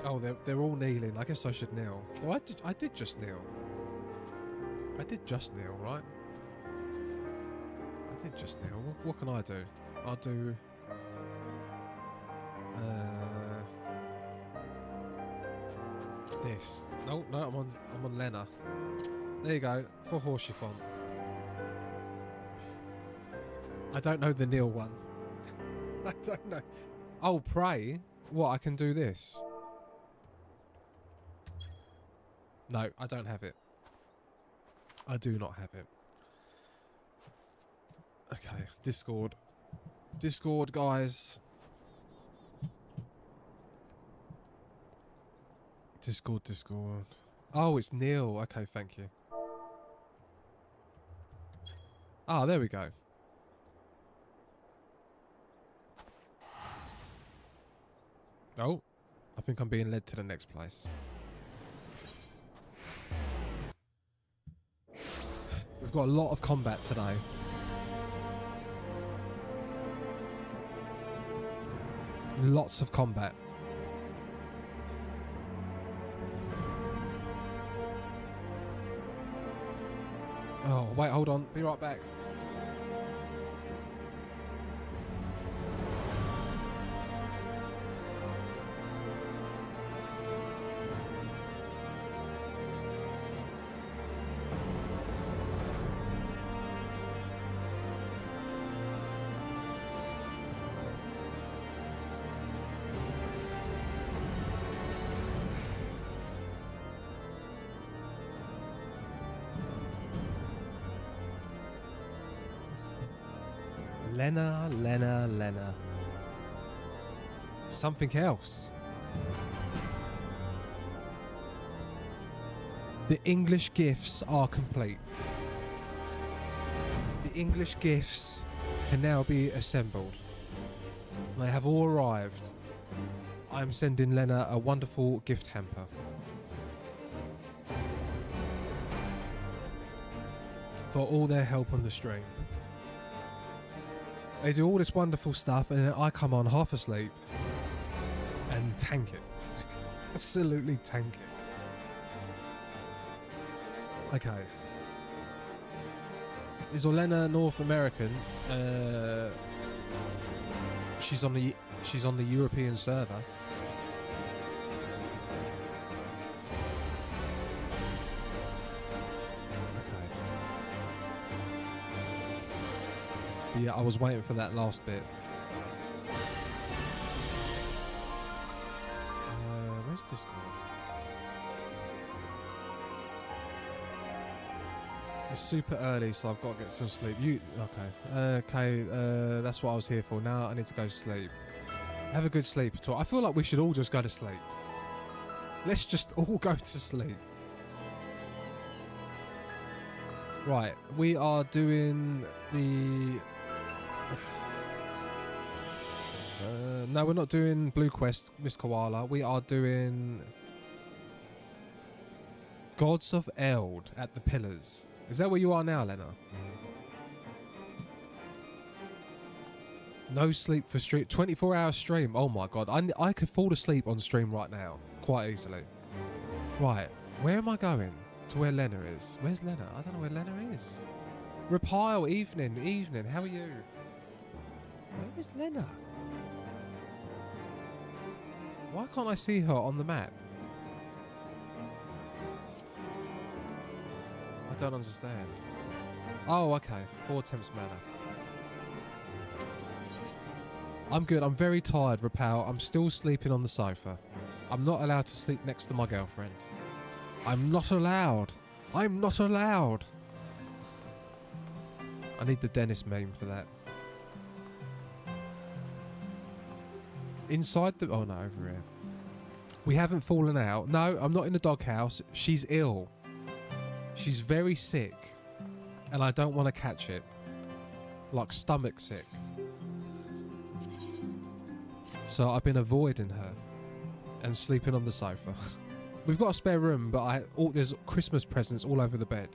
Oh, they're all kneeling. I guess I should kneel. Oh, I did just kneel. I did just kneel, right? I did just kneel. What can I do? I'll do... this. No, I'm on Lena. There you go. For horseshoe font. I don't know the kneel one. I don't know. Oh, pray. What, I can do this? No, I don't have it. I do not have it. Okay, Discord. Discord, guys. Discord. Oh, it's Neil. Okay, thank you. Ah, there we go. Oh, I think I'm being led to the next place. We've got a lot of combat today. Lots of combat. Oh, wait, hold on. Be right back. Lena. Something else. The English gifts are complete. The English gifts can now be assembled. They have all arrived. I am sending Lena a wonderful gift hamper. For all their help on the stream. They do all this wonderful stuff and then I come on half asleep and tank it. Absolutely tank it. Okay. Is Olena North American? She's on the European server. Yeah, I was waiting for that last bit. Where's Discord? It's super early, so I've got to get some sleep. Okay, that's what I was here for. Now I need to go to sleep. Have a good sleep at all. I feel like we should all just go to sleep. Let's just all go to sleep. Right, we are doing the... no, we're not doing Blue Quest, Miss Koala. We are doing Gods of Eld at the Pillars. Is that where you are now, Lena? No sleep for stream. 24-hour stream. Oh my god. I could fall asleep on stream right now. Quite easily. Right. Where am I going? To where Lena is. Where's Lena? I don't know where Lena is. Repile. Evening. How are you? Where is Lena? Why can't I see her on the map? I don't understand. Oh, okay. 4 attempts mana. I'm good. I'm very tired, Rapal. I'm still sleeping on the sofa. I'm not allowed to sleep next to my girlfriend. I'm not allowed. I'm not allowed. I need the Dennis meme for that. Inside the... Oh no, over here. We haven't fallen out. No, I'm not in the doghouse. She's ill. She's very sick. And I don't want to catch it. Like stomach sick. So I've been avoiding her. And sleeping on the sofa. We've got a spare room, but there's Christmas presents all over the bed.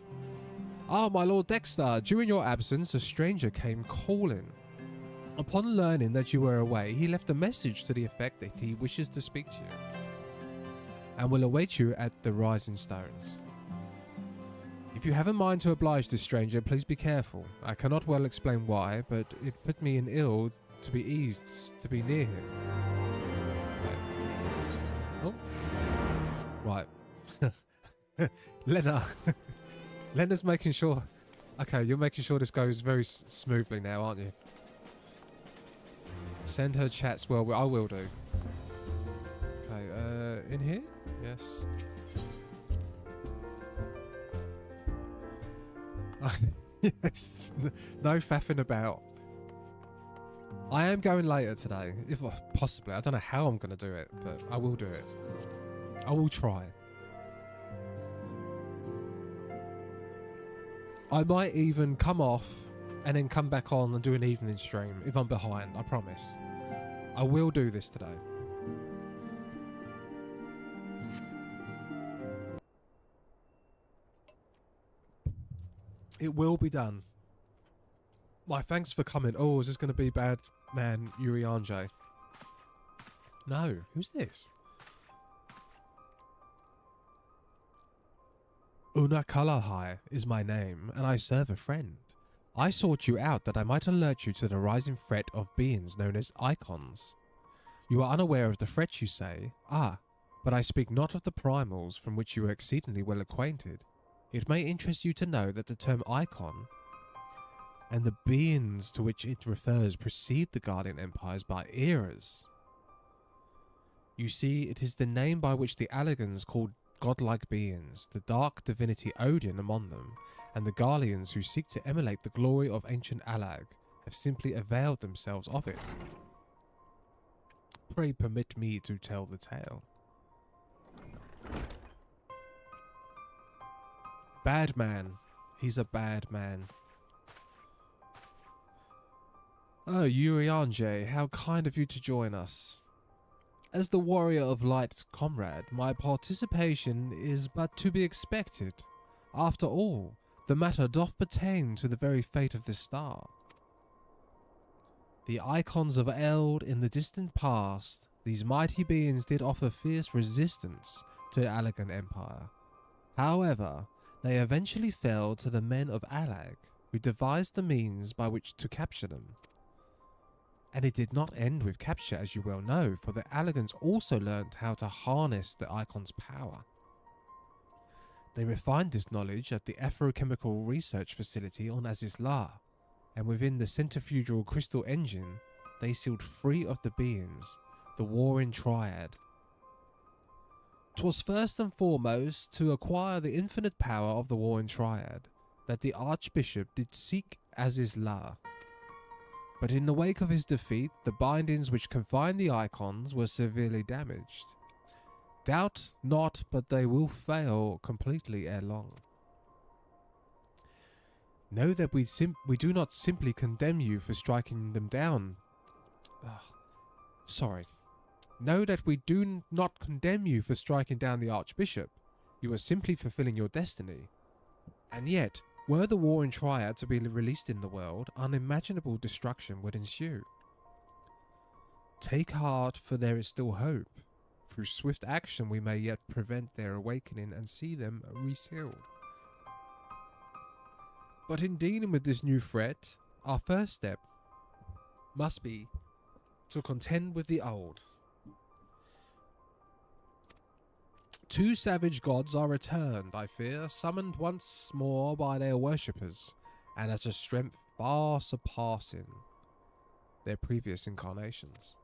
Ah, my Lord Dexter, during your absence, a stranger came calling. Upon learning that you were away, he left a message to the effect that he wishes to speak to you. and will await you at the Rising Stones. If you have a mind to oblige this stranger, please be careful. I cannot well explain why, but it put me in ill to be eased to be near him. Okay. Oh. Right. Lena. Lena's making sure... Okay, you're making sure this goes very smoothly now, aren't you? Send her chats. Well, I will do. Okay, in here? Yes. Yes. No faffing about. I am going later today. If possibly. I don't know how I'm going to do it, but I will do it. I will try. I might even come off and then come back on and do an evening stream if I'm behind, I promise. I will do this today. It will be done. My thanks for coming. Oh, is this going to be bad man Yuri Anje? No. Who's this? Unakalahai is my name, and I serve a friend. I sought you out that I might alert you to the rising threat of beings known as icons. You are unaware of the threat, you say? Ah, but I speak not of the primals from which you are exceedingly well acquainted. It may interest you to know that the term icon and the beings to which it refers precede the Guardian Empires by eras. You see, it is the name by which the Allegans called godlike beings, the dark divinity Odin among them, and the Garleans who seek to emulate the glory of ancient Allag have simply availed themselves of it. Pray permit me to tell the tale. Bad man. He's a bad man. Oh, Yuri Anje, how kind of you to join us. As the warrior of light comrade, my participation is but to be expected. After all, the matter doth pertain to the very fate of this star. The icons of Eld in the distant past, these mighty beings did offer fierce resistance to the Allagan Empire. However, they eventually fell to the men of Allag, who devised the means by which to capture them. And it did not end with capture, as you well know, for the Allagans also learnt how to harness the Icon's power. They refined this knowledge at the Afrochemical Research Facility on Azizla, and within the centrifugal crystal engine, they sealed free of the beings, the Warring Triad. 'Twas first and foremost to acquire the infinite power of the Warring Triad that the Archbishop did seek Azizla. But in the wake of his defeat, the bindings which confined the icons were severely damaged. Doubt not, but they will fail completely ere long. Know that we do not simply condemn you for striking them down. Know that we do not condemn you for striking down the Archbishop. You are simply fulfilling your destiny. And yet, were the Warring Triad to be released in the world, unimaginable destruction would ensue. Take heart, for there is still hope. Through swift action we may yet prevent their awakening and see them resealed. But in dealing with this new threat, our first step must be to contend with the old. Two savage gods are returned, I fear, summoned once more by their worshippers, and at a strength far surpassing their previous incarnations.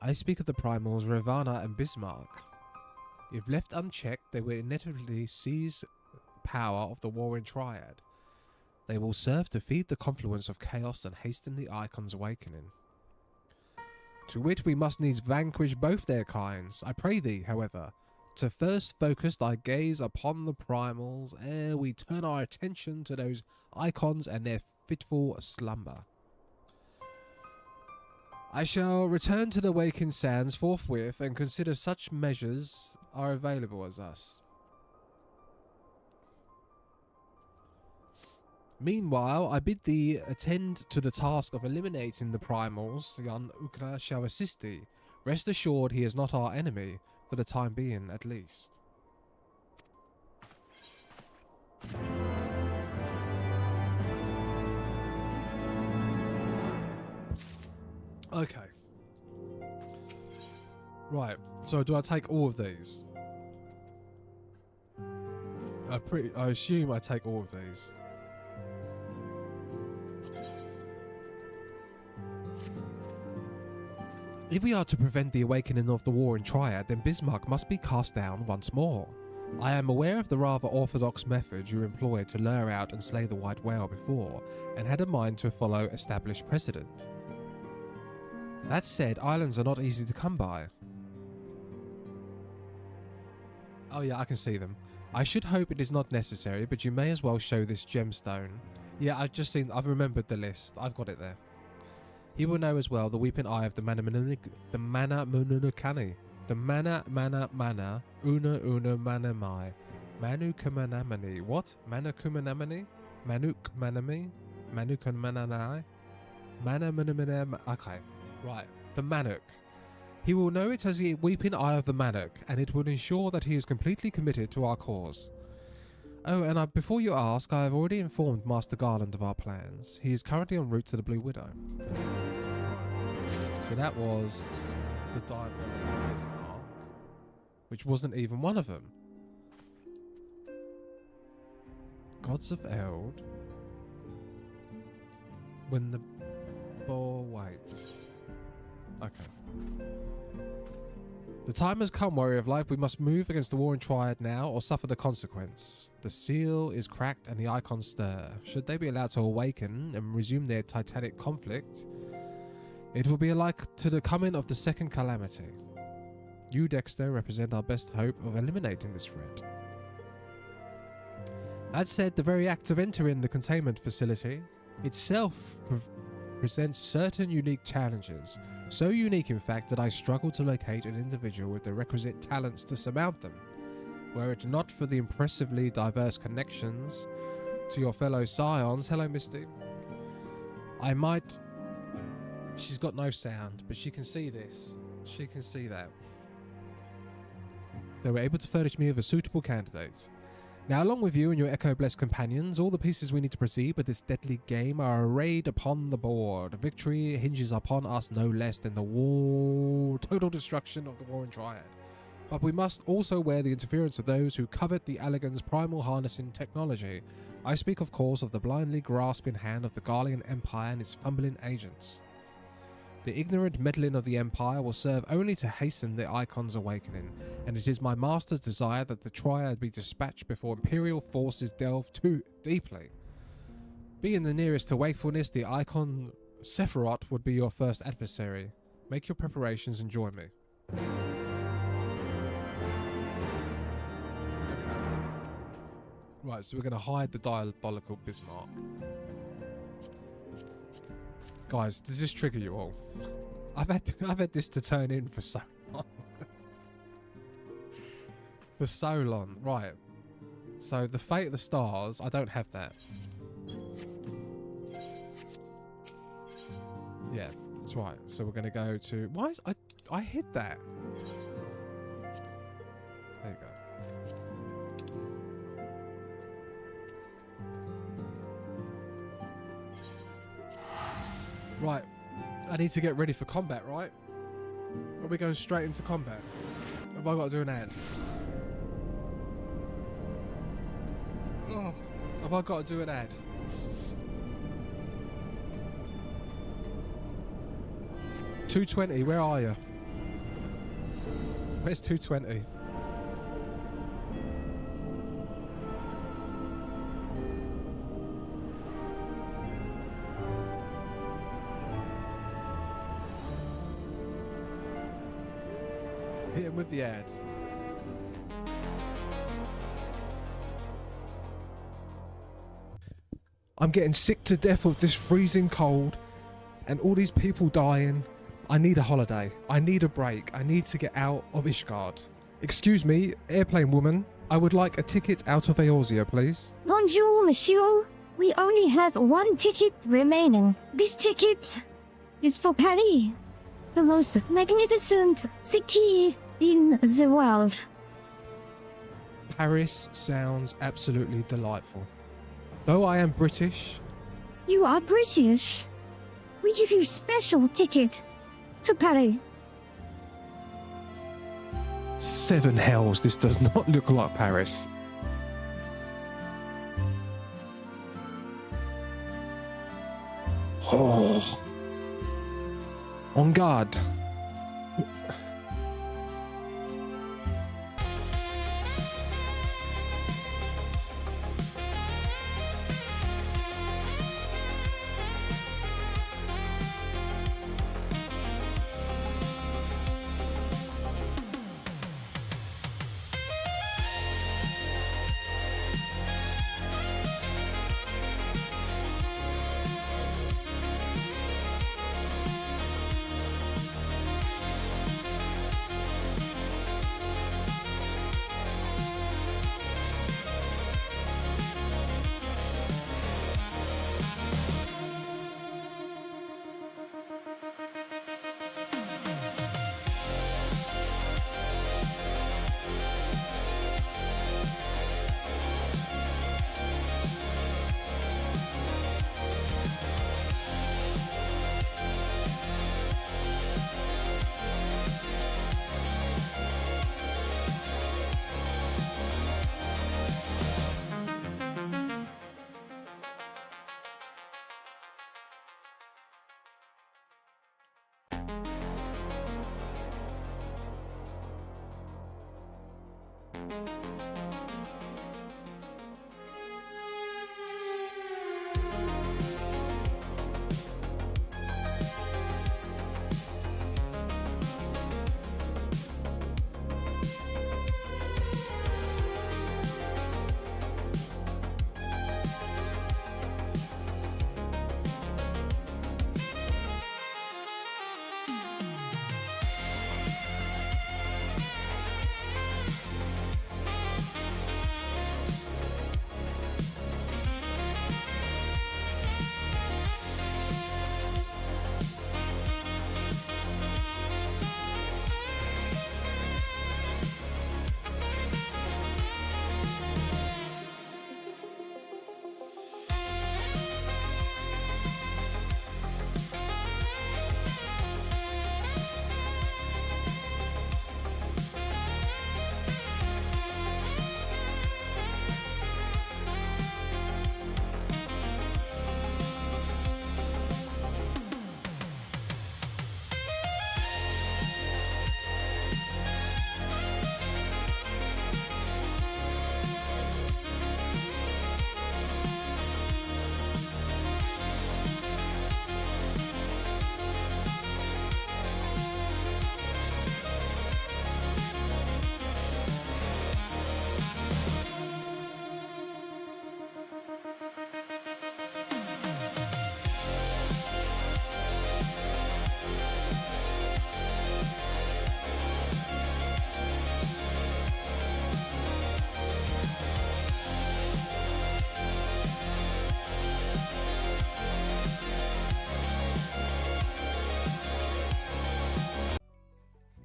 I speak of the primals Ravana and Bismarck. If left unchecked, they will inevitably seize power of the Warring Triad. They will serve to feed the confluence of chaos and hasten the Icon's awakening. To wit, we must needs vanquish both their kinds. I pray thee, however, to first focus thy gaze upon the primals ere we turn our attention to those icons and their fitful slumber. I shall return to the waking sands forthwith and consider such measures are available as us. Meanwhile, I bid thee attend to the task of eliminating the primals. Jan Ukra shall assist thee, Rest assured he is not our enemy, for the time being at least. Okay. Right, so do I take all of these? I assume I take all of these. If we are to prevent the awakening of the war in Triad, then Bismarck must be cast down once more. I am aware of the rather orthodox method you employed to lure out and slay the white whale before, and had a mind to follow established precedent. That said, islands are not easy to come by. Oh yeah, I can see them. I should hope it is not necessary, but you may as well show this gemstone. Yeah, I've remembered the list. I've got it there. He will know as well the weeping eye of the Mana Munukani. The Mana Una Manamai. Manukumanamani. What? Manukumanamani? Manukmanami? Manukumananai? Mana. Okay, right. The Manuk. He will know it as the weeping eye of the Manuk, and it will ensure that he is completely committed to our cause. Oh, and before you ask, I have already informed Master Garland of our plans. He is currently en route to the Blue Widow. So that was the Diabolical Bismarck, which wasn't even one of them. Gods of Eld. When the boar waits. Okay. The time has come, warrior of life. We must move against the war in Triad now, or suffer the consequence. The seal is cracked and the icons stir. Should they be allowed to awaken and resume their titanic conflict, it will be like to the coming of the second calamity. You, Dexter, represent our best hope of eliminating this threat. That said, the very act of entering the containment facility itself presents certain unique challenges. So unique, in fact, that I struggle to locate an individual with the requisite talents to surmount them. Were it not for the impressively diverse connections to your fellow scions, hello Misty, I might... She's got no sound, but she can see this. She can see that. They were able to furnish me with a suitable candidate. Now, along with you and your echo-blessed companions, all the pieces we need to proceed with this deadly game are arrayed upon the board. Victory hinges upon us no less than the total destruction of the war in Triad. But we must also wear the interference of those who covet the Allagan's primal harnessing technology. I speak, of course, of the blindly grasping hand of the Garlean Empire and its fumbling agents. The ignorant meddling of the Empire will serve only to hasten the Icon's awakening, and it is my master's desire that the Triad be dispatched before Imperial forces delve too deeply. Being the nearest to wakefulness, the Icon Sephiroth would be your first adversary. Make your preparations and join me. Right, so we're going to hide the Diabolical Bismarck. Guys, does this trigger you all? I've had this to turn in for so long. For so long. Right. So the Fate of the Stars, I don't have that. Yeah, that's right. So we're going to go to... Why is... I hid that. There you go. Right, I need to get ready for combat, right? Are we going straight into combat? Have I got to do an ad? Oh, have I got to do an ad? $220, where are you? Where's 220? Hit him with the ad. I'm getting sick to death of this freezing cold and all these people dying. I need a holiday. I need a break. I need to get out of Ishgard. Excuse me, airplane woman. I would like a ticket out of Eorzea, please. Bonjour, monsieur. We only have one ticket remaining. This ticket is for Paris. the most magnificent city in the world. Paris sounds absolutely delightful. Though I am British, You are British. We give you special ticket to Paris. 7 hells, this does not look like Paris. Oh. On guard.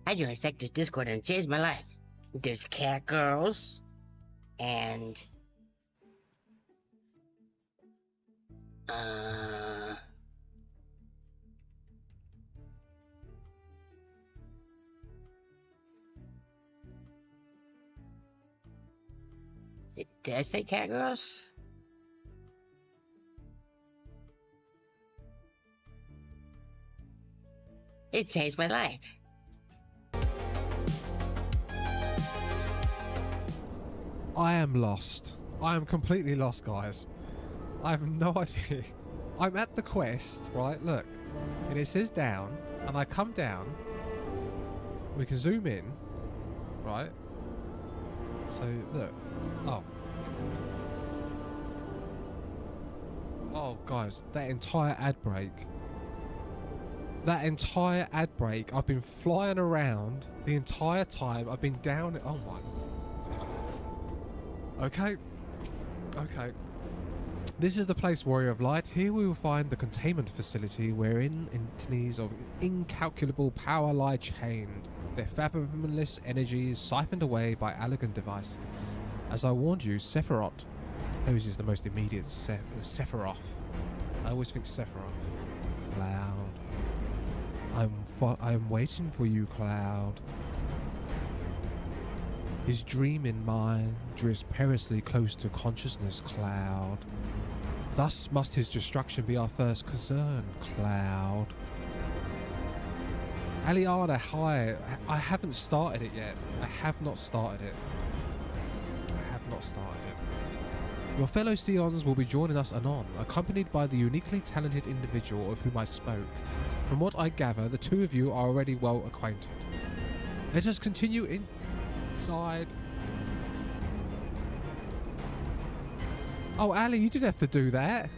I joined Sector's Discord and it changed my life. There's cat girls, and did I say cat girls? It changed my life. I am lost. I am completely lost, guys. I have no idea. I'm at the quest, right? Look. And it says down, and I come down. We can zoom in, right? So, look. Oh. Oh, guys. That entire ad break. That entire ad break. I've been flying around the entire time. I've been down. Oh, my. Okay. Okay. This is the place, Warrior of Light. Here we will find the containment facility wherein entities of incalculable power lie chained, their fathomless energies siphoned away by elegant devices. As I warned you, Sephiroth poses the most immediate Sephiroth. I always think Sephiroth. Cloud. I am waiting for you, Cloud. His dream in mind drifts perilously close to consciousness, Cloud. Thus must his destruction be our first concern, Cloud. Aliana, hi. I haven't started it yet. I have not started it. Your fellow Seons will be joining us anon, accompanied by the uniquely talented individual of whom I spoke. From what I gather, the two of you are already well acquainted. Let us continue inside. Oh, Ali, you didn't have to do that.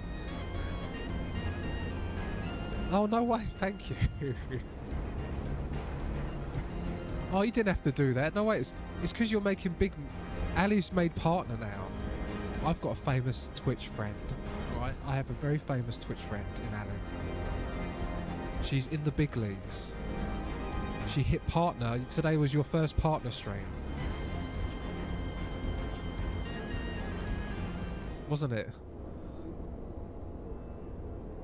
Oh, no way, thank you. Oh, you didn't have to do that. No way, it's because you're making big... Ali's made partner now. I've got a famous Twitch friend, right? I have a very famous Twitch friend in Ali. She's in the big leagues. She hit partner. Today was your first partner stream. Wasn't it?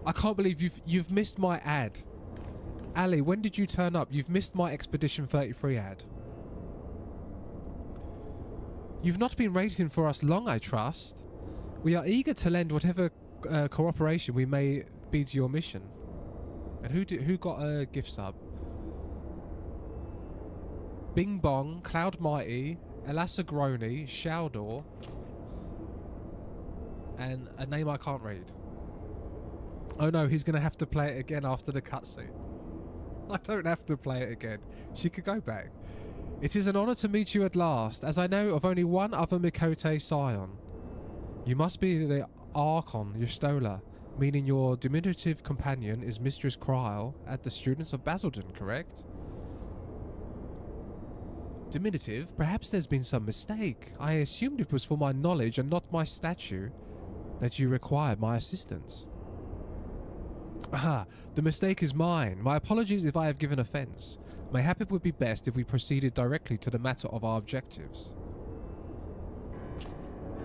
I can't believe you've missed my ad. Ali, when did you turn up? You've missed my Expedition 33 ad. You've not been waiting for us long, I trust. We are eager to lend whatever cooperation we may be to your mission. And who got a gift sub? Bing Bong, Cloud Mighty, Elasagroni, Shaldor, and a name I can't read. Oh no, he's going to have to play it again after the cutscene. I don't have to play it again. She could go back. It is an honour to meet you at last, as I know of only one other Mikote Scion. You must be the Archon Yustola, meaning your diminutive companion is Mistress Kryl at the Students of Basildon, correct? Diminutive? Perhaps there's been some mistake. I assumed it was for my knowledge and not my statue that you required my assistance. Aha, the mistake is mine. My apologies if I have given offence. Mayhap it would be best if we proceeded directly to the matter of our objectives.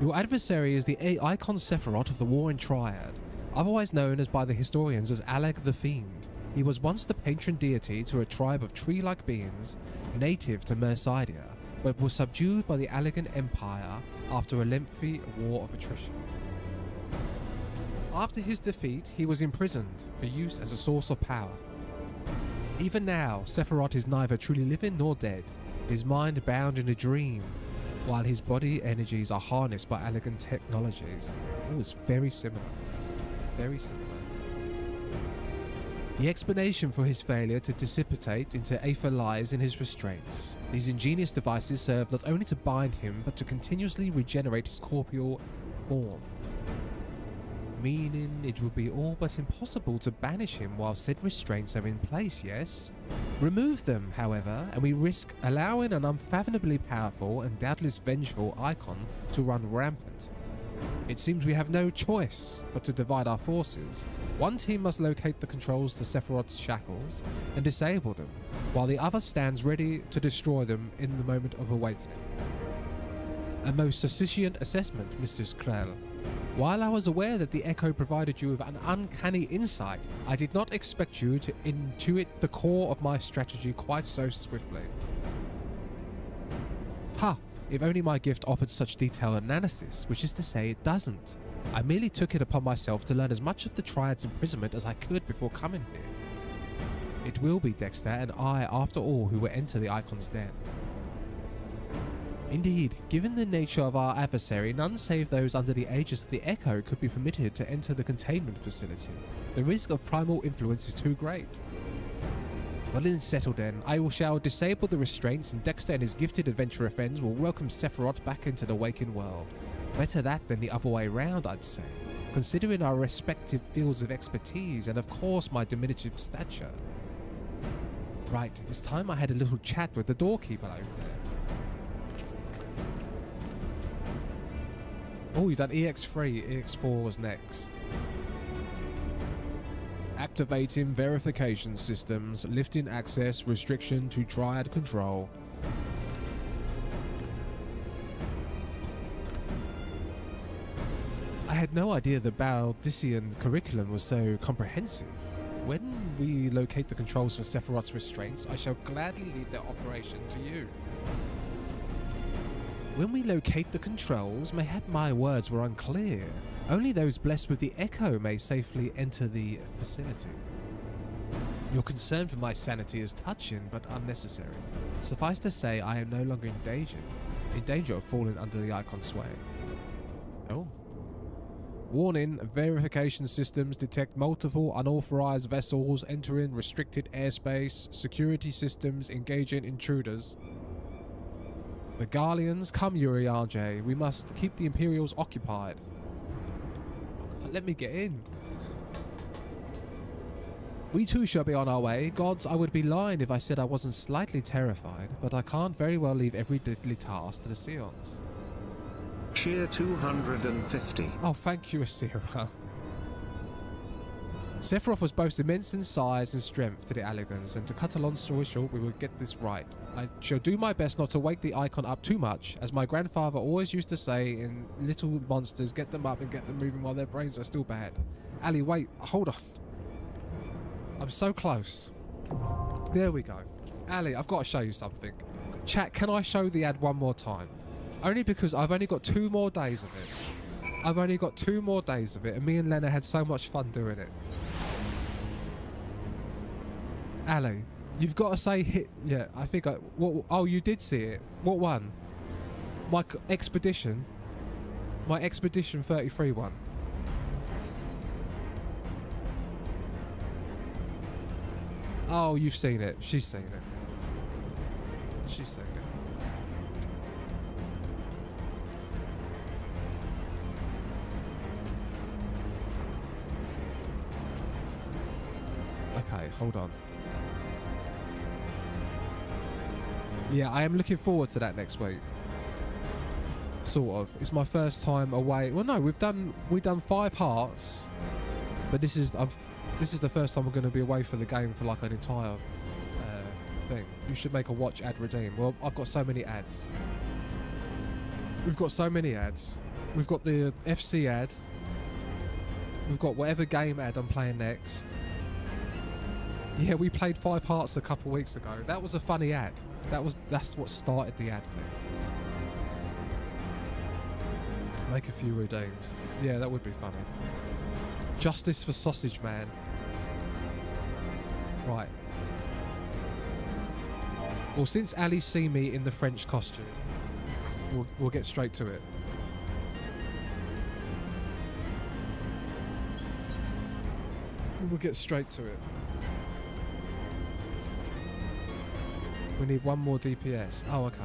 Your adversary is the Icon Sephiroth of the Warring Triad, otherwise known as by the historians as Alag the Fiend. He was once the patron deity to a tribe of tree-like beings native to Mercidia, but was subdued by the Allegan Empire after a lengthy war of attrition. After his defeat, he was imprisoned for use as a source of power. Even now, Sephiroth is neither truly living nor dead, his mind bound in a dream, while his body energies are harnessed by elegant technologies. It was very similar. Very similar. The explanation for his failure to dissipate into aether lies in his restraints. These ingenious devices serve not only to bind him, but to continuously regenerate his corporeal form. Meaning it would be all but impossible to banish him while said restraints are in place, yes? Remove them, however, and we risk allowing an unfathomably powerful and doubtless vengeful icon to run rampant. It seems we have no choice but to divide our forces. One team must locate the controls to Sephiroth's shackles and disable them, while the other stands ready to destroy them in the moment of awakening. A most sufficient assessment, Mrs. Krell. While I was aware that the Echo provided you with an uncanny insight, I did not expect you to intuit the core of my strategy quite so swiftly. Ha! If only my gift offered such detailed analysis, which is to say it doesn't. I merely took it upon myself to learn as much of the Triad's imprisonment as I could before coming here. It will be Dexter and I, after all, who will enter the Icon's den. Indeed, given the nature of our adversary, none save those under the aegis of the Echo could be permitted to enter the containment facility. The risk of primal influence is too great. Well then, settled then. I shall disable the restraints and Dexter and his gifted adventurer friends will welcome Sephiroth back into the waking world. Better that than the other way round, I'd say, considering our respective fields of expertise and of course my diminutive stature. Right, it's time I had a little chat with the doorkeeper over there. Oh, you've done EX3. EX4 was next. Activating verification systems. Lifting access restriction to triad control. I had no idea the Baldician curriculum was so comprehensive. When we locate the controls for Sephiroth's restraints, I shall gladly leave their operation to you. When we locate the controls, mayhap my words were unclear. Only those blessed with the echo may safely enter the facility. Your concern for my sanity is touching but unnecessary. Suffice to say, I am no longer in danger of falling under the icon's sway. Oh. Warning, verification systems detect multiple unauthorized vessels entering restricted airspace. Security systems engaging intruders. The Garleans, come Urianger. We must keep the Imperials occupied. Let me get in. We too shall be on our way. Gods, I would be lying if I said I wasn't slightly terrified, but I can't very well leave every deadly task to the Seons. Cheer 250. Oh, thank you, Asira. Sephiroth was both immense in size and strength to the Alligans, and to cut a long story short, we will get this right. I shall do my best not to wake the icon up too much, as my grandfather always used to say in Little Monsters, get them up and get them moving while their brains are still bad. Ali, wait, hold on. I'm so close. There we go. Ali, I've got to show you something. Chat, can I show the ad one more time? Only because I've only got 2 more days of it. I've only got 2 more days of it, and me and Lena had so much fun doing it. Ali, you've got to say hit. Yeah, I think I. What? Oh, you did see it. What one? My expedition. My expedition 33 one. Oh, you've seen it. She's seen it. She's seen it. Okay, hold on. Yeah, I am looking forward to that next week. Sort of. It's my first time away. Well, no, we've done 5 hearts, but this is the first time we're going to be away for the game for like an entire thing. You should make a watch ad redeem. Well, I've got so many ads. We've got so many ads. We've got the FC ad. We've got whatever game ad I'm playing next. Yeah, we played 5 hearts a couple weeks ago. That was a funny ad. That's what started the ad thing. Make a few redeems. Yeah, that would be funny. Justice for Sausage Man. Right. Well, since Ali's seen me in the French costume, we'll get straight to it. We'll get straight to it. We need 1 more DPS. Oh, okay.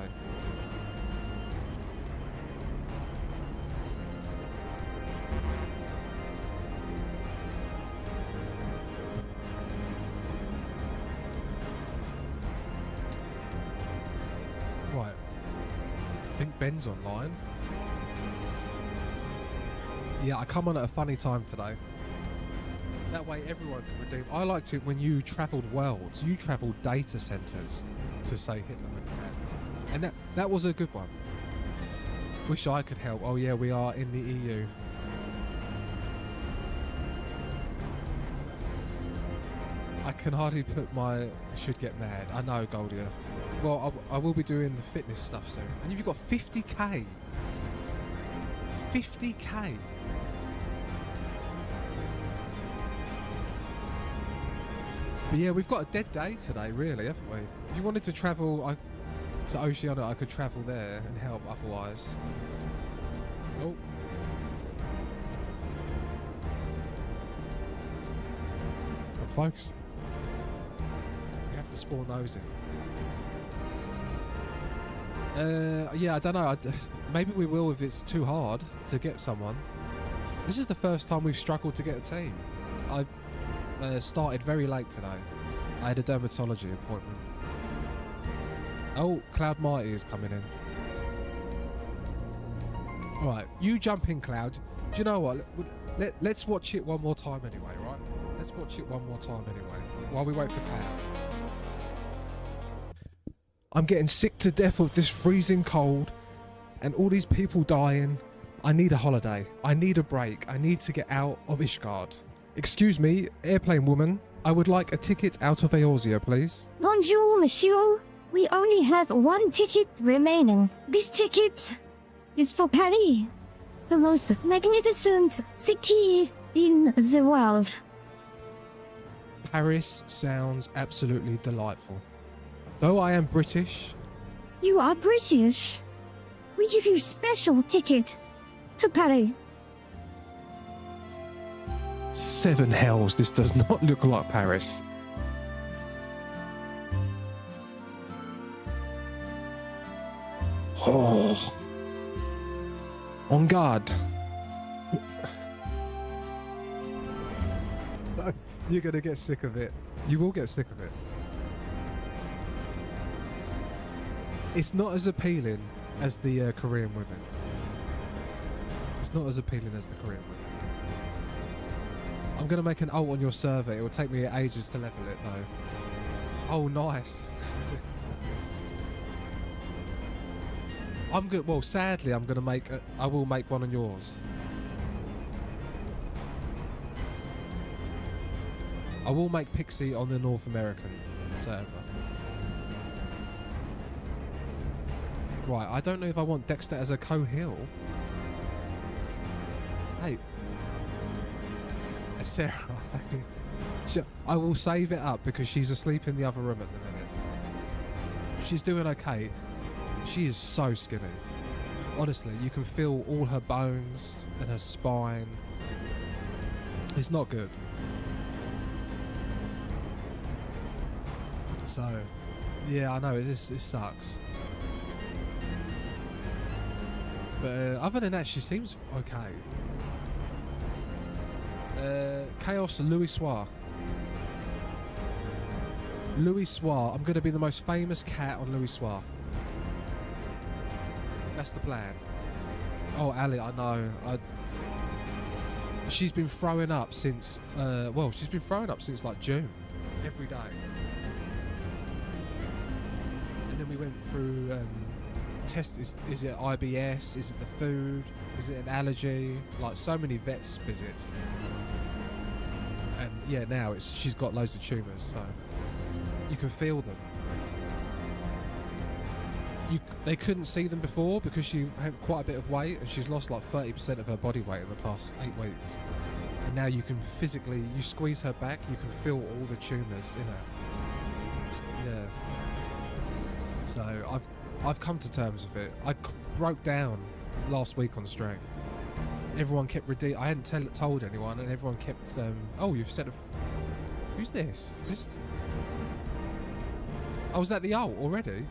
Right. I think Ben's online. Yeah, I come on at a funny time today. That way everyone can redeem. I liked it when you travelled worlds. You travelled data centres to say hit them with the hand. And that was a good one. Wish I could help. Oh yeah, we are in the EU. I can hardly put my should get mad. I know, Goldia. Well, I will be doing the fitness stuff soon. And you've got 50k. 50k. But yeah, we've got a dead day today, really, haven't we? If you wanted to travel to Oceania, I could travel there and help otherwise. Oh. I'm focusing. You have to spawn those in. Yeah, I don't know. Maybe we will if it's too hard to get someone. This is the first time we've struggled to get a team. I've started very late today. I had a dermatology appointment. Oh, Cloud Mighty is coming in. All right, you jump in, Cloud. Do you know what? Let's watch it one more time anyway, right? Let's watch it one more time anyway, while we wait for Cloud. I'm getting sick to death of this freezing cold and all these people dying. I need a holiday. I need a break. I need to get out of Ishgard. Excuse me, airplane woman. I would like a ticket out of Eorzea, please. Bonjour, monsieur. We only have one ticket remaining. This ticket is for Paris, the most magnificent city in the world. Paris sounds absolutely delightful. Though I am British. You are British. We give you special ticket to Paris. 7 hells, this does not look like Paris. Oh. On guard. You're gonna get sick of it. You will get sick of it. It's not as appealing as the Korean women. It's not as appealing as the Korean women. I'm gonna make an alt on your survey. It will take me ages to level it though. Oh, nice. I'm good. Well, sadly, I'm gonna make. I will make one on yours. I will make Pixie on the North American server. Right. I don't know if I want Dexter as a co-heal. Hey, Sarah. I will save it up because she's asleep in the other room at the minute. She's doing okay. She is so skinny. Honestly, you can feel all her bones and her spine. It's not good. So, yeah, I know, it sucks. But other than that, she seems okay. Chaos Louis Soir. Louis Soir. I'm going to be the most famous cat on Louis Soir. That's the plan. Oh, Ali, I know. She's been throwing up since, well, she's been throwing up since like June. Every day. And then we went through, test, is it IBS? Is it the food? Is it an allergy? Like so many vets visits. And yeah, now she's got loads of tumours, so you can feel them. They couldn't see them before because she had quite a bit of weight and she's lost like 30% of her body weight in the past 8 weeks. And now you can physically, you squeeze her back, you can feel all the tumours in her. Yeah. So I've come to terms with it. I broke down last week on stream. Everyone kept I hadn't told anyone, and everyone kept. Oh, you've said. Who's this? Oh, was that the ult already?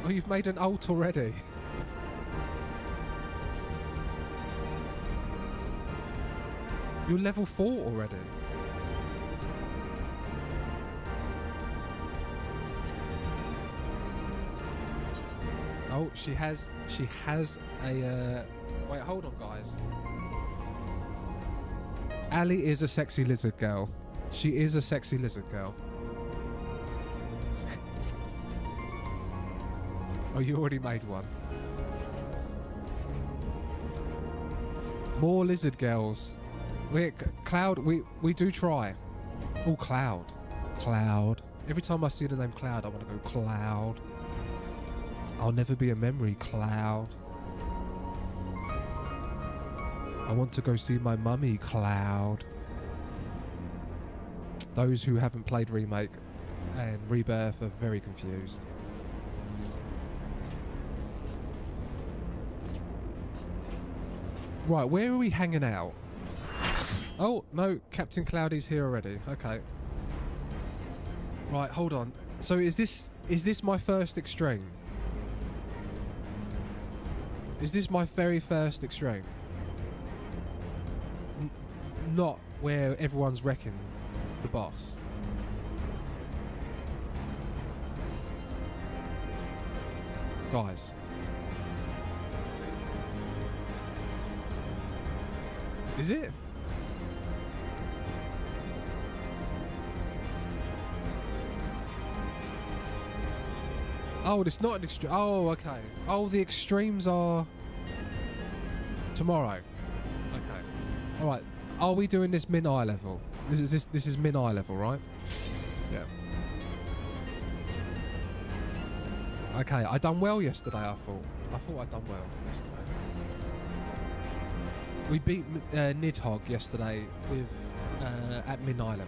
Oh, you've made an ult already. You're level 4 already. Oh, she has a, wait, hold on, guys. Ali is a sexy lizard girl. She is a sexy lizard girl. Oh, you already made one. More lizard girls. Cloud, we do try. Oh, Cloud. Cloud. Every time I see the name Cloud, I want to go Cloud. I'll never be a memory, Cloud. I want to go see my mummy, Cloud. Those who haven't played Remake and Rebirth are very confused. Right, where are we hanging out? Oh, no, Captain Cloudy's here already. Okay. Right, hold on. So is this my first extreme? Is this my very first extreme? Not where everyone's wrecking the boss. Guys. Is it? Oh, it's not an extreme. Oh, okay. Oh, the extremes are tomorrow. Okay. All right. Are we doing this min eye level? This is min eye level, right? Yeah. Okay. I done well yesterday. I thought I'd done well yesterday. We beat Nidhogg yesterday with at min eye level.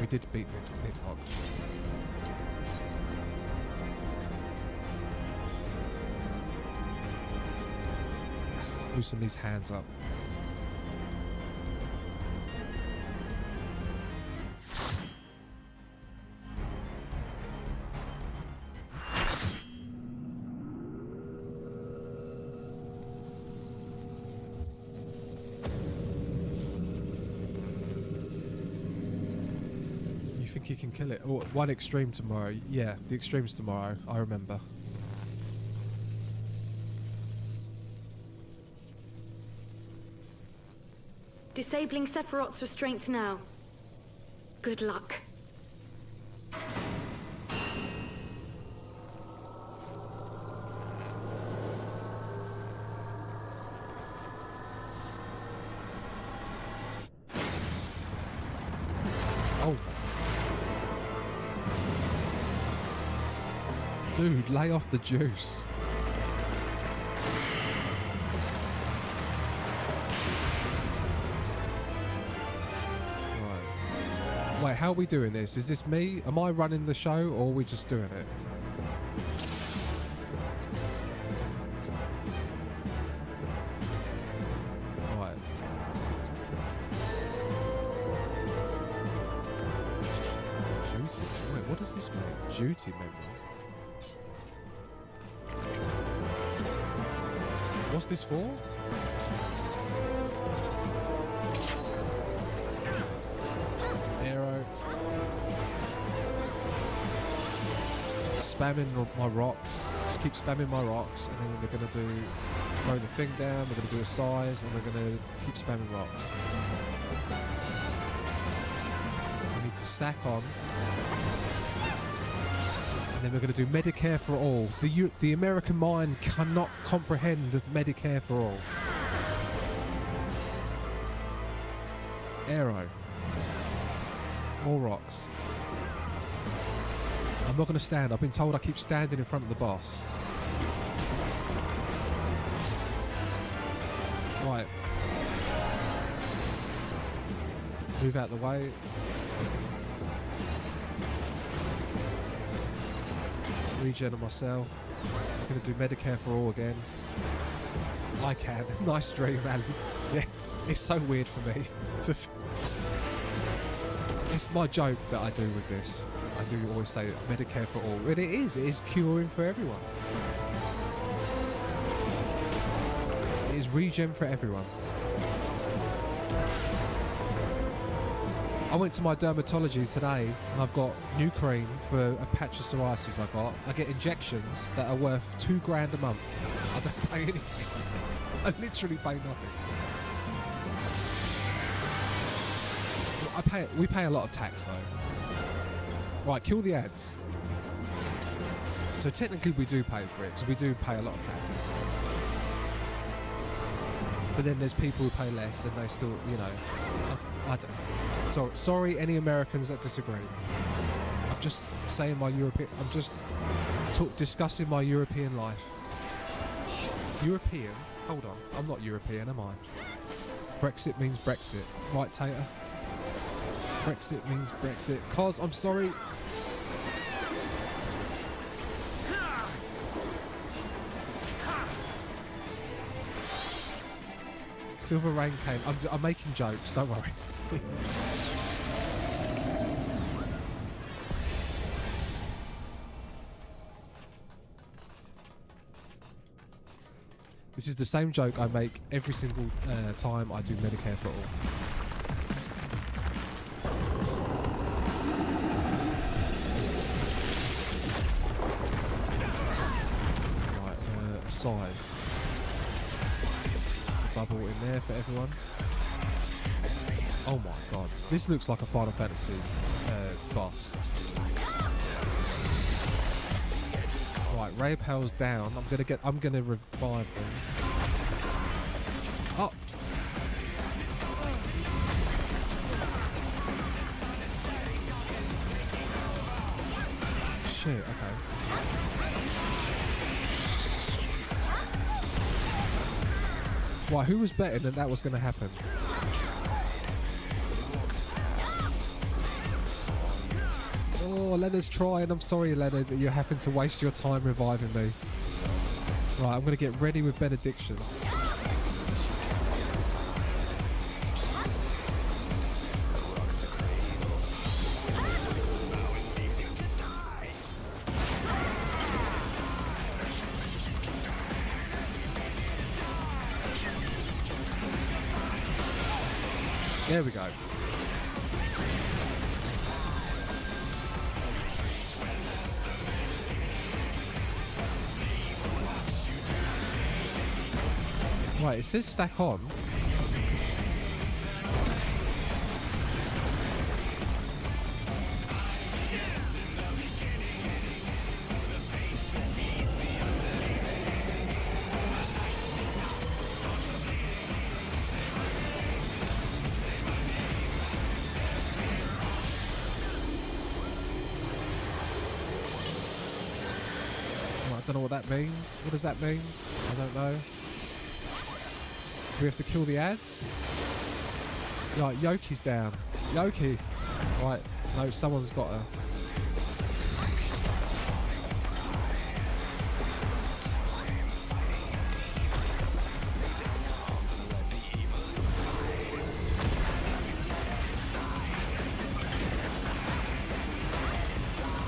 We did beat Nidhogg. Loosen these hands up. You think you can kill it? Oh, one extreme tomorrow. Yeah, the extreme's tomorrow. I remember. Disabling Sephiroth's restraints now. Good luck. Oh. Dude, lay off the juice. Wait, how are we doing this? Is this me? Am I running the show, or are we just doing it? Alright. Duty? Wait, what does this mean? Duty memory? What's this for? Spamming my rocks. Just keep spamming my rocks, and then we're gonna throw the thing down. We're gonna do a size, and we're gonna keep spamming rocks. We need to stack on, and then we're gonna do Medicare for all. The American mind cannot comprehend Medicare for all. Arrow. More rocks. I'm not going to stand. I've been told I keep standing in front of the boss. Right. Move out the way. Regen on myself. I'm going to do Medicare for all again. I can. Nice dream, Alan. Yeah, it's so weird for me. It's my joke that I do with this. I do always say Medicare for all. And it is curing for everyone. It is regen for everyone. I went to my dermatology today and I've got new cream for a patch of psoriasis I got. I get injections that are worth £2,000 a month. I don't pay anything. I literally pay nothing. We pay a lot of tax though. Right, kill the ads. So technically we do pay for it, because we do pay a lot of tax. But then there's people who pay less and they still, you know, I don't know. Sorry any Americans that disagree. I'm just saying I'm just discussing my European life. European? Hold on, I'm not European, am I? Brexit means Brexit. Right, Tater? Brexit means Brexit. Cos, I'm sorry. Silver Rain came. I'm making jokes, don't worry. This is the same joke I make every single time I do Medicare for all. Size. bubble in there for everyone. Oh my god, this looks like a Final Fantasy boss. Right, Ray Powell's down. I'm gonna revive them. Oh. Shit, okay. Right, who was betting that was going to happen? Oh, Leonard's trying. I'm sorry, Leonard, that you're having to waste your time reviving me. Right, I'm going to get ready with Benediction. There we go. Right, it says stack on. I don't know what that means. What does that mean? I don't know. Do we have to kill the ads? Right, Yoki's down. Yoki! Right, no, someone's got her.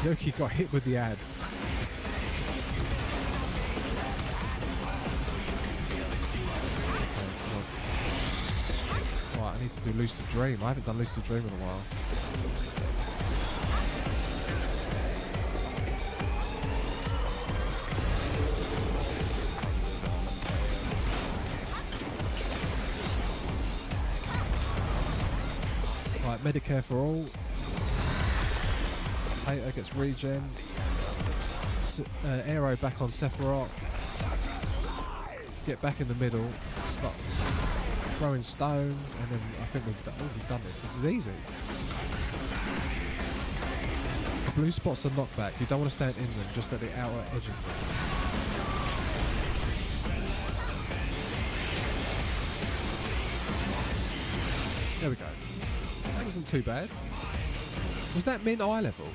Yoki got hit with the ad. I need to do Lucid Dream. I haven't done Lucid Dream in a while. Right, Medicare for all. Hater gets regen. Aero back on Sephiroth. Get back in the middle. Stop. Throwing stones, and then I think we've done this. This is easy. The blue spots are knockback. You don't want to stand in them, just at the outer edge of them. There we go. That wasn't too bad. Was that min eye level?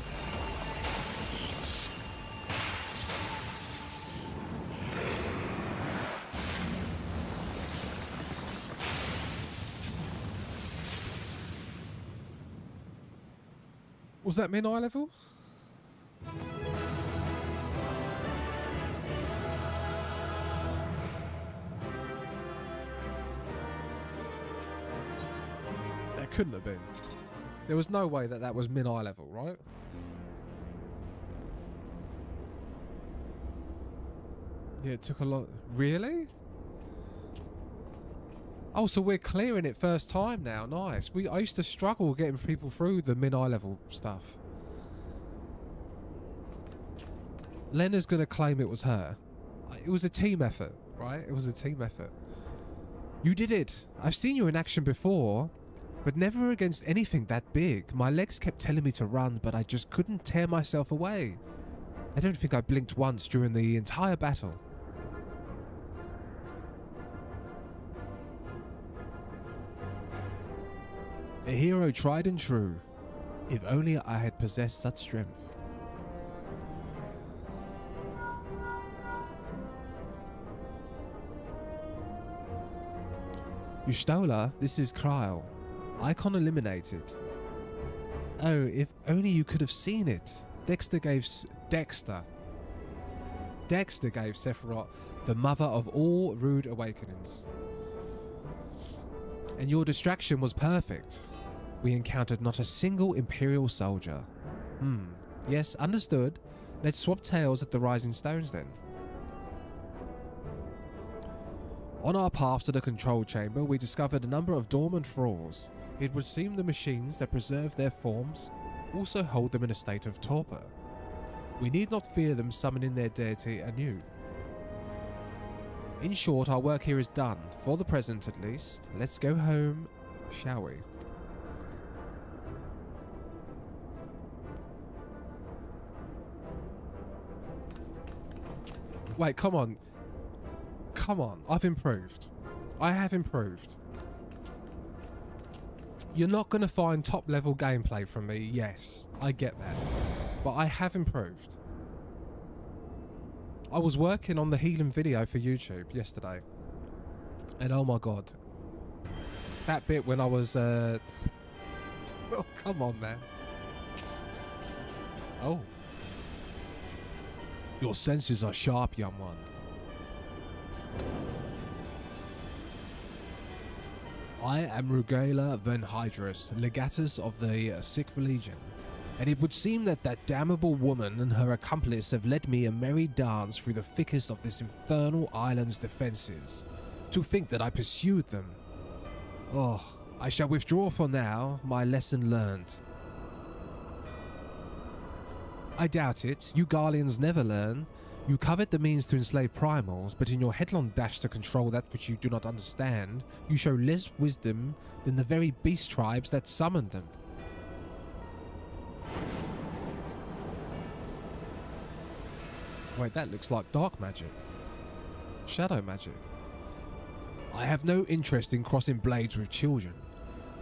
Was that min eye level? That couldn't have been. There was no way that was min eye level, right? Yeah, it took a lot. Really? Oh, so we're clearing it first time now. Nice. I used to struggle getting people through the min eye level stuff. Lena's going to claim it was her. It was a team effort, right? It was a team effort. You did it. I've seen you in action before, but never against anything that big. My legs kept telling me to run, but I just couldn't tear myself away. I don't think I blinked once during the entire battle. A hero tried and true. If only I had possessed such strength. Yustola, this is Kryle. Icon eliminated. Oh, if only you could have seen it. Dexter gave Sephiroth the mother of all rude awakenings. And your distraction was perfect. We encountered not a single Imperial soldier. Yes, understood. Let's swap tails at the Rising Stones then. On our path to the control chamber, we discovered a number of dormant thralls. It would seem the machines that preserve their forms also hold them in a state of torpor. We need not fear them summoning their deity anew. In short, our work here is done, for the present at least. Let's go home, shall we? Wait, come on. Come on, I've improved. I have improved. You're not going to find top level gameplay from me, yes, I get that. But I have improved. I was working on the healing video for YouTube yesterday. And oh my god. That bit when I was... oh, come on, man. Oh. Your senses are sharp, young one. I am Rugala Van Hydrus, legatus of the Sixth Legion, and it would seem that that damnable woman and her accomplice have led me a merry dance through the thickest of this infernal island's defences. To think that I pursued them. Oh, I shall withdraw for now, my lesson learned. I doubt it, you Garleans never learn. You covet the means to enslave primals, but in your headlong dash to control that which you do not understand, you show less wisdom than the very beast tribes that summoned them. Wait, that looks like dark magic. Shadow magic. I have no interest in crossing blades with children.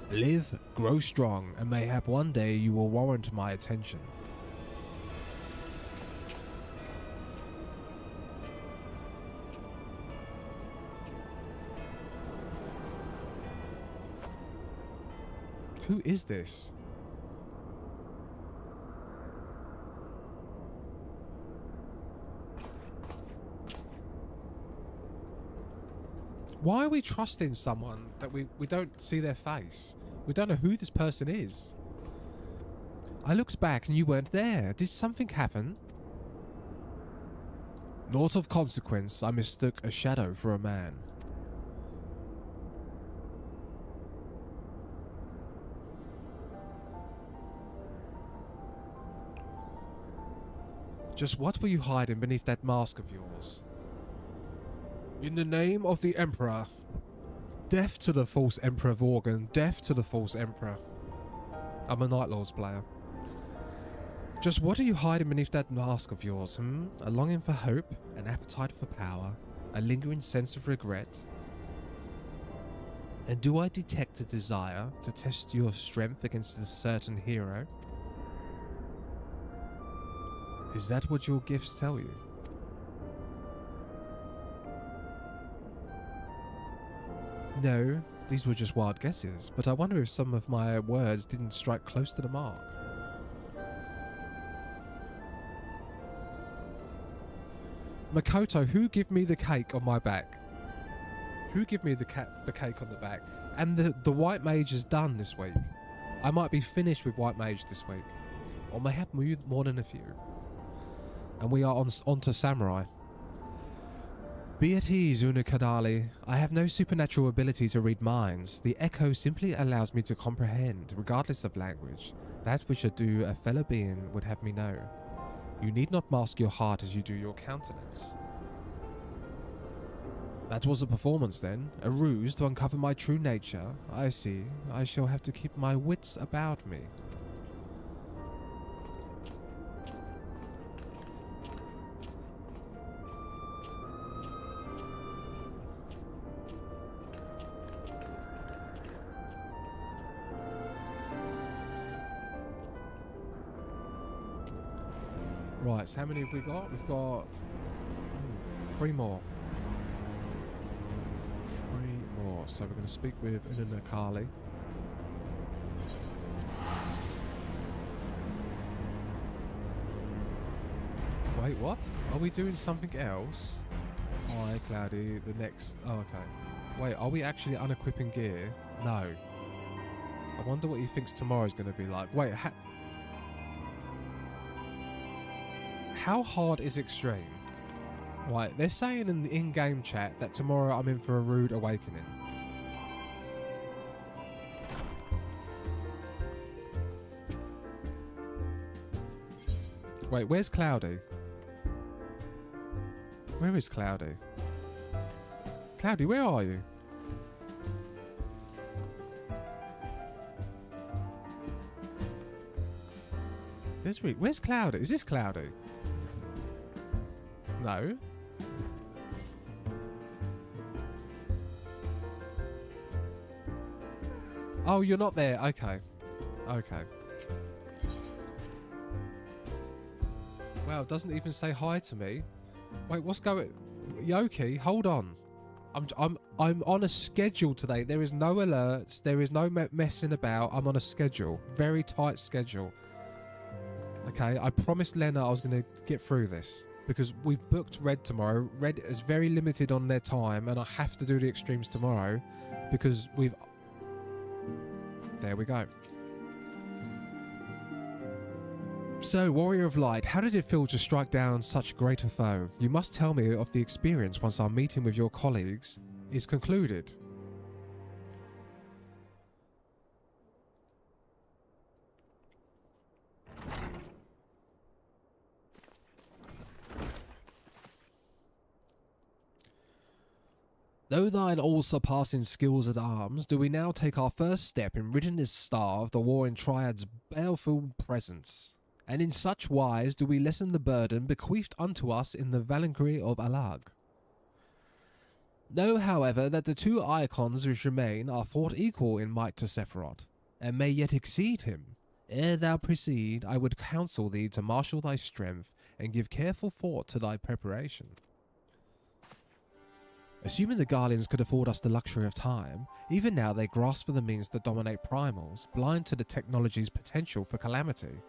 Live, grow strong, and mayhap one day you will warrant my attention. Who is this? Why are we trusting someone that we don't see their face? We don't know who this person is. I looked back and you weren't there. Did something happen? Naught of consequence. I mistook a shadow for a man. Just what were you hiding beneath that mask of yours? In the name of the Emperor. Death to the false Emperor Vorgan. Death to the false Emperor. I'm a Night Lords player. Just what are you hiding beneath that mask of yours, A longing for hope, an appetite for power, a lingering sense of regret? And do I detect a desire to test your strength against a certain hero? Is that what your gifts tell you? No, these were just wild guesses, but I wonder if some of my words didn't strike close to the mark. Makoto, who give me the cake on my back? Who give me the cake on the back? And the White Mage is done this week. I might be finished with White Mage this week. Or mayhap more than a few. And we are on to Samurai. Be at ease, Unukadali. I have no supernatural ability to read minds. The echo simply allows me to comprehend, regardless of language, that which a fellow being would have me know. You need not mask your heart as you do your countenance. That was a performance then, a ruse to uncover my true nature. I see. I shall have to keep my wits about me. Right, so how many have we got? We've got 3 more. 3 more. So we're going to speak with Unukali. Wait, what? Are we doing something else? Hi, Cloudy. The next... Oh, okay. Wait, are we actually unequipping gear? No. I wonder what he thinks tomorrow's going to be like. Wait, how hard is extreme? Right, they're saying in the in-game chat that tomorrow I'm in for a rude awakening. Wait, where's Cloudy? Where is Cloudy? Cloudy, where are you? Where's Cloudy? Is this Cloudy? No. Oh, you're not there. Okay. Okay. Wow, doesn't even say hi to me. Wait, what's going... Yoki, hold on. I'm on a schedule today. There is no alerts. There is no messing about. I'm on a schedule. Very tight schedule. Okay, I promised Lena I was going to get through this. Because we've booked Red tomorrow. Red is very limited on their time. And I have to do the extremes tomorrow. Because we've... There we go. So, Warrior of Light, how did it feel to strike down such great a foe? You must tell me of the experience once our meeting with your colleagues is concluded. Though thine all-surpassing skills at arms, do we now take our first step in ridding this star of the war in Triad's baleful presence. And in such wise do we lessen the burden bequeathed unto us in the Valkyrie of Alag. Know, however, that the two icons which remain are thought equal in might to Sephiroth, and may yet exceed him. Ere thou proceed, I would counsel thee to marshal thy strength, and give careful thought to thy preparation. Assuming the Guardians could afford us the luxury of time, even now they grasp for the means to dominate primals, blind to the technology's potential for calamity.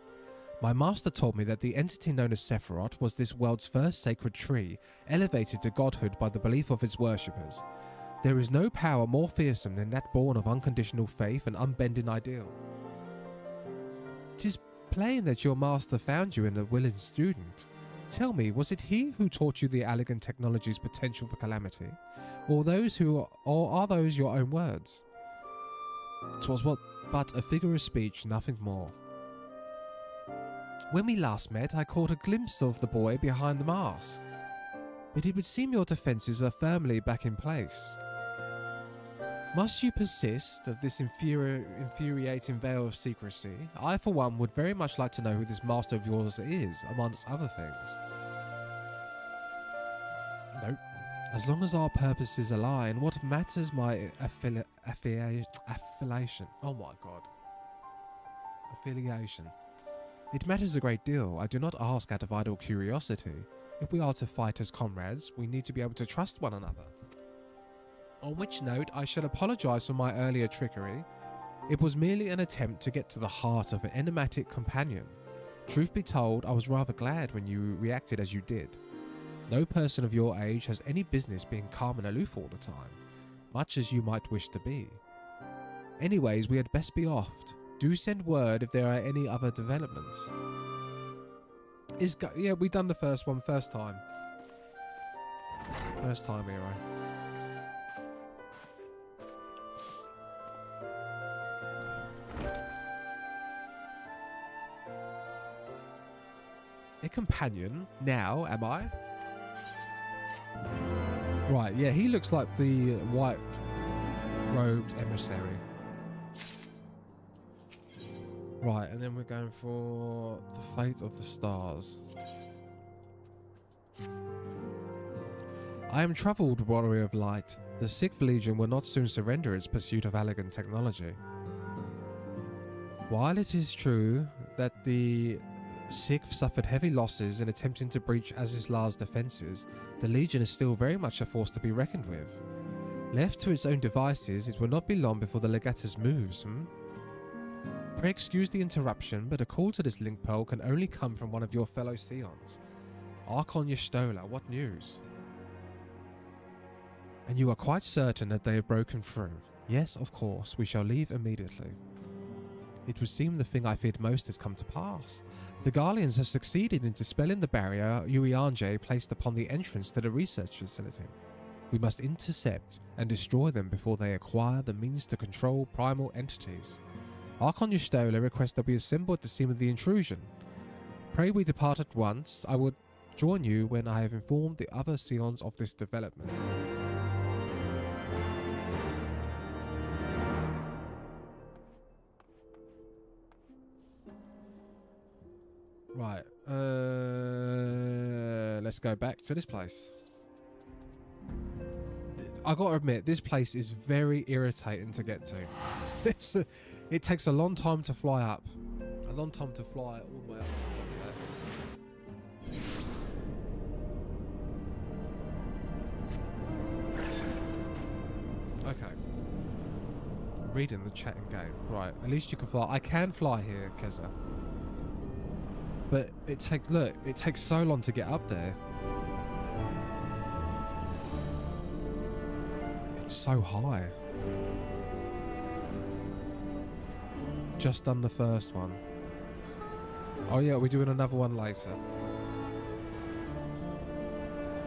My master told me that the entity known as Sephiroth was this world's first sacred tree, elevated to godhood by the belief of its worshippers. There is no power more fearsome than that born of unconditional faith and unbending ideal. 'Tis plain that your master found you in a willing student. Tell me, was it he who taught you the elegant technology's potential for calamity, or are those your own words? 'Twas but a figure of speech, nothing more. When we last met, I caught a glimpse of the boy behind the mask, but it would seem your defences are firmly back in place. Must you persist of this infuriating veil of secrecy? I, for one, would very much like to know who this master of yours is, amongst other things. Nope. As long as our purposes align, what matters my affiliation? Oh my god. Affiliation. It matters a great deal. I do not ask out of idle curiosity. If we are to fight as comrades, we need to be able to trust one another. On which note, I shall apologise for my earlier trickery. It was merely an attempt to get to the heart of an enigmatic companion. Truth be told, I was rather glad when you reacted as you did. No person of your age has any business being calm and aloof all the time, much as you might wish to be. Anyways, we had best be off. Do send word if there are any other developments. Yeah, we done the first one, first time. First time, hero. A companion? Now, am I? Right, yeah, he looks like the white-robed emissary. Right, and then we're going for the fate of the stars. I am troubled, warrior of light. The 6th Legion will not soon surrender its pursuit of elegant technology. While it is true that the 6th suffered heavy losses in attempting to breach Azizlar's defences, the Legion is still very much a force to be reckoned with. Left to its own devices, it will not be long before the Legatus moves, Pray excuse the interruption, but a call to this link pearl can only come from one of your fellow Scions. Archon Y'shtola, what news? And you are quite certain that they have broken through? Yes, of course, we shall leave immediately. It would seem the thing I feared most has come to pass. The Garleans have succeeded in dispelling the barrier Urianger placed upon the entrance to the research facility. We must intercept and destroy them before they acquire the means to control primal entities. Archon Yustola requests that we assemble at the scene of the intrusion. Pray we depart at once. I will join you when I have informed the other Scions of this development. Right, let's go back to this place. I gotta admit, this place is very irritating to get to. It takes a long time to fly up. A long time to fly all the way up to the top of that. Okay. Reading the chat in game. Right, at least you can fly. I can fly here, Keza. But it takes so long to get up there. It's so high. Just done the first one. Oh yeah, we're doing another one later.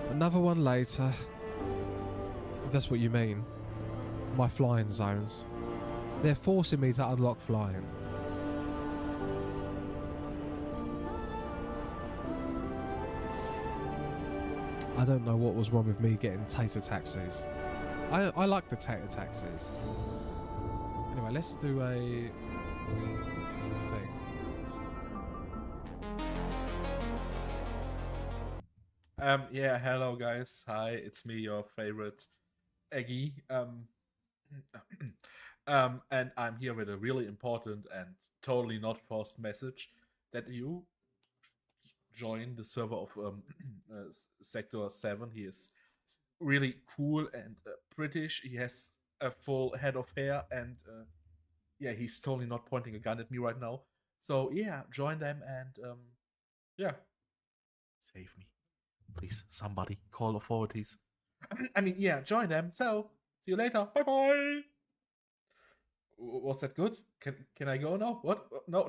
Another one later. If that's what you mean. My flying zones. They're forcing me to unlock flying. I don't know what was wrong with me getting tater taxis. I like the tater taxis. Anyway, let's do a thing. Yeah, hello guys. Hi, it's me, your favorite Eggy. And I'm here with a really important and totally not forced message that you join the server of Sector 7. He is really cool and British. He has a full head of hair and yeah, he's totally not pointing a gun at me right now. So yeah, join them and yeah, save me. Please, somebody call authorities. I mean, yeah, join them. So, see you later. Bye bye. Was that good? Can I go now? What? No.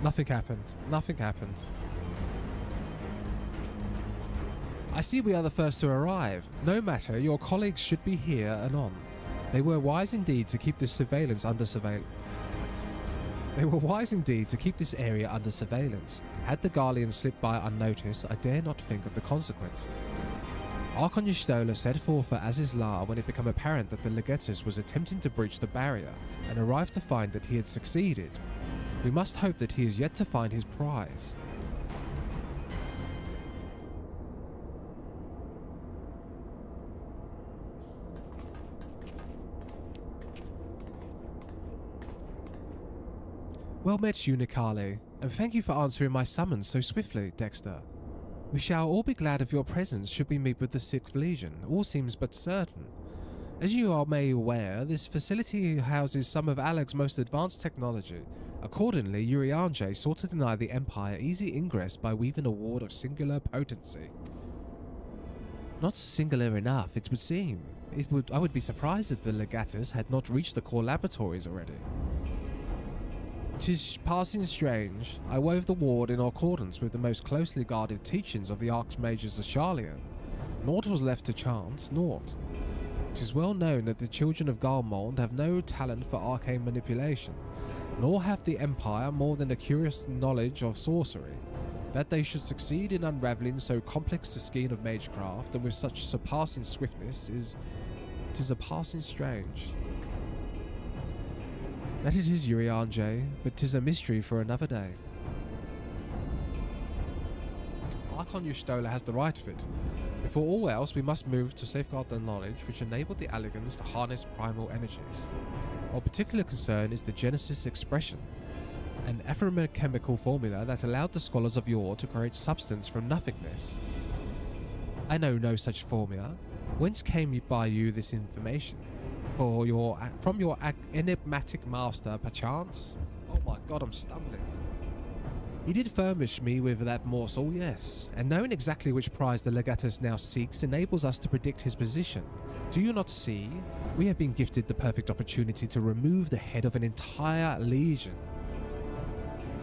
Nothing happened. Nothing happened. I see we are the first to arrive. No matter, your colleagues should be here and on. They were wise indeed to keep this surveillance under surveillance. They were wise indeed to keep this area under surveillance. Had the Garleans slipped by unnoticed, I dare not think of the consequences. Archon Yustola set forth for Azizlar when it became apparent that the Legatus was attempting to breach the barrier, and arrived to find that he had succeeded. We must hope that he is yet to find his prize. Well met, Unicale, and thank you for answering my summons so swiftly, Dexter. We shall all be glad of your presence should we meet with the 6th Legion. All seems but certain. As you are may aware, this facility houses some of Alex's most advanced technology. Accordingly, Urianger sought to deny the Empire easy ingress by weaving a ward of singular potency. Not singular enough, it would seem. I would be surprised if the Legatus had not reached the core laboratories already. 'Tis passing strange. I wove the ward in accordance with the most closely guarded teachings of the Archmages of Charlian. Naught was left to chance, naught. 'Tis well known that the children of Galmond have no talent for arcane manipulation, nor hath the Empire more than a curious knowledge of sorcery. That they should succeed in unravelling so complex a skein of magecraft and with such surpassing swiftness tis a passing strange. That it is, Urianger, but 'tis a mystery for another day. Archon Yustola has the right of it. Before all else, we must move to safeguard the knowledge which enabled the Alligans to harness primal energies. Our particular concern is the Genesis expression, an ephemera-chemical formula that allowed the scholars of yore to create substance from nothingness. I know no such formula. Whence came by you this information? From your enigmatic master, perchance? Oh my god, I'm stumbling. He did furnish me with that morsel, yes, and knowing exactly which prize the Legatus now seeks enables us to predict his position. Do you not see? We have been gifted the perfect opportunity to remove the head of an entire legion.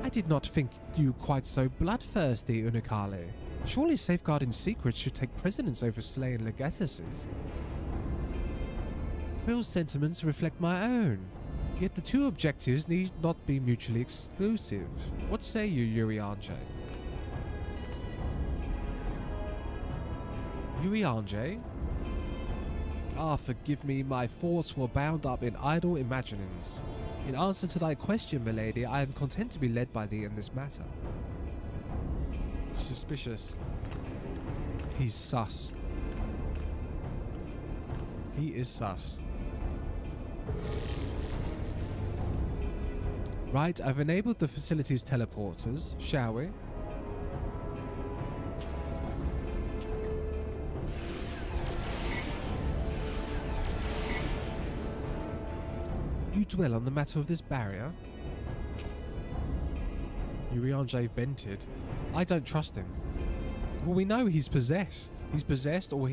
I did not think you quite so bloodthirsty, Unikale. Surely safeguarding secrets should take precedence over slaying Legatuses. Phil's sentiments reflect my own. Yet the two objectives need not be mutually exclusive. What say you, Urianger? Urianger? Ah, forgive me, my thoughts were bound up in idle imaginings. In answer to thy question, milady, I am content to be led by thee in this matter. Suspicious. He's sus. He is sus. Right, I've enabled the facility's teleporters, shall we? You dwell on the matter of this barrier? Urianger vented. I don't trust him. Well, we know he's possessed. He's possessed or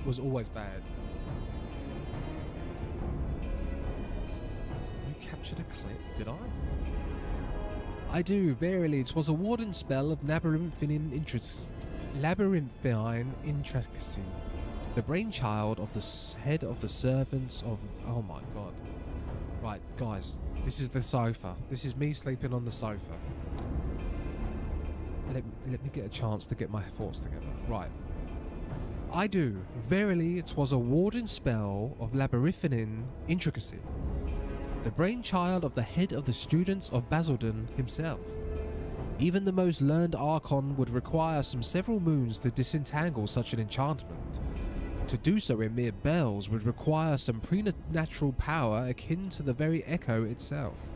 was always bad. You captured a clip, did I? I do, verily. 'Twas a warden spell of labyrinthine intricacy. The brainchild of the head of the servants of... Oh my god. Right, guys. This is the sofa. This is me sleeping on the sofa. Let me get a chance to get my thoughts together. Right. I do. Verily, 'twas a warden spell of labyrinthine intricacy. The brainchild of the head of the students of Basildon himself. Even the most learned Archon would require several moons to disentangle such an enchantment. To do so in mere bells would require some preternatural power akin to the very echo itself.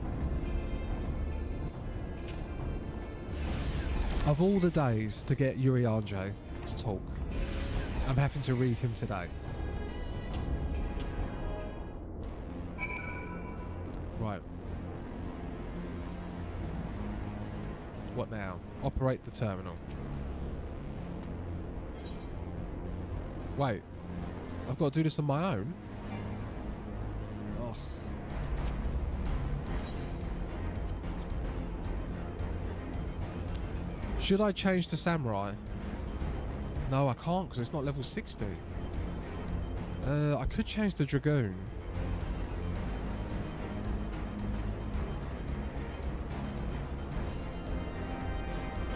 Of all the days to get Urianger to talk, I'm having to read him today. Right. What now? Operate the terminal. Wait. I've got to do this on my own? Oh. Should I change to Samurai? No, I can't because it's not level 60. I could change to Dragoon.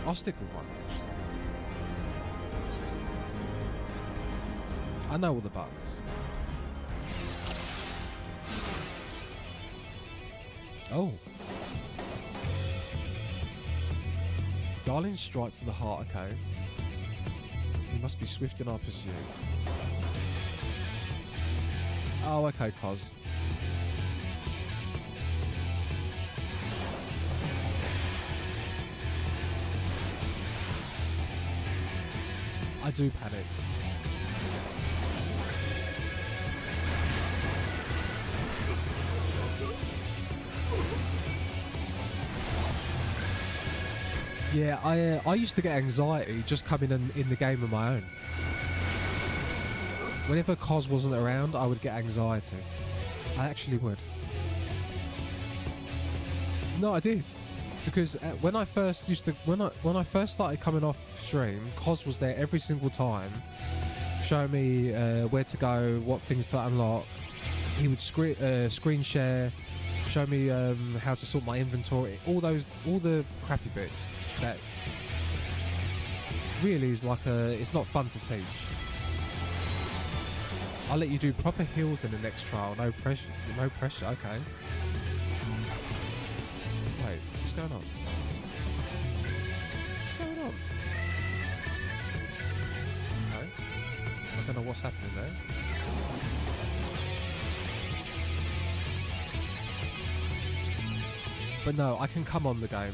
I'll stick with one. I know all the buttons. Oh. Darling strike from the heart, okay. We must be swift in our pursuit. Oh, okay, cos. I do panic. Yeah, I used to get anxiety just coming in the game on my own. Whenever Cos wasn't around, I would get anxiety. I actually would. No, I did, because when I first when I first started coming off stream, Cos was there every single time, showing me where to go, what things to unlock. He would screen share, show me how to sort my inventory, all the crappy bits that really is like it's not fun to teach. I'll let you do proper heals in the next trial. No pressure. No pressure. Okay. Wait, what's going on? What's going on? Okay. I don't know what's happening there. But no, I can come on the game.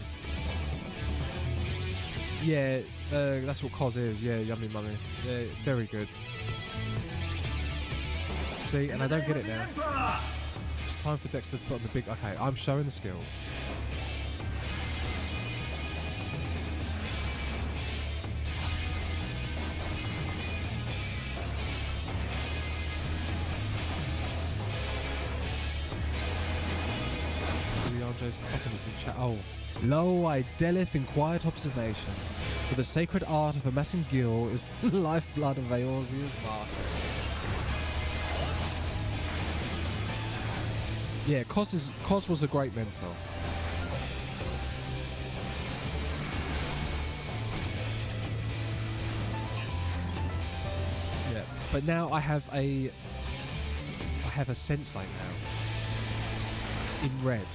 Yeah, that's what Cos is. Yeah, yummy mummy. Yeah, very good. See, and I don't get it now. It's time for Dexter to put on the big... Okay, I'm showing the skills. Joe's cosmos in chat. Oh. Lo, I delith in quiet observation. For the sacred art of amassing gil is the lifeblood of Eorzea's market. Yeah, Cos was a great mentor. Yeah, but now I have a sensei now in red.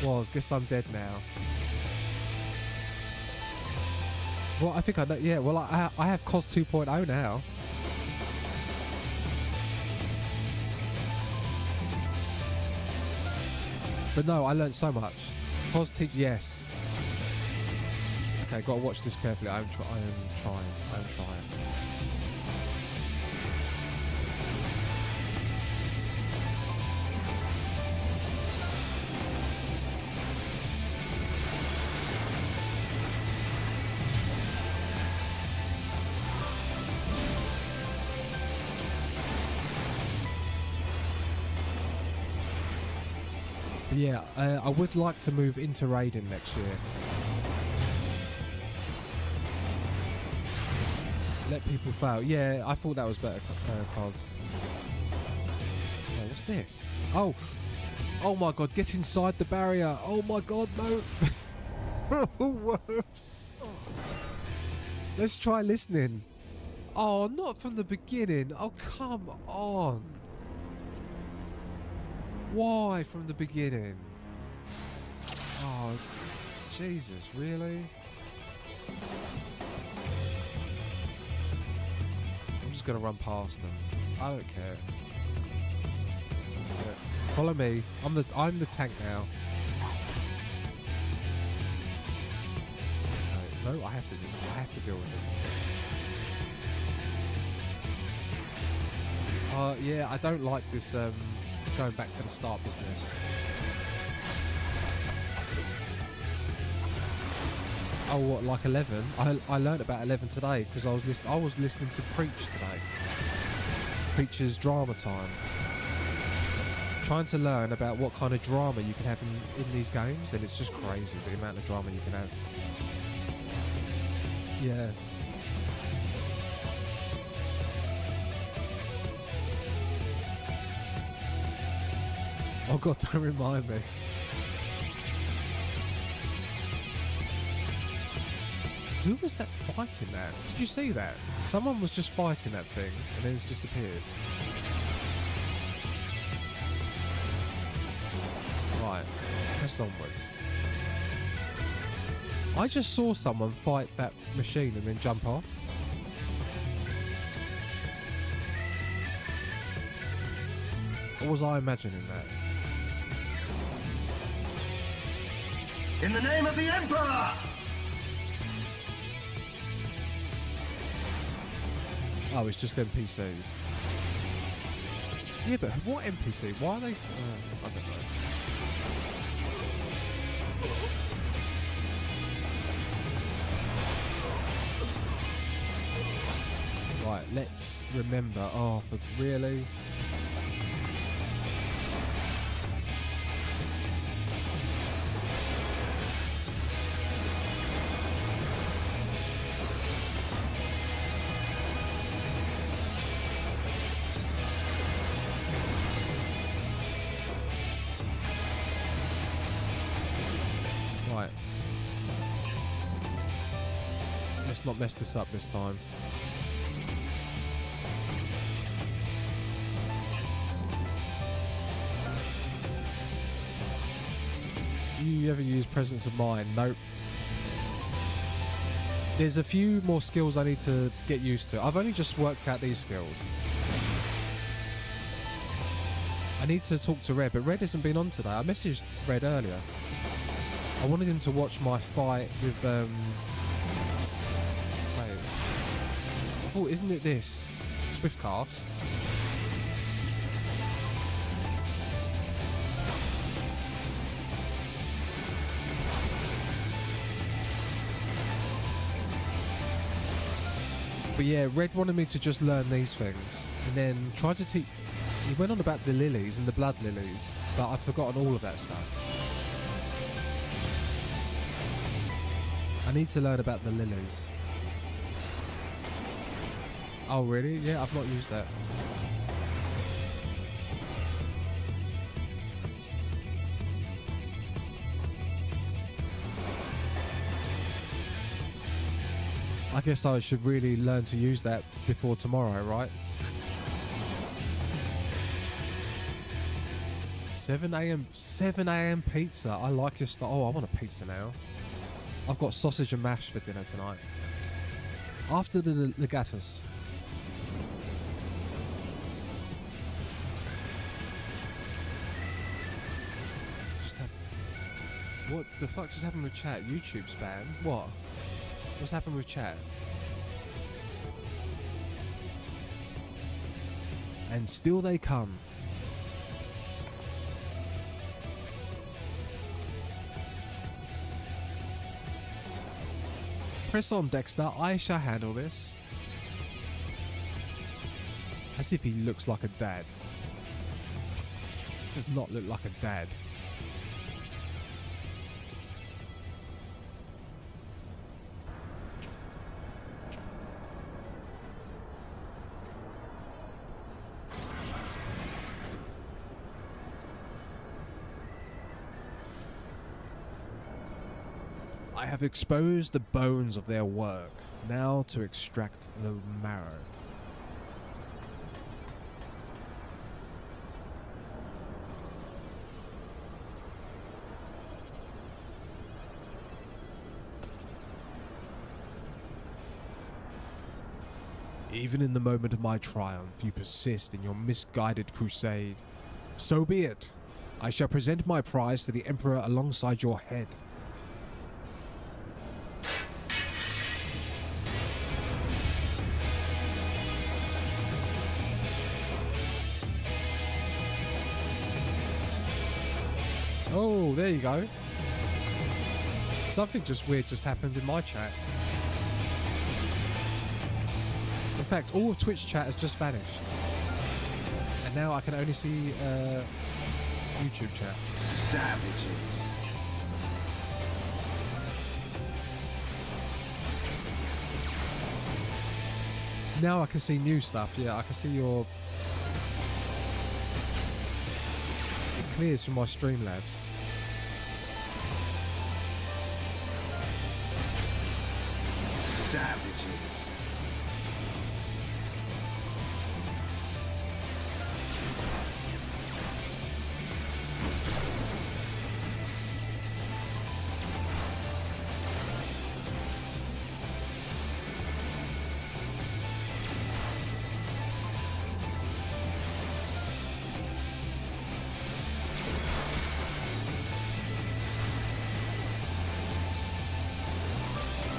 Was guess I'm dead now. Well, I think I know. Yeah, well, I have Cos 2.0 now. But no, I learned so much. Cos teach, yes. Okay, gotta watch this carefully. I am trying. Yeah, I would like to move into Raiden next year. Let people fail. Yeah, I thought that was better, Cos. Oh, what's this? Oh! Oh my god, get inside the barrier! Oh my god, no! Whoops! Let's try listening. Oh, not from the beginning. Oh, come on. Why from the beginning? Oh, Jesus, really? I'm just gonna run past them. I don't care. Yeah. Follow me. I'm the tank now. No, I have to deal with it. Yeah, I don't like this. Going back to the start business. Oh, what, like 11? I learned about 11 today because I was listening to Preach today. Preach's drama time. Trying to learn about what kind of drama you can have in these games, and it's just crazy the amount of drama you can have. Yeah. Oh god, don't remind me. Who was that fighting that? Did you see that? Someone was just fighting that thing and then it's disappeared. Right, press onwards. I just saw someone fight that machine and then jump off. Or was I imagining that? In the name of the Emperor! Oh, it's just NPCs. Yeah, but what NPC? Why are they... I don't know. Right, let's remember. Oh, for really? Right. Let's not mess this up this time. Do you ever use presence of mind? Nope. There's a few more skills I need to get used to. I've only just worked out these skills. I need to talk to Red, but Red hasn't been on today. I messaged Red earlier. I wanted him to watch my fight with wait. I thought, isn't it this? Swiftcast? But yeah, Red wanted me to just learn these things and then try to teach. He went on about the lilies and the blood lilies, but I've forgotten all of that stuff. I need to learn about the lilies. Oh really? Yeah, I've not used that. I guess I should really learn to use that before tomorrow, right? 7 a.m. pizza. I like your style. Oh, I want a pizza now. I've got sausage and mash for dinner tonight. After the legatus. What the fuck just happened with chat? YouTube spam? What? What's happened with chat? And still they come. Press on, Dexter. I shall handle this. As if he looks like a dad. Does not look like a dad. I have exposed the bones of their work, now to extract the marrow. Even in the moment of my triumph, you persist in your misguided crusade. So be it. I shall present my prize to the Emperor alongside your head. Oh, there you go. Something just weird just happened in my chat. In fact, all of Twitch chat has just vanished. And now I can only see YouTube chat. Savages. Now I can see new stuff. Yeah, I can see your... It clears from my Streamlabs. Savages.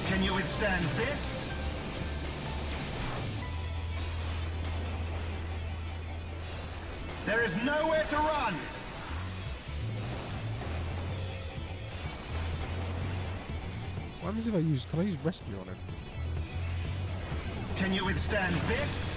Can you withstand this? There is nowhere to run! What happens if I use... Can I use rescue on him? Can you withstand this?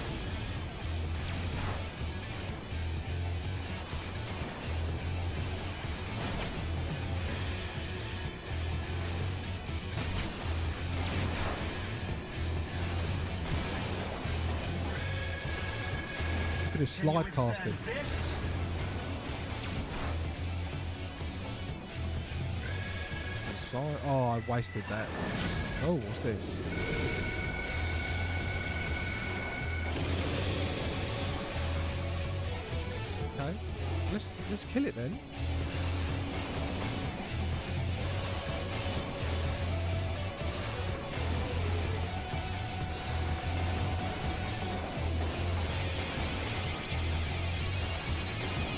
Look at this slide casting. Sorry. Oh, I wasted that. Oh, what's this? Okay, let's kill it then.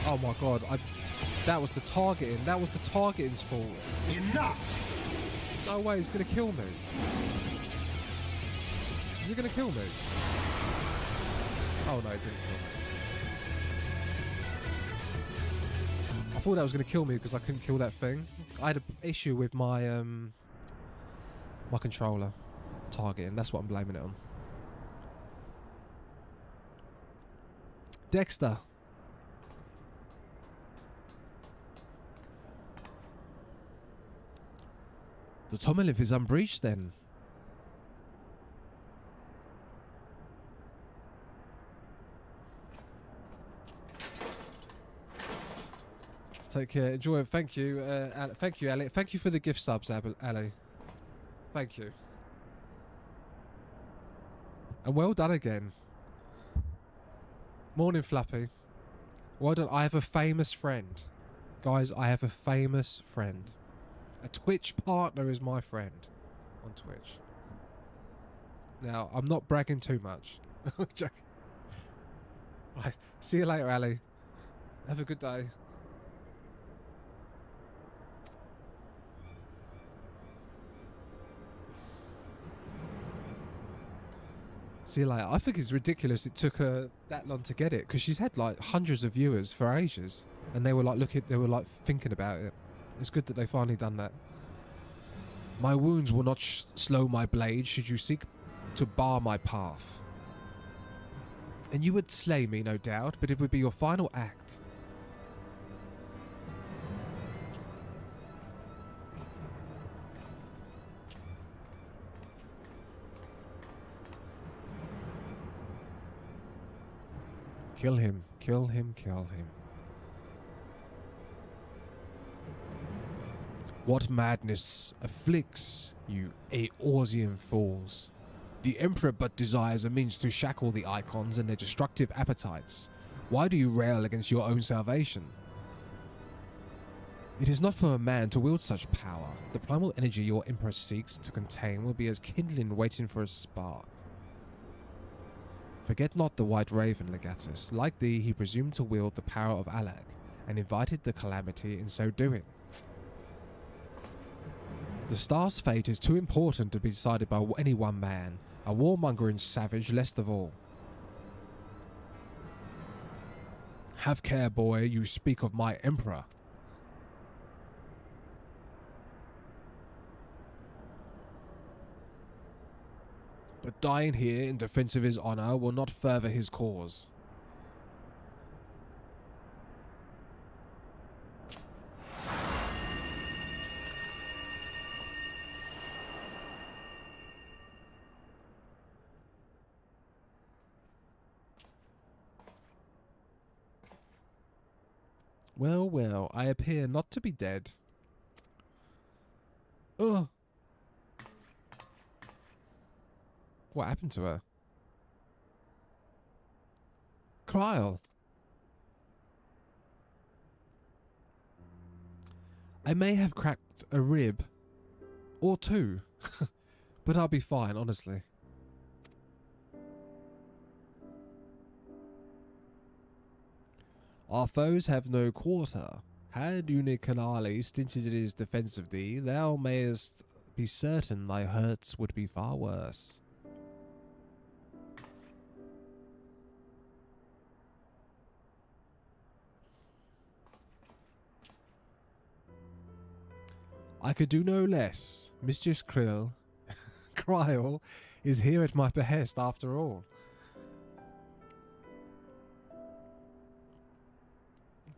Oh my god! That was the targeting. That was the targeting's fault. Enough! No way, it's gonna kill me. Is it gonna kill me? Oh no, it didn't kill me. I thought that was gonna kill me because I couldn't kill that thing. I had an issue with my my controller targeting. That's what I'm blaming it on. Dexter, The Tomolith is unbreached then. Take care. Enjoy it. Thank you. Thank you, Ali. Thank you for the gift subs, Ali. Thank you. And well done again. Morning, Flappy. Well done. I have a famous friend. Guys, I have a famous friend. A Twitch partner is my friend on Twitch. Now, I'm not bragging too much. I'm joking. Right. See you later, Ali. Have a good day. See you later. I think it's ridiculous it took her that long to get it, because she's had like hundreds of viewers for ages, and they were like thinking about it. It's good that they finally done that. My wounds will not slow my blade should you seek to bar my path. And you would slay me, no doubt, but it would be your final act. Kill him, kill him, kill him. What madness afflicts you, Eorzean fools? The Emperor but desires a means to shackle the Icons and their destructive appetites. Why do you rail against your own salvation? It is not for a man to wield such power. The primal energy your Emperor seeks to contain will be as kindling waiting for a spark. Forget not the White Raven, Legatus. Like thee, he presumed to wield the power of Alag, and invited the calamity in so doing. The star's fate is too important to be decided by any one man, a warmongering savage least of all. Have care, boy, you speak of my Emperor. But dying here in defense of his honor will not further his cause. Well, well, I appear not to be dead. Ugh. What happened to her? Cryle. I may have cracked a rib. Or two. But I'll be fine, honestly. Our foes have no quarter. Had Unikanali stinted in his defence of thee, thou mayest be certain thy hurts would be far worse. I could do no less. Mistress Cryle is here at my behest after all.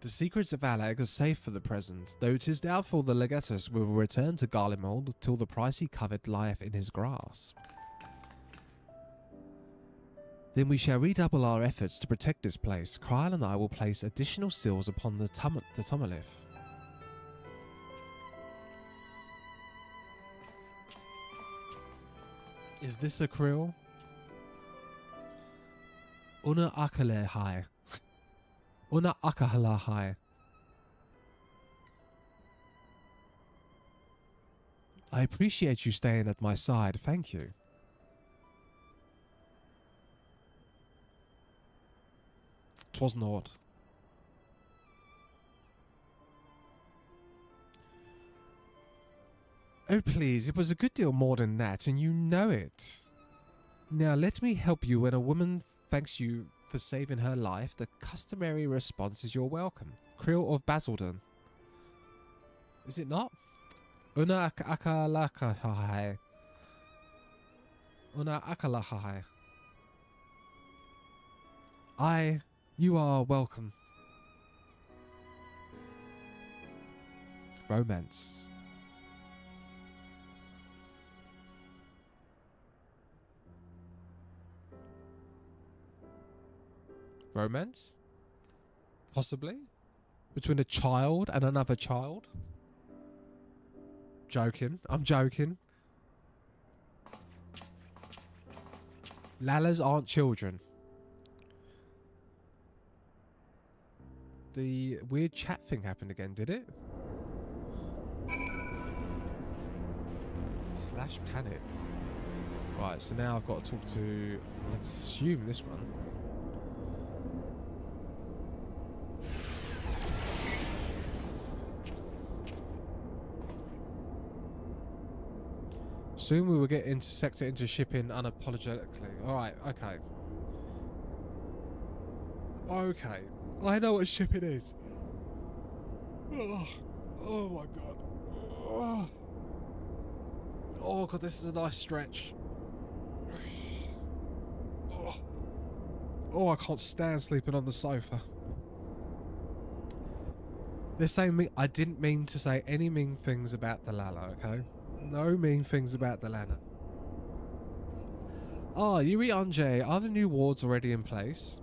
The secrets of Alag are safe for the present, though 'tis doubtful the Legatus will return to Garlemald till the price he covet lieth in his grasp. Then we shall redouble our efforts to protect this place. Cryle and I will place additional seals upon the Tomolith. Is this a krill? Una akalehai. Una akalahai. I appreciate you staying at my side. Thank you. Twas naught. Oh please, it was a good deal more than that, and you know it. Now let me help you. When a woman thanks you for saving her life, the customary response is you're welcome. Krill of Basildon. Is it not? Una akalakahai. Una akalahai. You are welcome. Romance? Possibly? Between a child and another child? Joking. I'm joking. Lalas aren't children. The weird chat thing happened again, did it? Slash panic. Right, so now I've got to talk to, let's assume this one. Soon we will get into sector into shipping unapologetically. Alright, okay. Okay. I know what shipping is. Oh my god. Oh god, this is a nice stretch. Oh, I can't stand sleeping on the sofa. They're saying me. I didn't mean to say any mean things about the Lala, okay? No mean things about the Lala. Ah, Yuri Anjay, are the new wards already in place?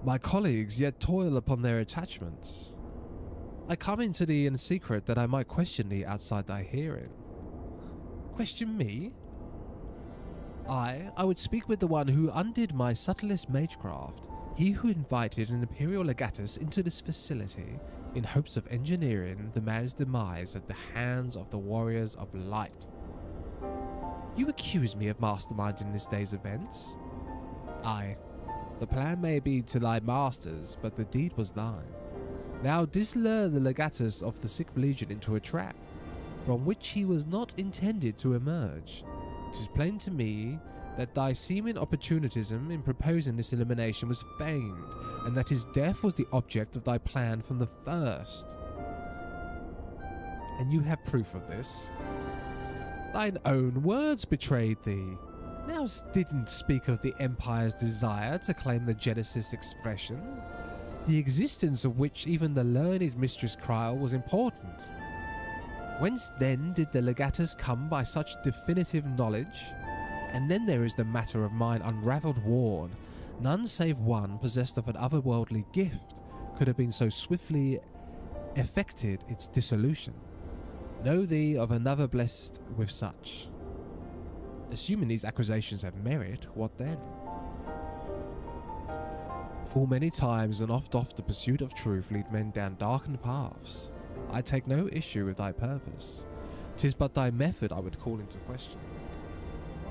My colleagues yet toil upon their attachments. I come into thee in secret that I might question thee outside thy hearing. Question me? I would speak with the one who undid my subtlest magecraft, he who invited an Imperial Legatus into this facility in hopes of engineering the man's demise at the hands of the warriors of light. You accuse me of masterminding this day's events? Aye, the plan may be to thy masters, but the deed was thine. Now dislure the Legatus of the Sixth Legion into a trap, from which he was not intended to emerge. It is plain to me that thy seeming opportunism in proposing this elimination was feigned, and that his death was the object of thy plan from the first. And you have proof of this. Thine own words betrayed thee. Now didn't speak of the Empire's desire to claim the Genesis expression, the existence of which even the learned Mistress Kryl was important. Whence then did the Legatus come by such definitive knowledge? And then there is the matter of mine unravelled ward. None save one possessed of an otherworldly gift could have been so swiftly effected its dissolution. Know thee of another blessed with such. Assuming these accusations have merit, what then? Full many times and oft the pursuit of truth lead men down darkened paths. I take no issue with thy purpose. 'Tis but thy method I would call into question.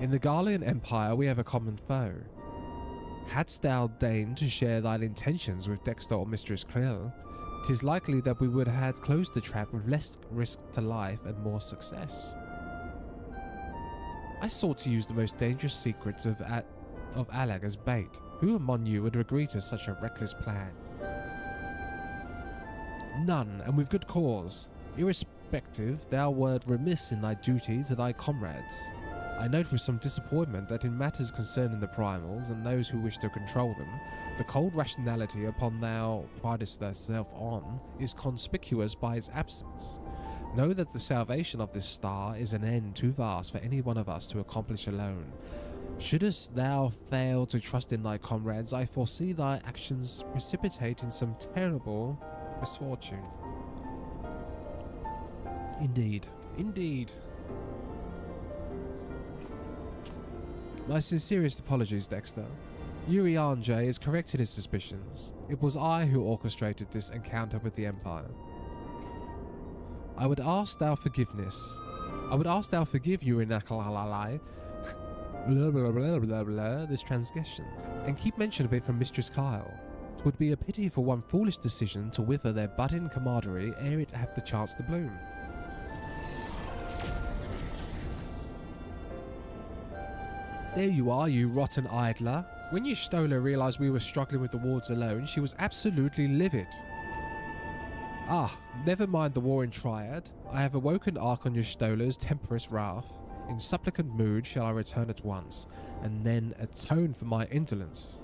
In the Garlean Empire we have a common foe. Hadst thou deigned to share thine intentions with Dexter or Mistress Kryl, 'tis likely that we would have had closed the trap with less risk to life and more success. I sought to use the most dangerous secrets of Alag as bait. Who among you would agree to such a reckless plan? None, and with good cause. Irrespective, thou wert remiss in thy duty to thy comrades. I note with some disappointment that in matters concerning the primals and those who wish to control them, the cold rationality upon thou pridest thyself on is conspicuous by its absence. Know that the salvation of this star is an end too vast for any one of us to accomplish alone. Shouldst thou fail to trust in thy comrades, I foresee thy actions precipitate in some terrible misfortune. Indeed, indeed. My sincerest apologies, Dexter. Yuri Anjay is correct in his suspicions. It was I who orchestrated this encounter with the Empire. I would ask thou forgive Yuri Nakalalai this transgression, and keep mention of it from Mistress Kryl. 'Twould be a pity for one foolish decision to wither their budding camaraderie ere it have the chance to bloom. There you are, you rotten idler. When Y'shtola realised we were struggling with the wards alone, she was absolutely livid. Ah, never mind the war in Triad. I have awoken Archon Y'shtola's temperous wrath. In supplicant mood shall I return at once, and then atone for my indolence.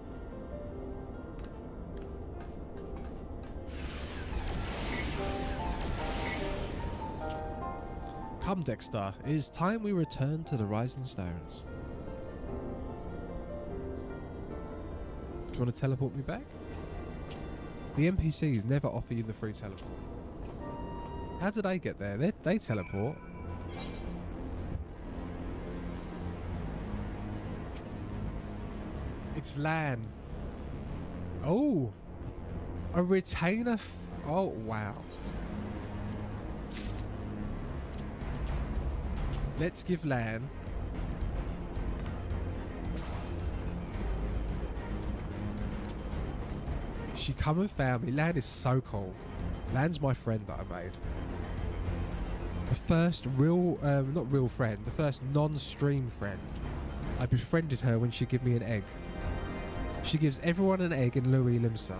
Come, Dexter, it is time we return to the Rising Stones. you want to teleport me back? The NPCs never offer you the free teleport. How do they get there? They teleport. It's Lan. Oh! A retainer oh, wow. Let's give Lan... She come and found me. Lan is so cool. Lan's my friend that I made. The first real, not real friend, the first non-stream friend. I befriended her when she gave me an egg. She gives everyone an egg in Louis Limsa.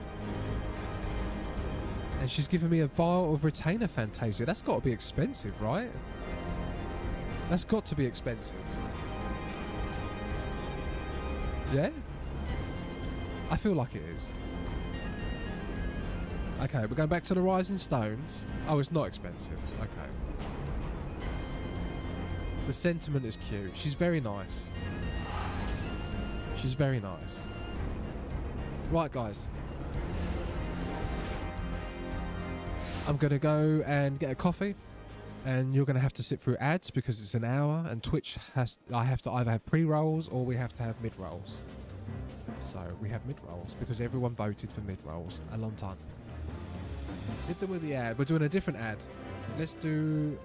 And she's given me a vial of retainer Fantasia. That's got to be expensive, right? That's got to be expensive. Yeah? I feel like it is. Okay, we're going back to the Rising Stones. Oh, it's not expensive. Okay. The sentiment is cute. She's very nice. She's very nice. Right, guys. I'm going to go and get a coffee. And you're going to have to sit through ads because it's an hour. And Twitch has... I have to either have pre-rolls or we have to have mid-rolls. So, we have mid-rolls because everyone voted for mid-rolls a long time. Hit them with the ad. We're doing a different ad. Let's do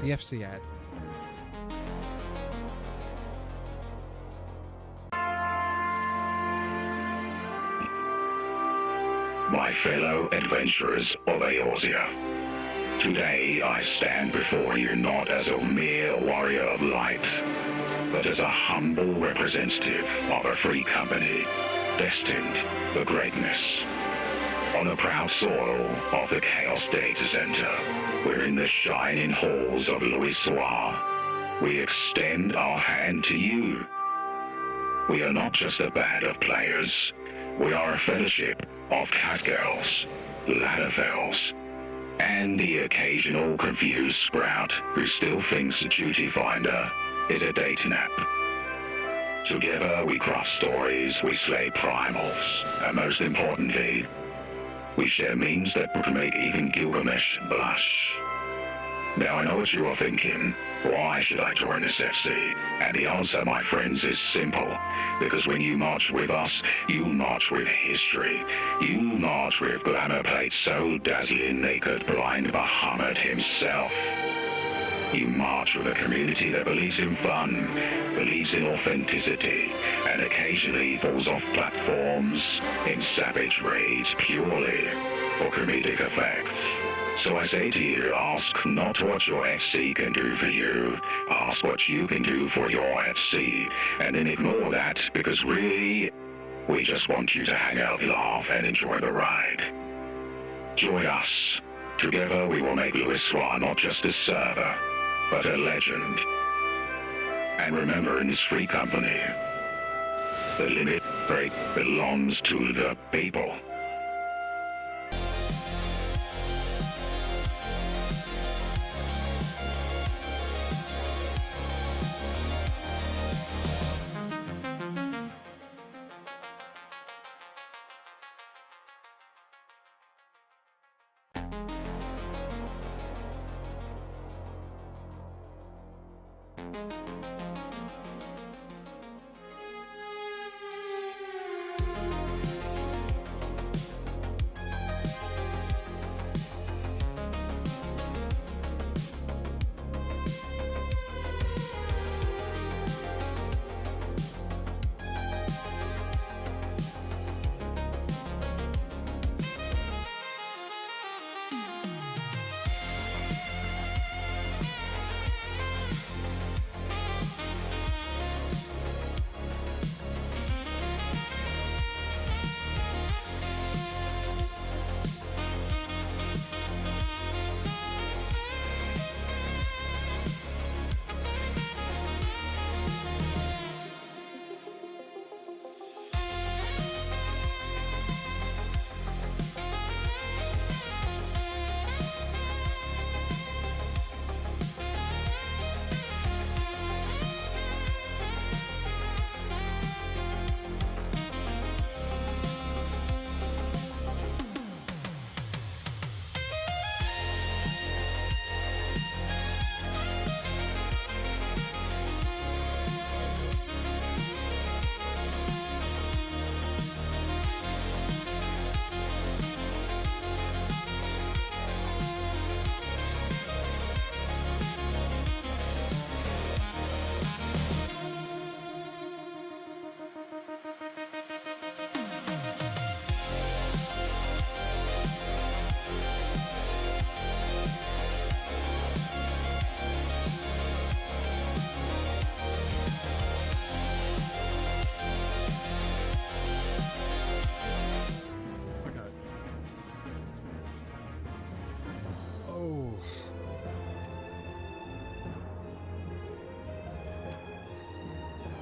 the FC ad. My fellow adventurers of Eorzea, today I stand before you not as a mere warrior of light, but as a humble representative of a free company destined for greatness. On the proud soil of the Chaos Data Center, we're in the shining halls of Louis Soir. We extend our hand to you. We are not just a band of players. We are a fellowship of catgirls, ladderfells, and the occasional confused sprout who still thinks a duty finder is a dating app. Together we craft stories, we slay primals, and most importantly, we share memes that would make even Gilgamesh blush. Now I know what you are thinking. Why should I join this FC? And the answer, my friends, is simple. Because when you march with us, you march with history. You march with glamour plates so dazzling they could blind Muhammad himself. You march with a community that believes in fun, believes in authenticity, and occasionally falls off platforms in savage raids purely for comedic effect. So I say to you, ask not what your FC can do for you, ask what you can do for your FC, and then ignore that, because really, we just want you to hang out, laugh, and enjoy the ride. Join us. Together we will make Louis Soir not just a server, but a legend. And remember, in this free company, the limit break belongs to the people.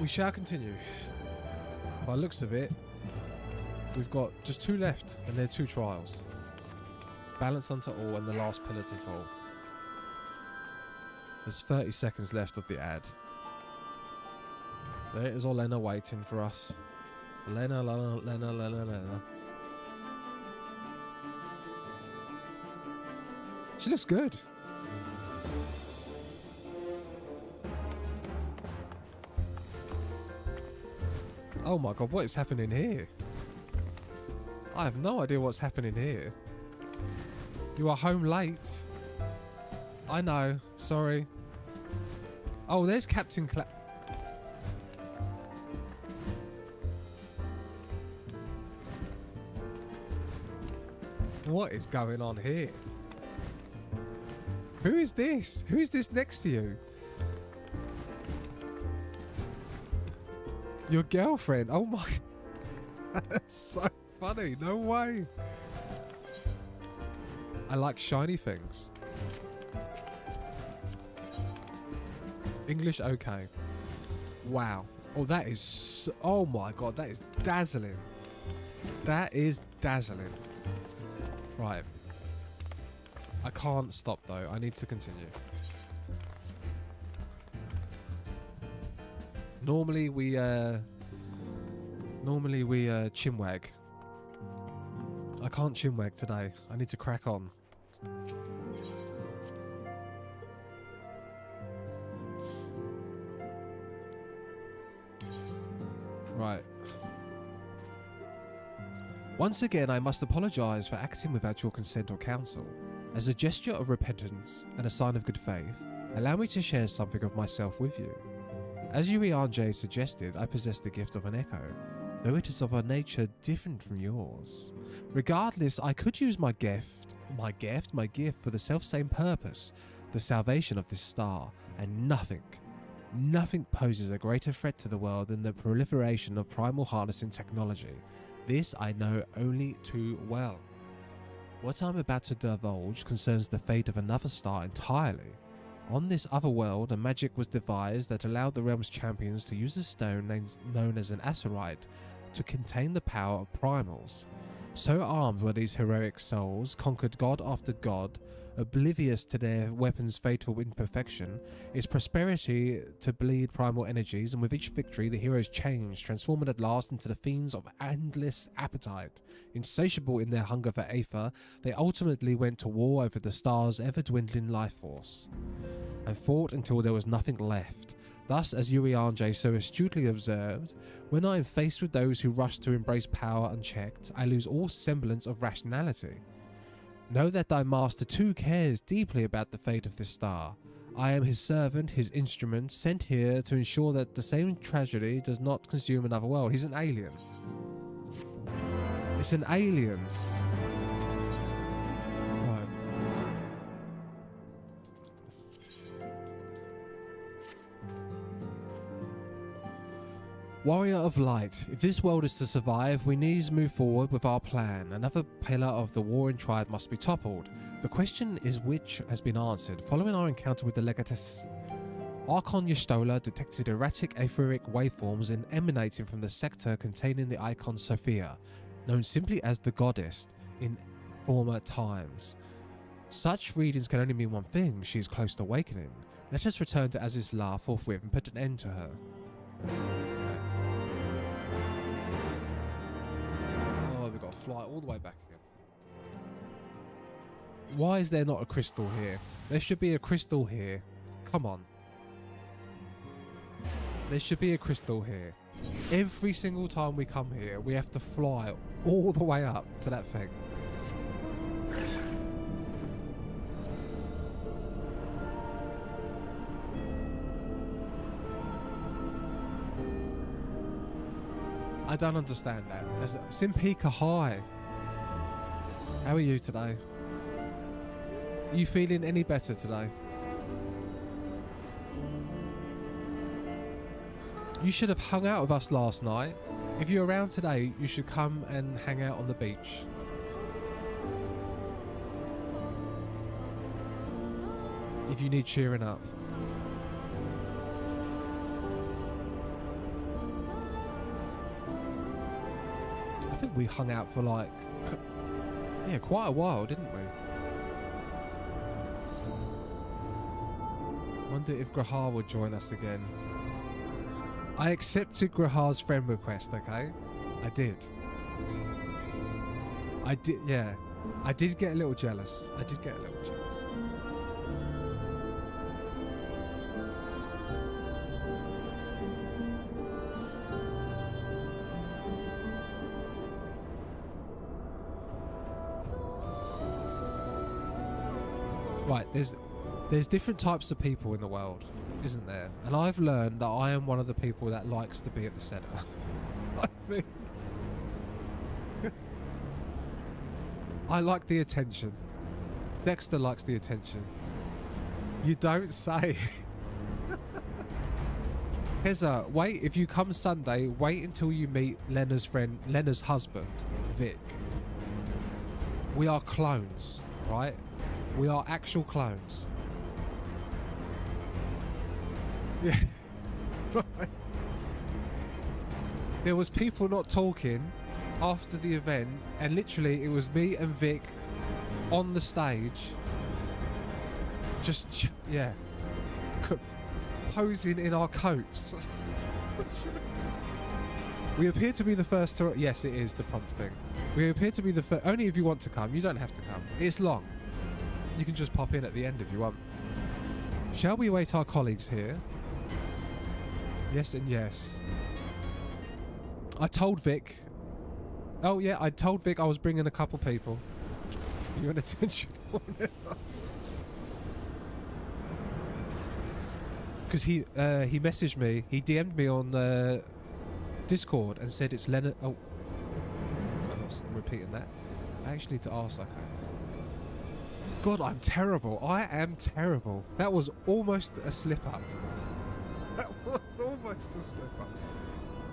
We shall continue. By the looks of it, we've got just 2 left, and they're 2 trials. Balance unto all and the last pillar to fall. There's 30 seconds left of the ad. There is Olena waiting for us. Lena. She looks good. Oh my god, what is happening here? I have no idea what's happening here. You are home late. I know, sorry. Oh, there's Captain What is going on here? Who is this? Who is this next to you? Your girlfriend? Oh my... That's so funny. No way. I like shiny things. English okay. Wow. Oh, that is... So, oh my god, that is dazzling. That is dazzling. Right. I can't stop though. I need to continue. Normally we chinwag. I can't chinwag today. I need to crack on. Right. Once again, I must apologize for acting without your consent or counsel. As a gesture of repentance and a sign of good faith, allow me to share something of myself with you. As Urianger suggested, I possess the gift of an echo, though it is of a nature different from yours. Regardless, I could use my gift for the self-same purpose, the salvation of this star, and nothing poses a greater threat to the world than the proliferation of primal harnessing technology. This I know only too well. What I'm about to divulge concerns the fate of another star entirely. On this other world, a magic was devised that allowed the realm's champions to use a stone known as an acerite to contain the power of primals. So armed were these heroic souls, conquered god after god, oblivious to their weapon's fatal imperfection, its prosperity to bleed primal energies, and with each victory the heroes changed, transforming at last into the fiends of endless appetite. Insatiable in their hunger for aether, they ultimately went to war over the star's ever-dwindling life force, and fought until there was nothing left. Thus, as Urianger so astutely observed, when I am faced with those who rush to embrace power unchecked, I lose all semblance of rationality. Know that thy master too cares deeply about the fate of this star. I am his servant, his instrument, sent here to ensure that the same tragedy does not consume another world. He's an alien. It's an alien. Right. Warrior of Light, if this world is to survive, we needs move forward with our plan. Another pillar of the warring triad must be toppled. The question is which has been answered. Following our encounter with the Legatus, Archon Yestola detected erratic etheric waveforms emanating from the sector containing the icon Sophia, known simply as the Goddess in former times. Such readings can only mean one thing: she is close to awakening. Let us return to Azizla forthwith and put an end to her. Fly all the way back again. Why is there not a crystal here? There should be a crystal here. Come on. There should be a crystal here. Every single time we come here, we have to fly all the way up to that thing. I don't understand that. Simpika, hi. How are you today? Are you feeling any better today? You should have hung out with us last night. If you're around today, you should come and hang out on the beach. If you need cheering up. think we hung out for like, yeah, quite a while, didn't we? Wonder if Grahar would join us again. I accepted Grahar's friend request, okay? I did. Yeah. I did get a little jealous. Right, there's different types of people in the world, isn't there? And I've learned that I am one of the people that likes to be at the centre. I think I like the attention. Dexter likes the attention. You don't say. Keza, wait, if you come Sunday, wait until you meet Lena's husband, Vic. We are clones, right? We are actual clones. Yeah. There was people not talking after the event, and literally it was me and Vic on the stage, just posing in our coats. We appear to be the first to... Yes, it is the prompt thing. We appear to be the first... Only if you want to come. You don't have to come. It's long. You can just pop in at the end if you want. Shall we wait our colleagues here? Yes and yes. I told Vic... Oh yeah, I told Vic I was bringing a couple people. You want attention or whatever? Because he messaged me, he DM'd me on Discord and said it's Leonard. Oh, I'm not repeating that. I actually need to ask. Okay. God, I'm terrible. I am terrible. That was almost a slip up. That was almost a slip up.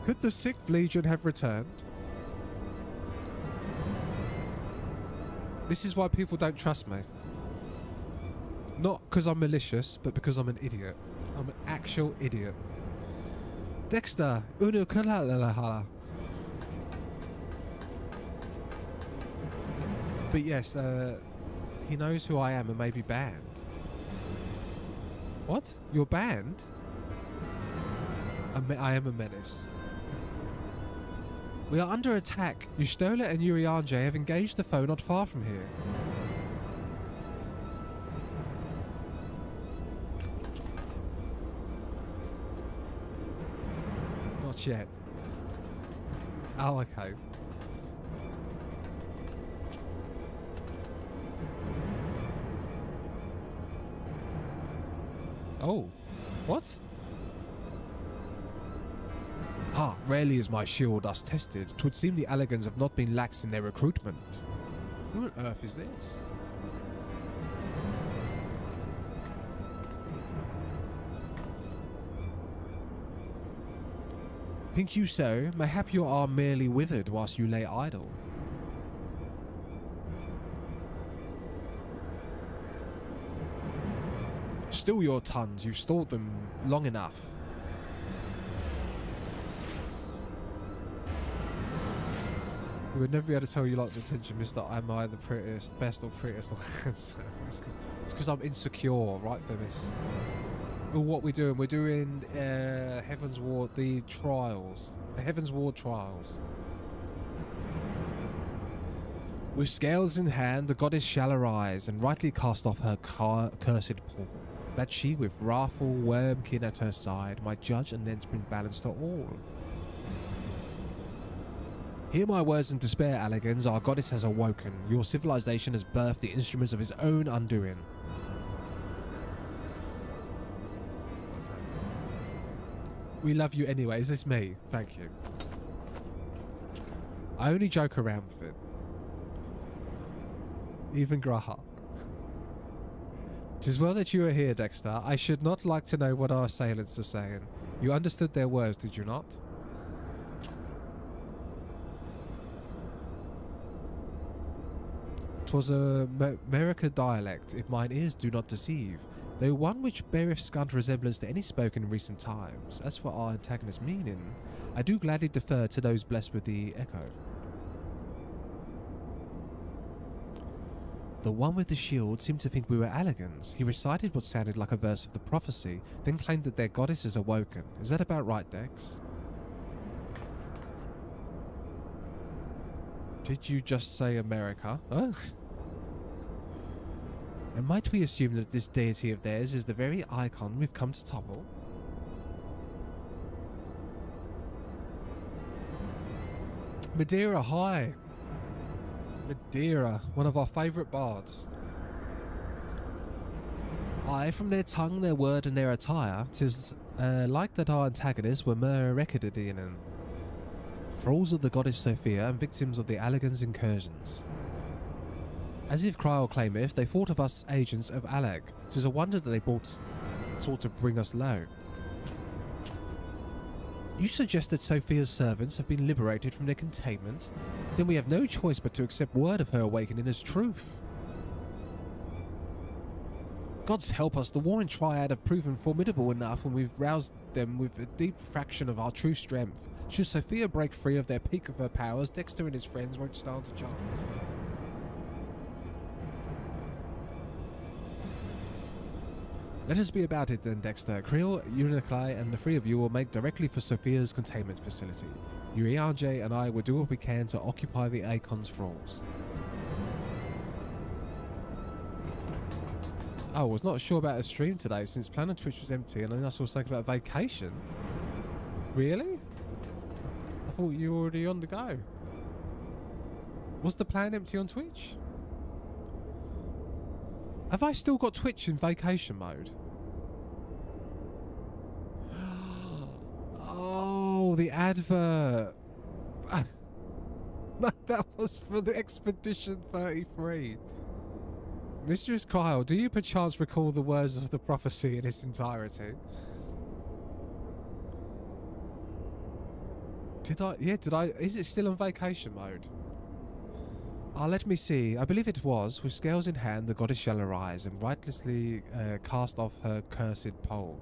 Could the 6th Legion have returned? This is why people don't trust me. Not because I'm malicious, but because I'm an idiot. I'm an actual idiot. Dexter, unu kalalahala. But yes, he knows who I am and may be banned. What? You're banned? I am a menace. We are under attack. Yustola and Urianje have engaged the foe not far from here. Not yet. Oh, okay. Oh. What? Ah, rarely is my shield thus tested. 'Twould seem the Allegans have not been lax in their recruitment. Who on earth is this? Think you so? Mayhap your arm merely withered whilst you lay idle. Still your tons, you've stored them long enough. We would never be able to tell you like the attention, mister. Am I the prettiest, best or prettiest or handsome? It's because I'm insecure, right for this. Well, what we're doing Heaven's Ward, the trials. The Heaven's Ward trials. With scales in hand, the goddess shall arise and rightly cast off her cursed paw, that she with wrathful wormkin at her side might judge and thence bring balance to all. Hear my words in despair, Allegans. Our goddess has awoken. Your civilization has birthed the instruments of its own undoing. We love you anyway. Is this me? Thank you. I only joke around with it. Even Graha. 'Tis well that you are here, Dexter. I should not like to know what our assailants are saying. You understood their words, did you not? "'Twas a Merica dialect, if mine ears do not deceive, though one which beareth scant resemblance to any spoken in recent times. As for our antagonist's meaning, I do gladly defer to those blessed with the echo." The one with the shield seemed to think we were Allegans. He recited what sounded like a verse of the prophecy, then claimed that their goddess is awoken. Is that about right, Dex? Did you just say America? Huh? And might we assume that this deity of theirs is the very icon we've come to topple? Madeira, hi! Madeira, one of our favourite bards. Aye, from their tongue, their word and their attire, 'tis like that our antagonists were Merekedinen, thralls of the goddess Sophia and victims of the Allegans' incursions. As if Kryl claimeth, they thought of us agents of Alleg. 'Tis a wonder that they sought to bring us low. You suggest that Sophia's servants have been liberated from their containment? Then we have no choice but to accept word of her awakening as truth. Gods help us, the Warring Triad have proven formidable enough when we've roused them with a deep fraction of our true strength. Should Sophia break free of their peak of her powers, Dexter and his friends won't stand a chance. Let us be about it then, Dexter. Creel, Uniklai, and the three of you will make directly for Sophia's containment facility. Uriarj and I will do what we can to occupy the Akon's thralls. Oh, I was not sure about a stream today since plan on Twitch was empty and then I saw something about vacation. Really? I thought you were already on the go. Was the plan empty on Twitch? Have I still got Twitch in vacation mode? Oh, the advert. That was for the Expedition 33. Mistress Kyle, do you perchance recall the words of the prophecy in its entirety? Did I? Yeah, did I? Is it still on vacation mode? Let me see. I believe it was. With scales in hand, the goddess shall arise and righteously cast off her cursed pole,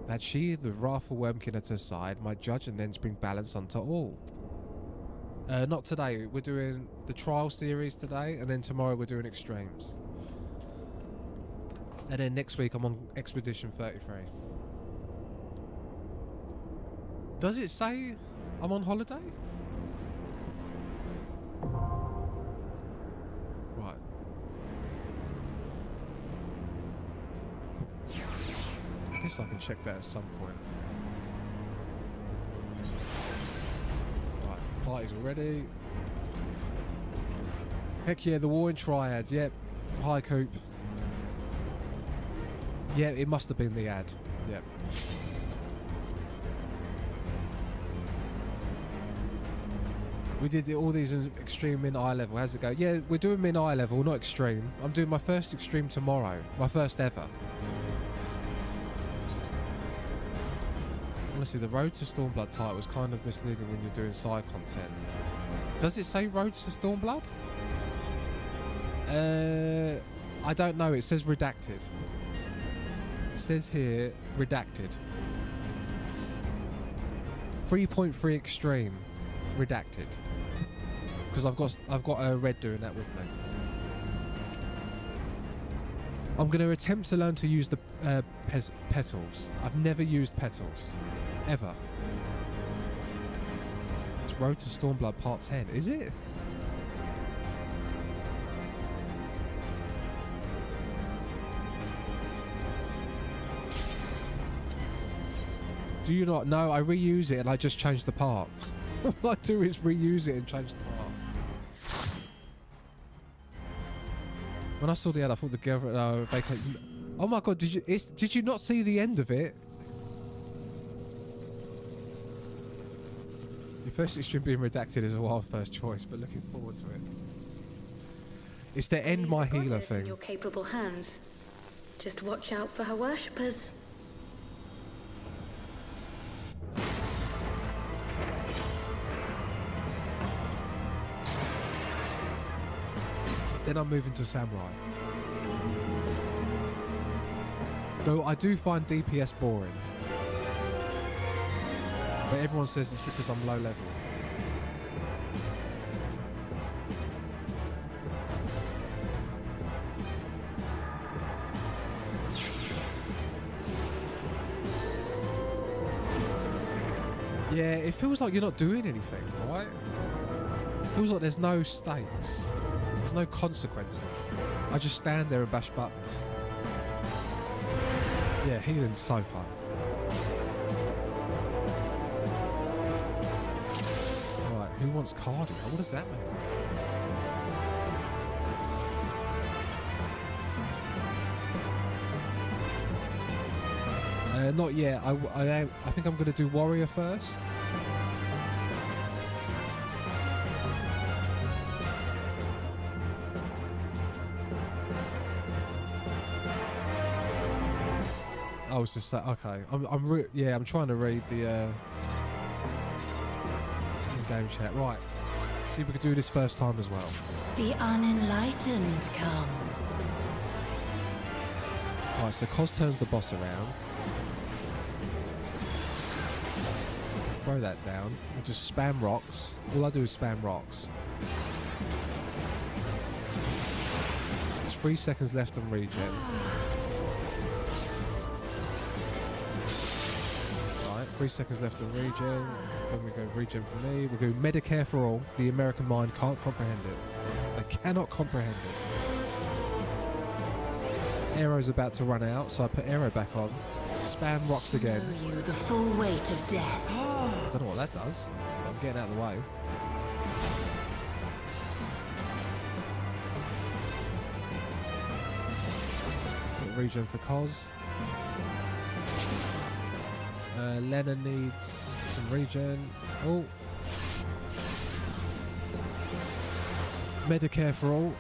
that she, the wrathful wormkin at her side, might judge and thence bring balance unto all. Not today. We're doing the trial series today, and then tomorrow we're doing extremes. And then next week I'm on Expedition 33. Does it say I'm on holiday? Right. I guess I can check that at some point. Right, party's all ready. Heck yeah, the Warring Triad, yep. Hi, Coop. Yeah, it must have been the ad. Yep. We did all these in extreme min eye level. How's it go? Yeah, we're doing min eye level, not extreme. I'm doing my first extreme tomorrow. My first ever. Honestly, the Road to Stormblood title was kind of misleading when you're doing side content. Does it say Road to Stormblood? I don't know. It says redacted. It says here, redacted. 3.3 extreme, redacted. Because I've got a red doing that with me. I'm going to attempt to learn to use the petals. I've never used petals, ever. It's Road to Stormblood Part 10, is it? Do you not know? I reuse it and I just change the part. All I do is reuse it and change the part. When I saw the ad, I thought the girl vacation. Oh my god! Did you not see the end of it? Your first extreme being redacted is a wild first choice, but looking forward to it. It's the end my healer thing. In your capable hands. Just watch out for her worshippers. Then I'm moving to Samurai. Though I do find DPS boring. But everyone says it's because I'm low level. Yeah, it feels like you're not doing anything, right? It feels like there's no stakes. There's no consequences. I just stand there and bash buttons. Yeah, healing's so fun. Right, who wants cardio? What does that mean? Not yet. I think I'm going to do warrior first. I was just like, okay. I'm trying to read the game chat. Right. See if we can do this first time as well. The unenlightened come. Right, so Cos turns the boss around. Throw that down. We'll just spam rocks. All I do is spam rocks. There's 3 seconds left on regen. Right, 3 seconds left on regen. Then we go regen for me. We'll go Medicare for all. The American mind can't comprehend it. They cannot comprehend it. Arrow's about to run out, so I put arrow back on. Spam rocks again. Know you the full weight of death. I don't know what that does. I'm getting out of the way. Got regen for Cos. Lena needs some regen. Oh. Medicare for all.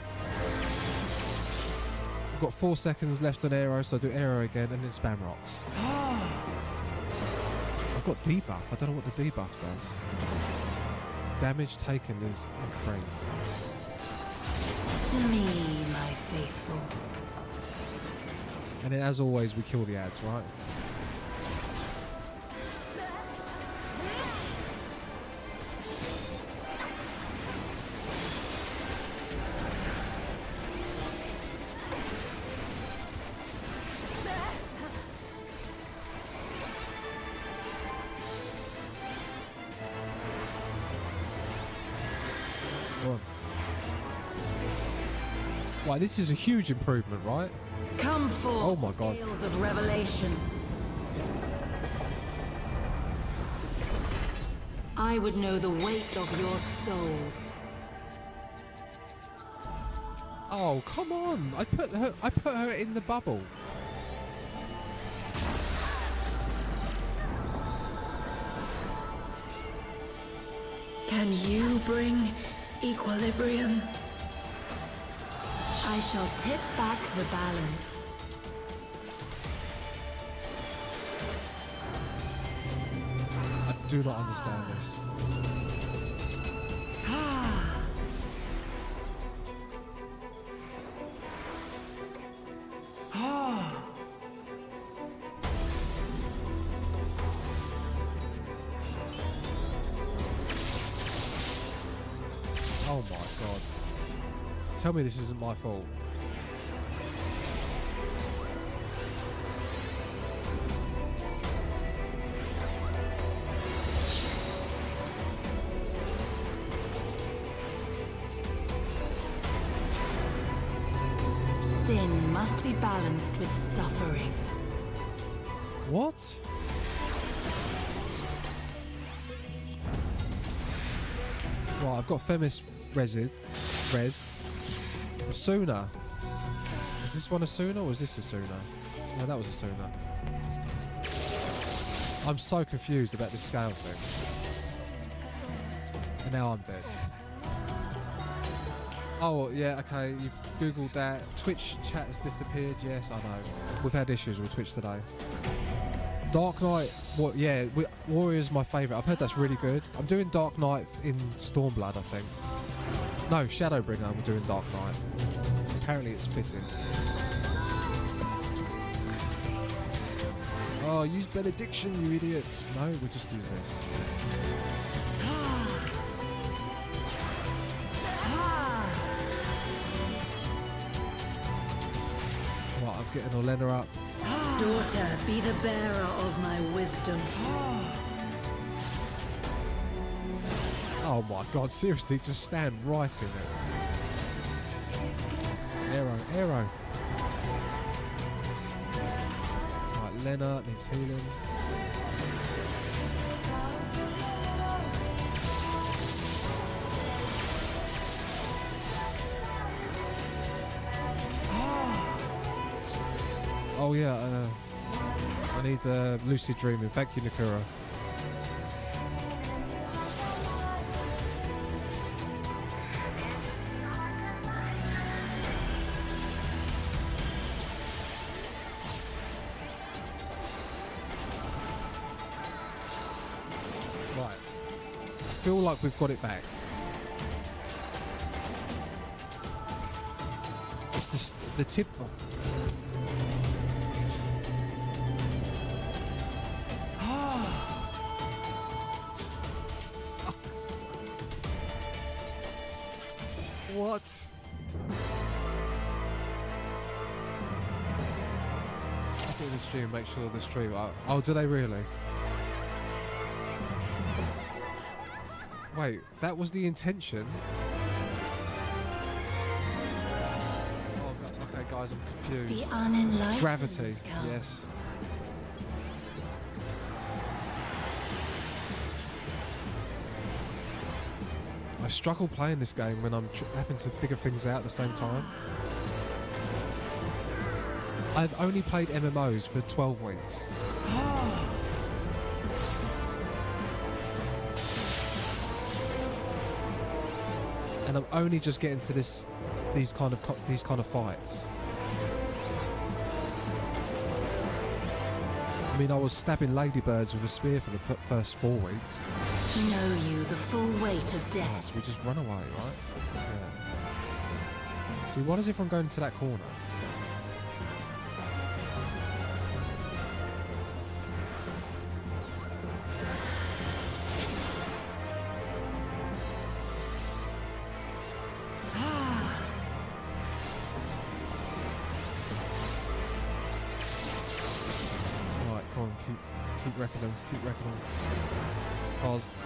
I've got 4 seconds left on arrow, so I do arrow again and then spam rocks. I've got debuff. I don't know what the debuff does. Damage taken is increased. To me, my faithful. And then as always, we kill the ads, right? Why, this is a huge improvement, right? Come forth, oh my God. Scales of revelation. I would know the weight of your souls. Oh, come on! I put her in the bubble. Can you bring equilibrium? I shall tip back the balance. I do not understand this. Oh my God. Tell me this isn't my fault. Sin must be balanced with suffering. What? Right, I've got Femis res. Asuna. Is this one Asuna or is this Asuna? No, that was Asuna. I'm so confused about this scale thing. And now I'm dead. Oh, yeah, okay, you've Googled that. Twitch chat has disappeared. Yes, I know. We've had issues with Twitch today. Dark Knight, what? Yeah, Warrior's my favourite. I've heard that's really good. I'm doing Dark Knight in Stormblood, I think. No, Shadowbringer, I'm doing Dark Knight. Apparently it's fitting. Oh, use Benediction, you idiots. No, we'll just use this. Right, I'm getting Olenna up. Daughter, be the bearer of my wisdom. Oh my god, seriously, just stand right in it. Arrow, arrow. Right, Lena needs healing. Oh yeah, I need lucid dreaming. Thank you, Nakura. Right. I feel like we've got it back. It's the tip. What? I think the stream, make sure the stream. Oh, do they really? Wait, that was the intention? Oh, okay, guys, I'm confused. The unenlightened. Gravity, yes. I struggle playing this game when I'm having to figure things out at the same time. I've only played MMOs for 12 weeks. And I'm only just getting to these kind of fights. I mean, I was stabbing ladybirds with a spear for the first 4 weeks. Know you the full weight of death. Right, so we just run away, right? Yeah. See, why does everyone go into that corner? Right, come on, keep wrecking them, keep wrecking them. Pause.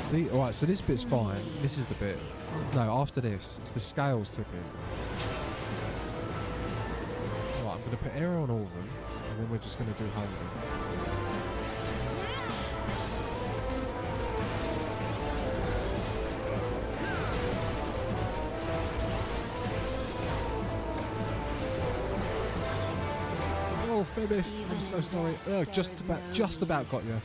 See, alright, so this bit's fine. This is the bit. No, after this, it's the scales tipping. Right, I'm going to put arrow on all of them, and then we're just going to do home. Oh, Phoebus, I'm so sorry. Oh, just about got you.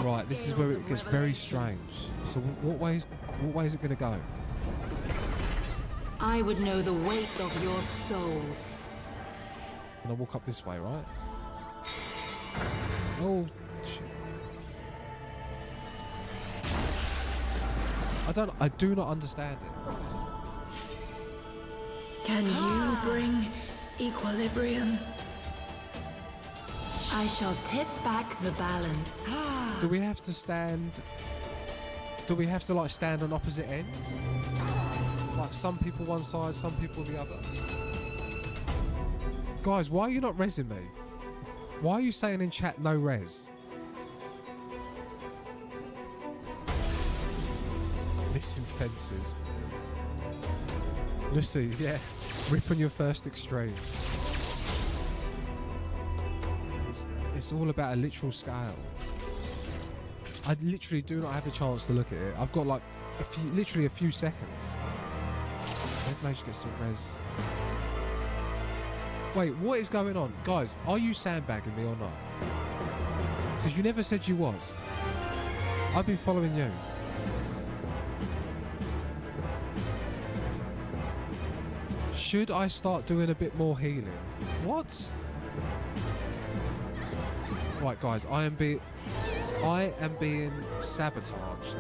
Right, this is where it gets very strange. So what way is it going to go? I would know the weight of your souls. Can I walk up this way, right? Oh, shit. I do not understand it. Can you bring equilibrium? I shall tip back the balance. Do we have to stand? Do we have to like stand on opposite ends? Like some people one side, some people the other. Guys, why are you not rezzing me? Why are you saying in chat no res? Missing fences. Lucy, yeah. Rip on your first extreme. It's all about a literal scale. I literally do not have a chance to look at it. I've got like literally a few seconds. Information gets some res. Wait, what is going on? Guys, are you sandbagging me or not? Because you never said you was. I've been following you. Should I start doing a bit more healing? What? Right, guys, I am being sabotaged.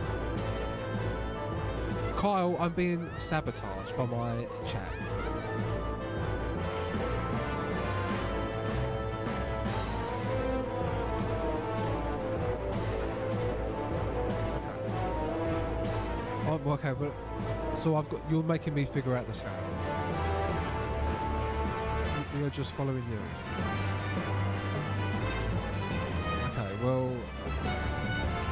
Kyle, I'm being sabotaged by my chat. Oh, okay, but so you're making me figure out the scale. We are just following you. Okay, well,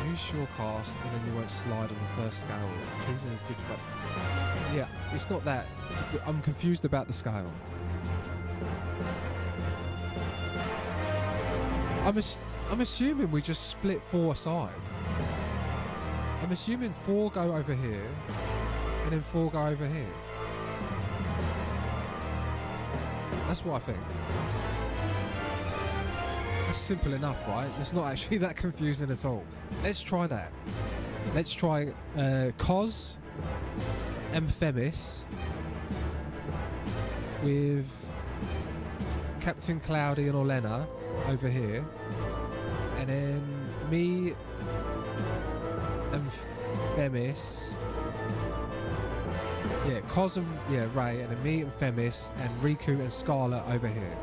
use your cast and then you won't slide on the first scale. Season is good for. Yeah, it's not that. I'm confused about the scale. I'm assuming we just split 4 aside. I'm assuming 4 go over here, and then 4 go over here. That's what I think. That's simple enough, right? It's not actually that confusing at all. Let's try that. Let's try Cos and Themis with Captain Cloudy and Orlena over here, and then me and Themis. Yeah, Cos and Ray, and then me and Themis and Riku and Scarlet over here.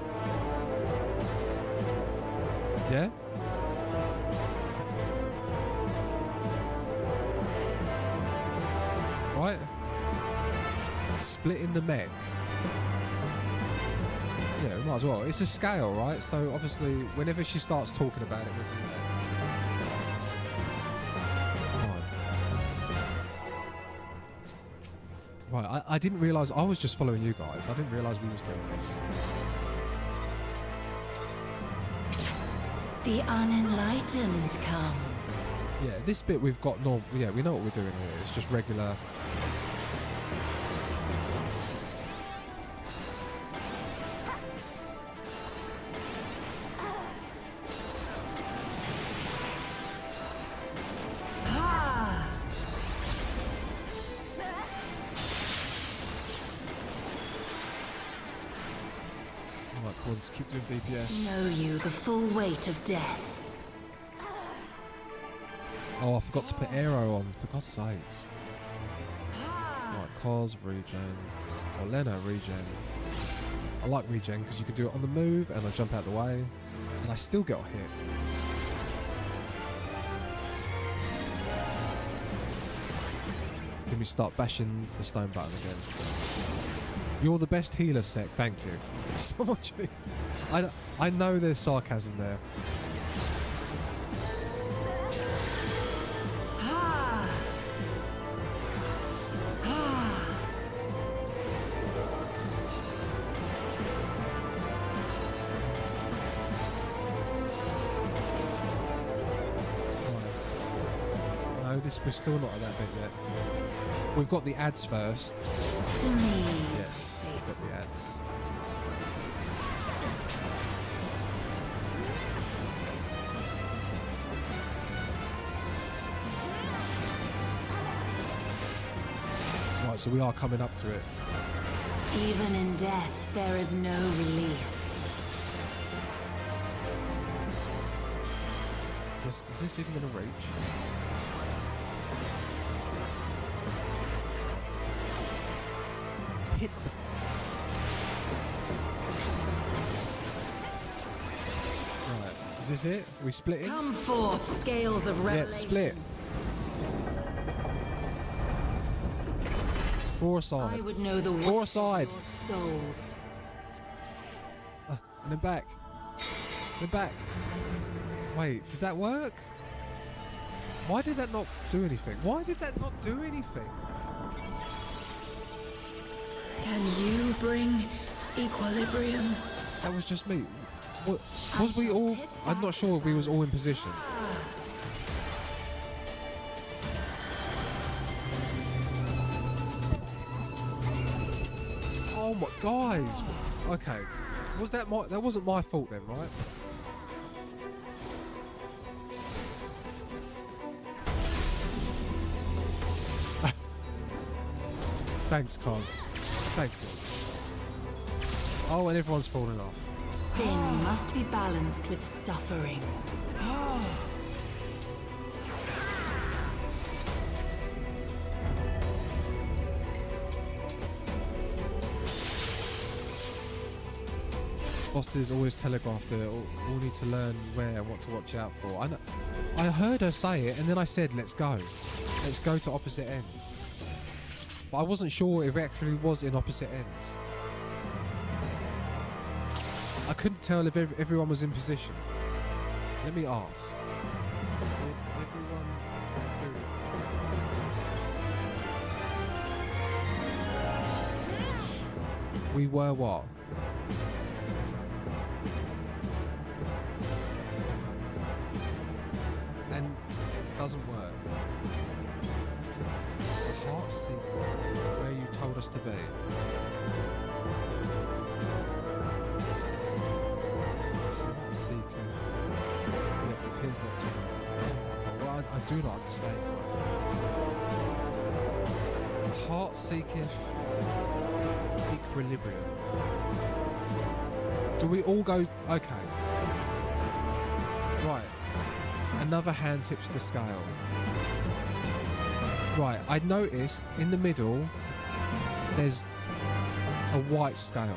Yeah? Right? Splitting the mech. Yeah, might as well. It's a scale, right? So obviously, whenever she starts talking about it, we'll do that. Right, I didn't realise. I was just following you guys. I didn't realise we was doing this. The unenlightened come. Yeah, this bit we've got normal. Yeah, we know what we're doing here. It's just regular. Just keep doing DPS. Know you the full weight of death. Oh, I forgot to put arrow on, for God's sakes. Right, Cos, regen. Orlena, regen. I like regen because you can do it on the move and I jump out the way. And I still get hit. Can we start bashing the stone button again? You're the best healer, Sec. Thank you. So much. I know there's sarcasm there. No, we're still not at that bit yet. We've got the ads first. To me. Yes, we've got the ads. Right, so we are coming up to it. Even in death, there is no release. Is this even going to reach? Hit the... Right, is this it? We split it? Come forth, scales of revelation. Yeah, split. 4 aside. I would know the 4 aside. Souls. And then back. Then back. Wait, did that work? Why did that not do anything? Why did that not do anything? Can you bring equilibrium? That was just me. What, was we all... I'm not sure if we was all in position. Oh my... Guys! Okay. Was that my... That wasn't my fault then, right? Thanks, Cos. Thank you. Oh, and everyone's falling off. Sin must be balanced with suffering. Bosses always telegraphed it. All need to learn where and what to watch out for. I heard her say it, and then I said, "Let's go. Let's go to opposite ends." But I wasn't sure if it actually was in opposite ends. I couldn't tell if everyone was in position. Let me ask. Did everyone do... We were what? And it doesn't work. The heart seeker, where you told us to be. Heart seeker. It appears not to work. Well, I do not understand, guys. The heart seeketh equilibrium. Do we all go? Okay. Right. Another hand tips the scale. Right, I noticed in the middle there's a white scale.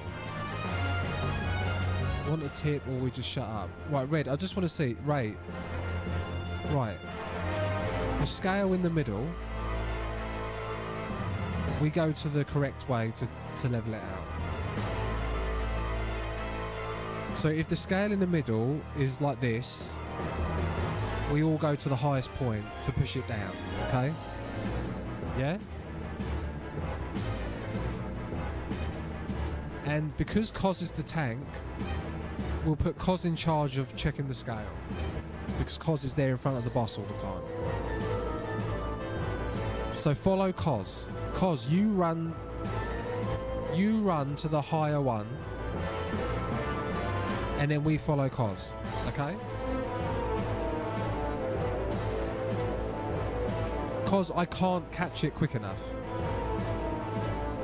Want a tip or we just shut up? Right, Red, I just want to see. Ray. Right. The scale in the middle, we go to the correct way to level it out. So if the scale in the middle is like this, we all go to the highest point to push it down, okay? Yeah? And because Cos is the tank, we'll put Cos in charge of checking the scale. Because Cos is there in front of the boss all the time. So follow Cos. Cos, you run to the higher one. And then we follow Cos, okay? Cos, I can't catch it quick enough.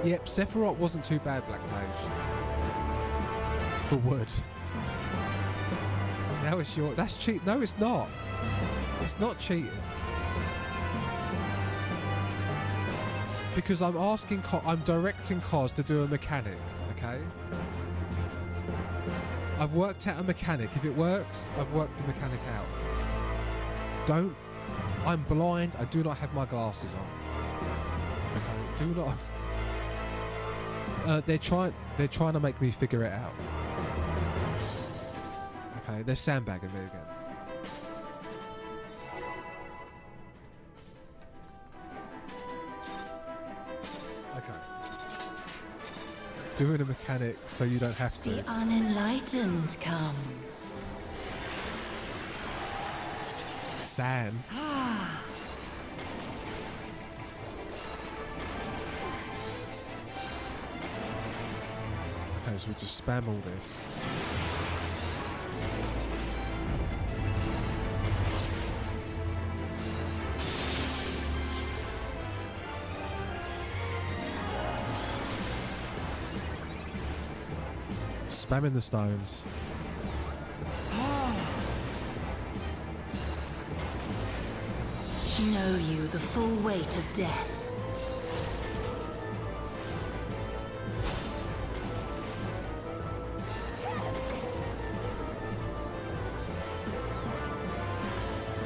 Yep, Sephiroth wasn't too bad, Black Mage. The wood. Now it's your... That's cheat. No, it's not. It's not cheating. Because I'm asking... I'm directing Cos to do a mechanic, okay? I've worked out a mechanic. If it works, I've worked the mechanic out. Don't... I'm blind. I do not have my glasses on. Okay, do not... They're trying to make me figure it out. Okay, they're sandbagging me again. Okay. Doing a mechanic so you don't have to. The unenlightened come. Sand. Okay, so we just spam all this. Spamming the stones. Know you the full weight of death.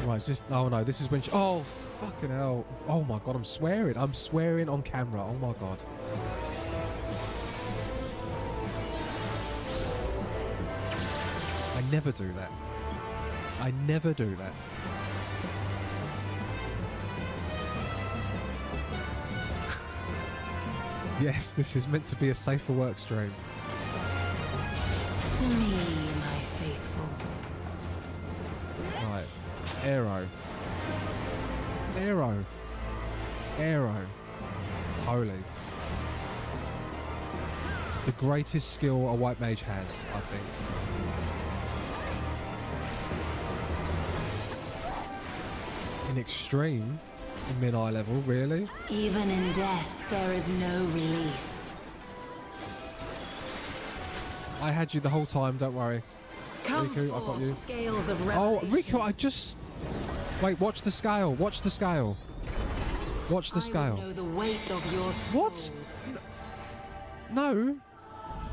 Right, is this... Oh no, this is when she... Oh, fucking hell. Oh my god, I'm swearing. I'm swearing on camera. Oh my god. I never do that. I never do that. Yes, this is meant to be a safer work stream. To me, my faithful. Right. Arrow. Arrow. Arrow. Holy. The greatest skill a white mage has, I think. In extreme, in mid-eye level, really? Even in death, there is no release. I had you the whole time, don't worry. Come Riku, I got you. Scales of Oh, revelation. Riku, I just... Wait, watch the scale. Watch the scale. Watch the scale. I know the weight of your What? souls. No.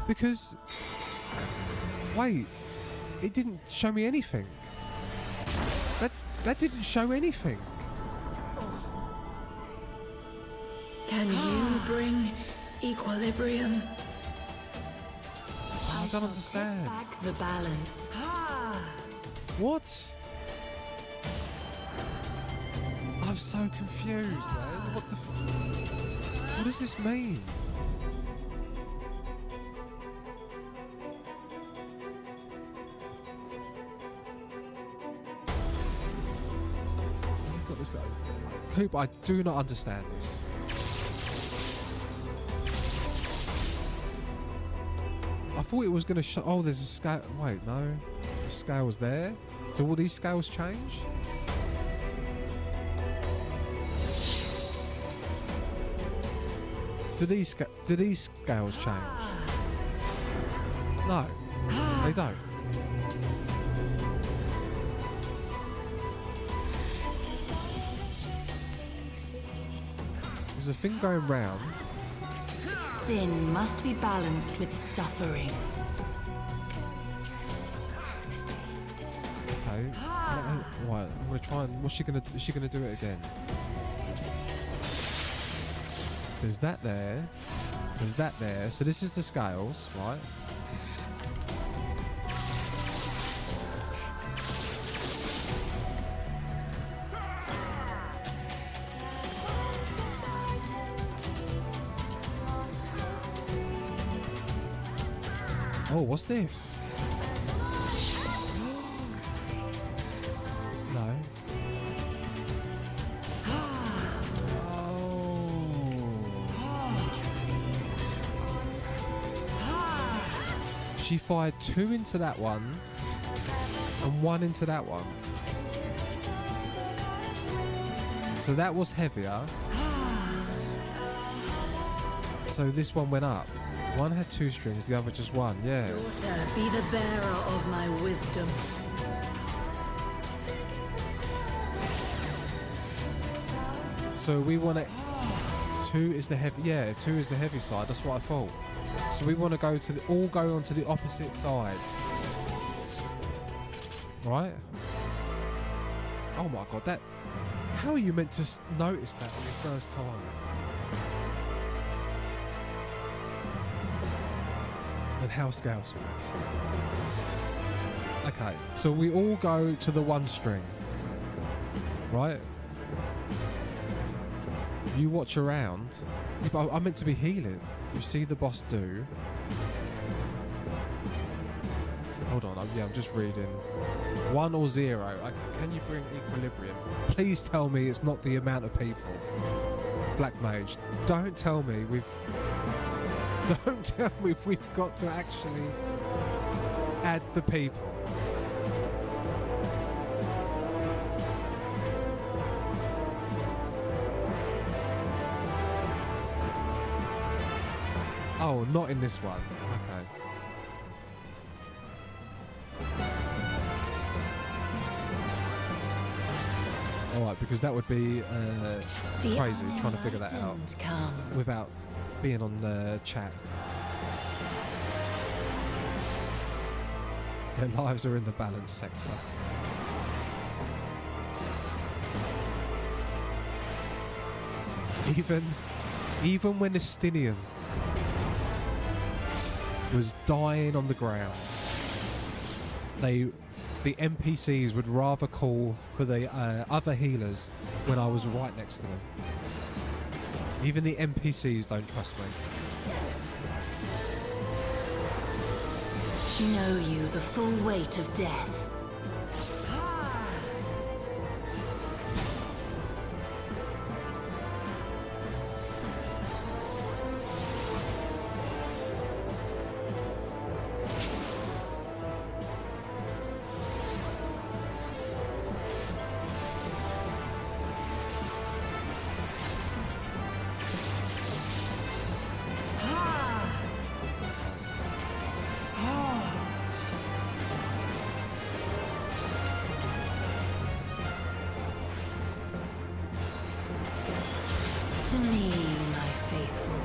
Because... Wait. It didn't show me anything. That didn't show anything. Can you bring equilibrium? I don't understand. Back the balance. What? I'm so confused, man. What the? What does this mean? I've got this. Coop, I do not understand this. I thought it was going to show. Oh, there's a scale. Wait, no. The scale's there. Do all these scales change? Do these scales change? No, they don't. There's a thing going round. Sin must be balanced with suffering. Okay. Right, I'm gonna try and. What's she gonna? Is she gonna do it again? There's that there. There's that there. So this is the scales, right? Oh, what's this? No. She fired 2 into that one and 1 into that one. So that was heavier. So this one went up. One had 2 strings, the other just 1. Yeah. Daughter, be the bearer of my wisdom. So we want to. 2 is the heavy. Yeah, 2 is the heavy side. That's what I thought. So we want to go to the, all go onto the opposite side, right? Oh my god, that! How are you meant to notice that on the first time? And how scales work? Okay, so we all go to the 1 string, right? You watch around. But I'm meant to be healing. You see the boss do. Hold on, I'm just reading. 1 or 0. Okay, can you bring equilibrium? Please tell me it's not the amount of people. Black Mage, don't tell me we've got to actually add the people. Oh, not in this one. Okay. Alright, because that would be crazy trying to figure that out without being on the chat. Their lives are in the balance sector. Even when Estinian was dying on the ground, the NPCs would rather call for the other healers when I was right next to them. Even the NPCs don't trust me. Know you the full weight of death. To me, my faithful.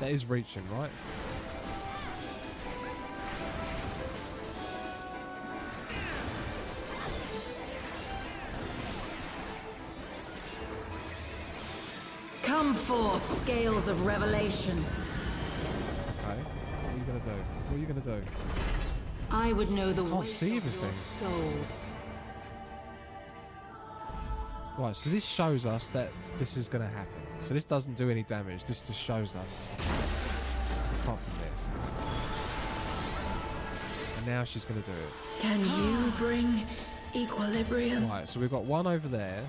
That is reaching, right? Come forth, scales of revelation. Okay. What are you gonna do? What are you gonna do? I would know the Can't weight see of your everything. souls. Right, so this shows us that this is gonna happen. So this doesn't do any damage. This just shows us. Apart from this. And now she's gonna do it. Can you bring equilibrium? Right, so we've got one over there.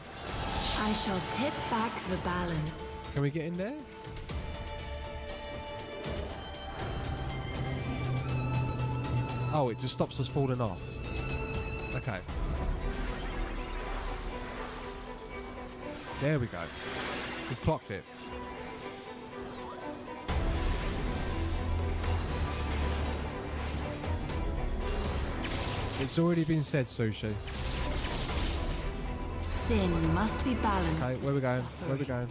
I shall tip back the balance. Can we get in there? Oh, it just stops us falling off. Okay. There we go. We've clocked it. It's already been said, Sushi. Sin must be balanced. Okay, where we going? Where we going?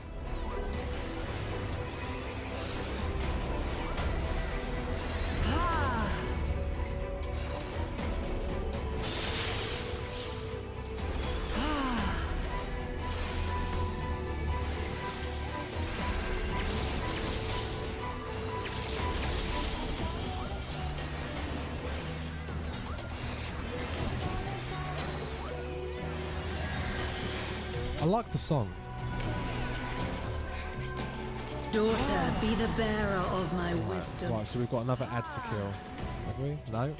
I like the song. Daughter, be the bearer of my wisdom. Right, so we've got another ad to kill. Have we? No?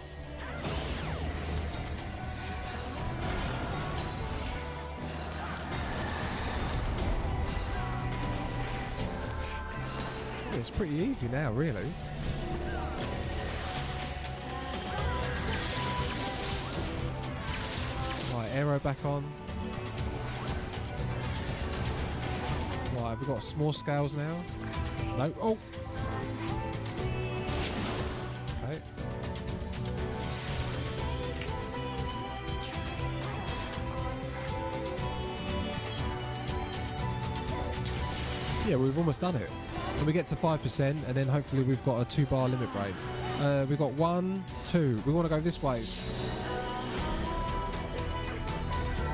Yeah, it's pretty easy now, really. Right, arrow back on. Right, have we got small scales now? No. Oh! Okay. Yeah, we've almost done it. When we get to 5%, and then hopefully we've got a 2-bar limit break. We've got 1, 2. We want to go this way.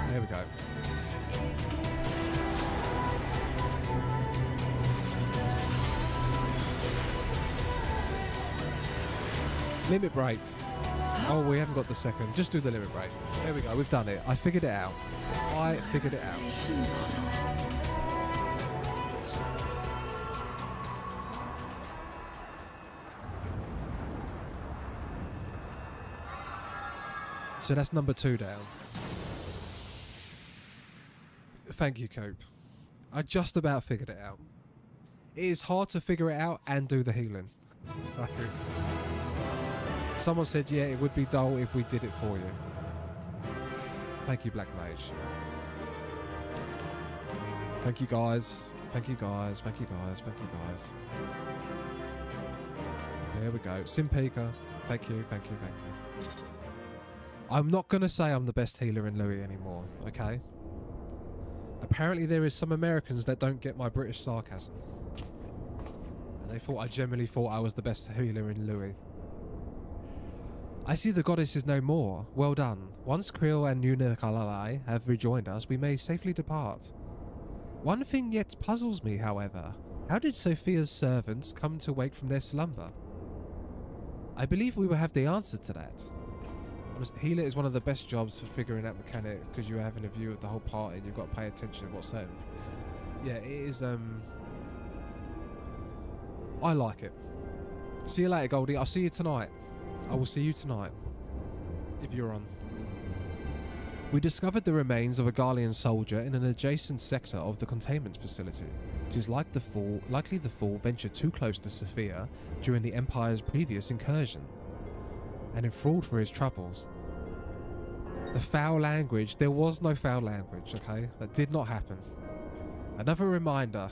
There we go. Limit break. Oh, we haven't got the second. Just do the limit break. There we go. We've done it. I figured it out. I figured it out. So that's number 2 down. Thank you, Coop. I just about figured it out. It is hard to figure it out and do the healing. So, someone said, yeah, it would be dull if we did it for you. Thank you, Black Mage. Thank you, guys. Thank you, guys. Thank you, guys. Thank you, guys. There we go. Simpika. Thank you, thank you, thank you. I'm not going to say I'm the best healer in Louis anymore, okay? Apparently there is some Americans that don't get my British sarcasm. And they thought I generally thought I was the best healer in Louis. I see the goddess is no more. Well done. Once Krill and Unikalai have rejoined us, we may safely depart. One thing yet puzzles me, however. How did Sophia's servants come to wake from their slumber? I believe we will have the answer to that. Healer is one of the best jobs for figuring out mechanics because you're having a view of the whole party and you've got to pay attention to what's certain. Yeah, it is. I like it. See you later, Goldie. I'll see you tonight. I will see you tonight if you're on. We discovered the remains of a Garlean soldier in an adjacent sector of the containment facility. It is likely the Fool ventured too close to Sophia during the Empire's previous incursion, and enthralled for his troubles. The foul language, there was no foul language, okay? That did not happen. Another reminder,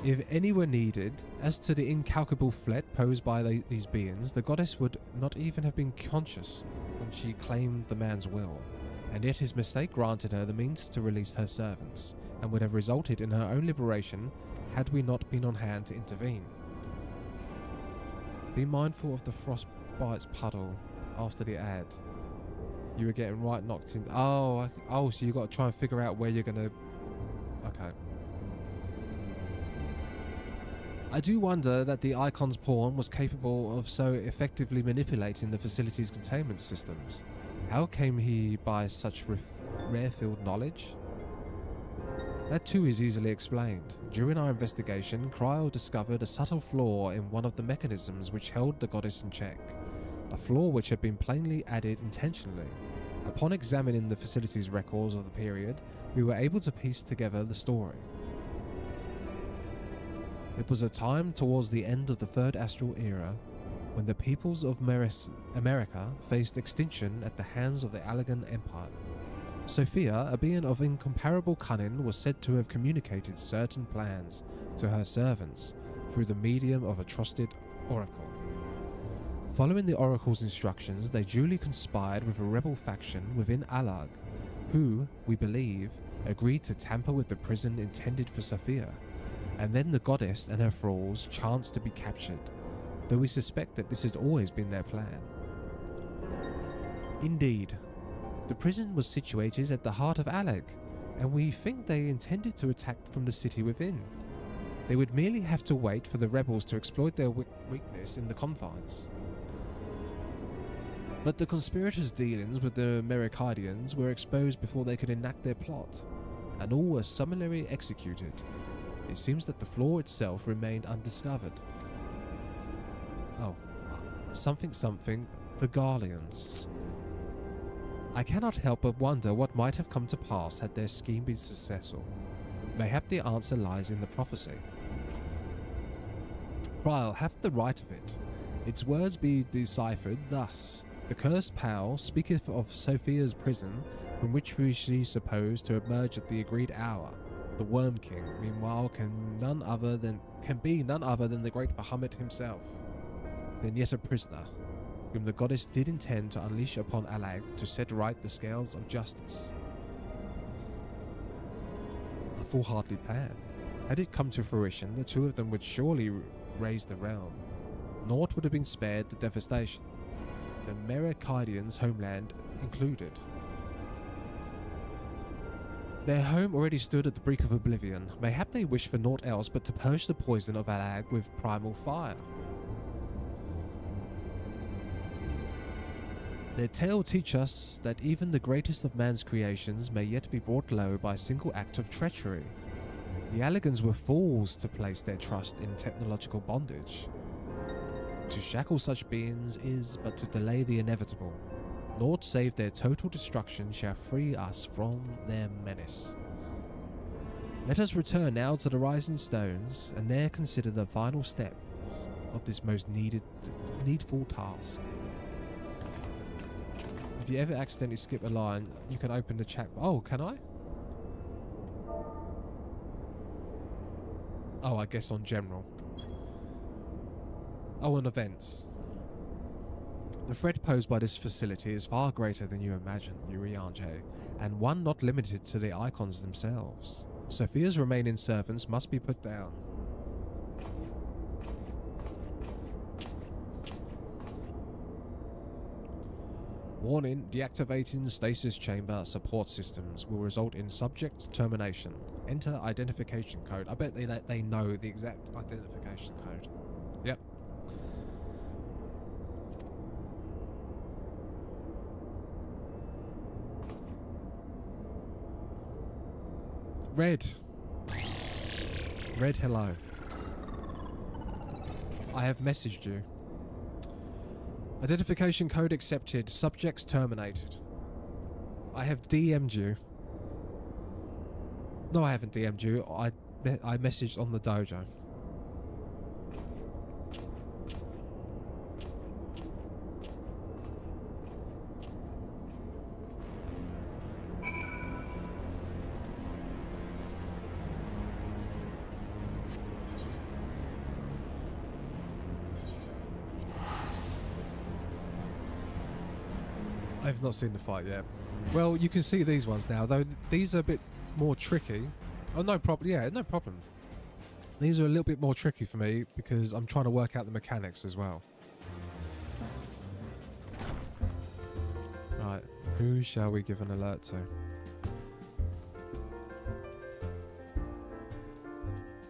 if any were needed, as to the incalculable threat posed by these beings, the goddess would not even have been conscious when she claimed the man's will. and yet his mistake granted her the means to release her servants, and would have resulted in her own liberation had we not been on hand to intervene. Be mindful of the frostbite's puddle after the ad. You were getting right knocked in. Oh, so you got to try and figure out where you're gonna. Okay. I do wonder that the Icon's pawn was capable of so effectively manipulating the facility's containment systems. How came he by such rare-field knowledge? That too is easily explained. During our investigation, Cryo discovered a subtle flaw in one of the mechanisms which held the goddess in check. A flaw which had been plainly added intentionally. Upon examining the facility's records of the period, we were able to piece together the story. It was a time towards the end of the Third Astral Era, when the peoples of America faced extinction at the hands of the Allegan Empire. Sophia, a being of incomparable cunning, was said to have communicated certain plans to her servants through the medium of a trusted oracle. Following the oracle's instructions, they duly conspired with a rebel faction within Alag, who, we believe, agreed to tamper with the prison intended for Sophia, and then the goddess and her thralls chanced to be captured, though we suspect that this has always been their plan. Indeed, the prison was situated at the heart of Alag, and we think they intended to attack from the city within. They would merely have to wait for the rebels to exploit their weakness in the confines. But the conspirators' dealings with the Mericidians were exposed before they could enact their plot, and all were summarily executed. It seems that the flaw itself remained undiscovered. Oh, something, the Garleans. I cannot help but wonder what might have come to pass had their scheme been successful. Mayhap the answer lies in the prophecy. Cryle hath the right of it. Its words be deciphered thus. The cursed Pal speaketh of Sophia's prison, from which we she supposed to emerge at the agreed hour. The Worm King, meanwhile, can be none other than the great Bahamut himself. Then yet a prisoner, whom the goddess did intend to unleash upon Alag to set right the scales of justice. A foolhardy plan. Had it come to fruition, the two of them would surely raise the realm. Naught would have been spared the devastation, the Mericidians' homeland included. Their home already stood at the brink of oblivion. Mayhap they wished for naught else but to purge the poison of Alag with primal fire. Their tale teach us that even the greatest of man's creations may yet be brought low by a single act of treachery. The Allegans were fools to place their trust in technological bondage. To shackle such beings is but to delay the inevitable. Naught save their total destruction shall free us from their menace. Let us return now to the Rising Stones, and there consider the final steps of this most needful task. If you ever accidentally skip a line, you can open the chat. Oh, can I? Oh, I guess on general. Oh, on events. The threat posed by this facility is far greater than you imagine, Uriange, and one not limited to the icons themselves. Sophia's remaining servants must be put down. Warning, deactivating stasis chamber support systems will result in subject termination. Enter identification code. I bet they know the exact identification code. Yep. Red, hello. I have messaged you. Identification code accepted. Subjects terminated. I have DM'd you. No, I haven't DM'd you. I messaged on the dojo. I've not seen the fight yet. Well, you can see these ones now, though these are a bit more tricky. Oh, no problem. Yeah, no problem. These are a little bit more tricky for me because I'm trying to work out the mechanics as well. Right, who shall we give an alert to?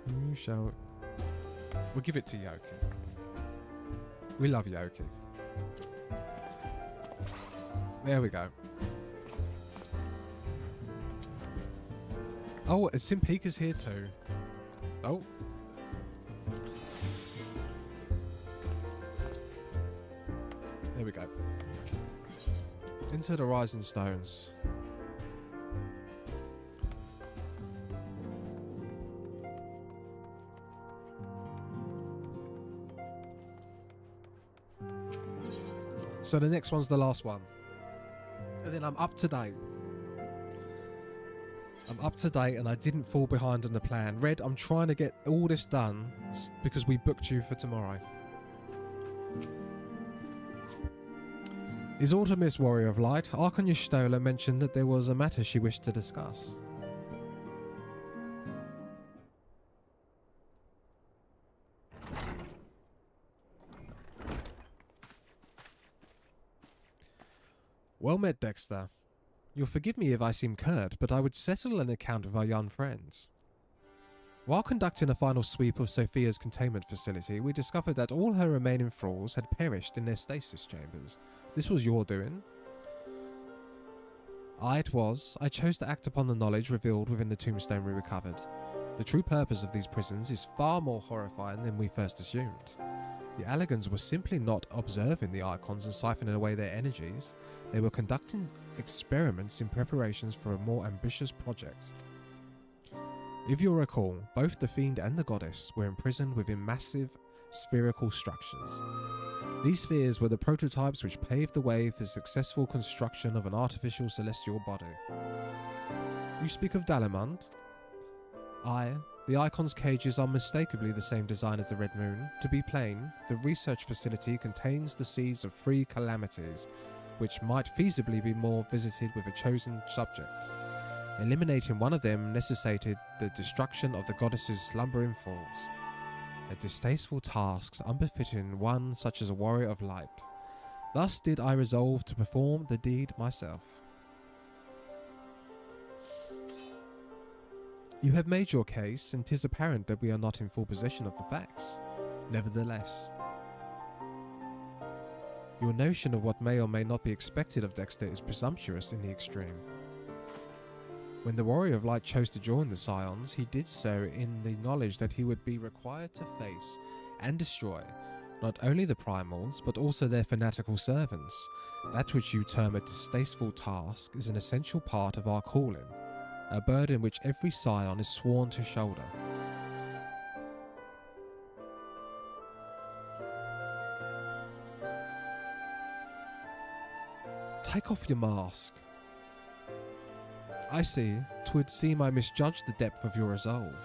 Who shall... We'll give it to Yoki. We love Yoki. There we go. Oh, Simpika's here too. Oh. There we go. Into the Rising Stones. So the next one's the last one. And then I'm up to date. I'm up to date and I didn't fall behind on the plan. Red, I'm trying to get all this done because we booked you for tomorrow. Is Artemis Warrior of Light? Archon Stola mentioned that there was a matter she wished to discuss. Well met, Dexter. You'll forgive me if I seem curt, but I would settle an account with our young friends. While conducting a final sweep of Sophia's containment facility, we discovered that all her remaining thralls had perished in their stasis chambers. This was your doing? It was. I chose to act upon the knowledge revealed within the tombstone we recovered. The true purpose of these prisons is far more horrifying than we first assumed. The Allegans were simply not observing the Icons and siphoning away their energies. They were conducting experiments in preparations for a more ambitious project. If you'll recall, both the Fiend and the Goddess were imprisoned within massive spherical structures. These spheres were the prototypes which paved the way for the successful construction of an artificial celestial body. You speak of Dalamund? Aye. The Icon's cages are unmistakably the same design as the Red Moon. To be plain, the research facility contains the seeds of 3 calamities, which might feasibly be more visited with a chosen subject. Eliminating one of them necessitated the destruction of the goddess's slumbering falls. A distasteful task unbefitting one such as a warrior of light. Thus did I resolve to perform the deed myself. You have made your case, and 'tis apparent that we are not in full possession of the facts. Nevertheless, your notion of what may or may not be expected of Dexter is presumptuous in the extreme. When the Warrior of Light chose to join the Scions, he did so in the knowledge that he would be required to face and destroy not only the Primals, but also their fanatical servants. That which you term a distasteful task is an essential part of our calling. A burden which every Scion is sworn to shoulder. Take off your mask. I see. 'Twould seem I misjudged the depth of your resolve.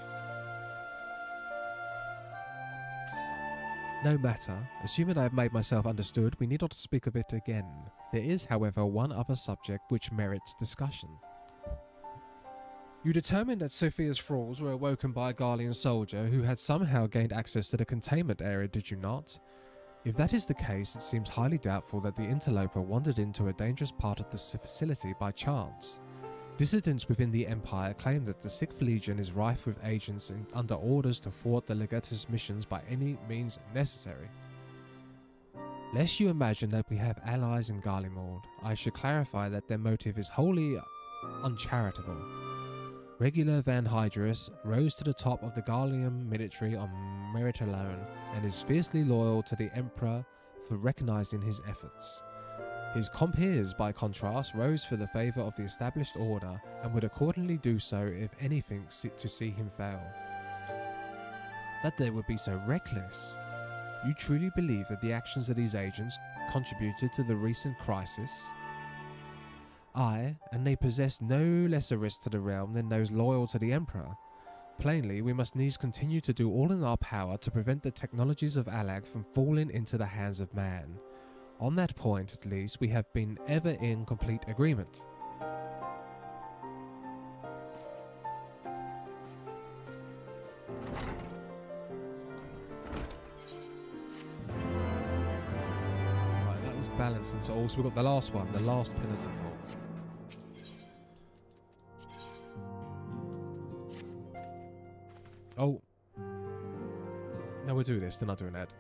No matter. Assuming I have made myself understood, we need not speak of it again. There is, however, one other subject which merits discussion. You determined that Sophia's thralls were awoken by a Garlean soldier who had somehow gained access to the containment area, did you not? If that is the case, it seems highly doubtful that the interloper wandered into a dangerous part of the facility by chance. Dissidents within the Empire claim that the 6th Legion is rife with agents under orders to thwart the Legatus missions by any means necessary. Lest you imagine that we have allies in Garlemald, I should clarify that their motive is wholly uncharitable. Regular Van Hydrus rose to the top of the Garlean military on merit alone, and is fiercely loyal to the Emperor for recognizing his efforts. His compeers, by contrast, rose for the favour of the established order, and would accordingly do so if anything to see him fail. That they would be so reckless. You truly believe that the actions of these agents contributed to the recent crisis? Aye, and they possess no lesser risk to the realm than those loyal to the Emperor. Plainly, we must needs continue to do all in our power to prevent the technologies of Alag from falling into the hands of man. On that point, at least, we have been ever in complete agreement. Right, that was balanced into all. So we've got the last one, the last pillar to fall. Oh. No, we'll do this, then I'll do an ad.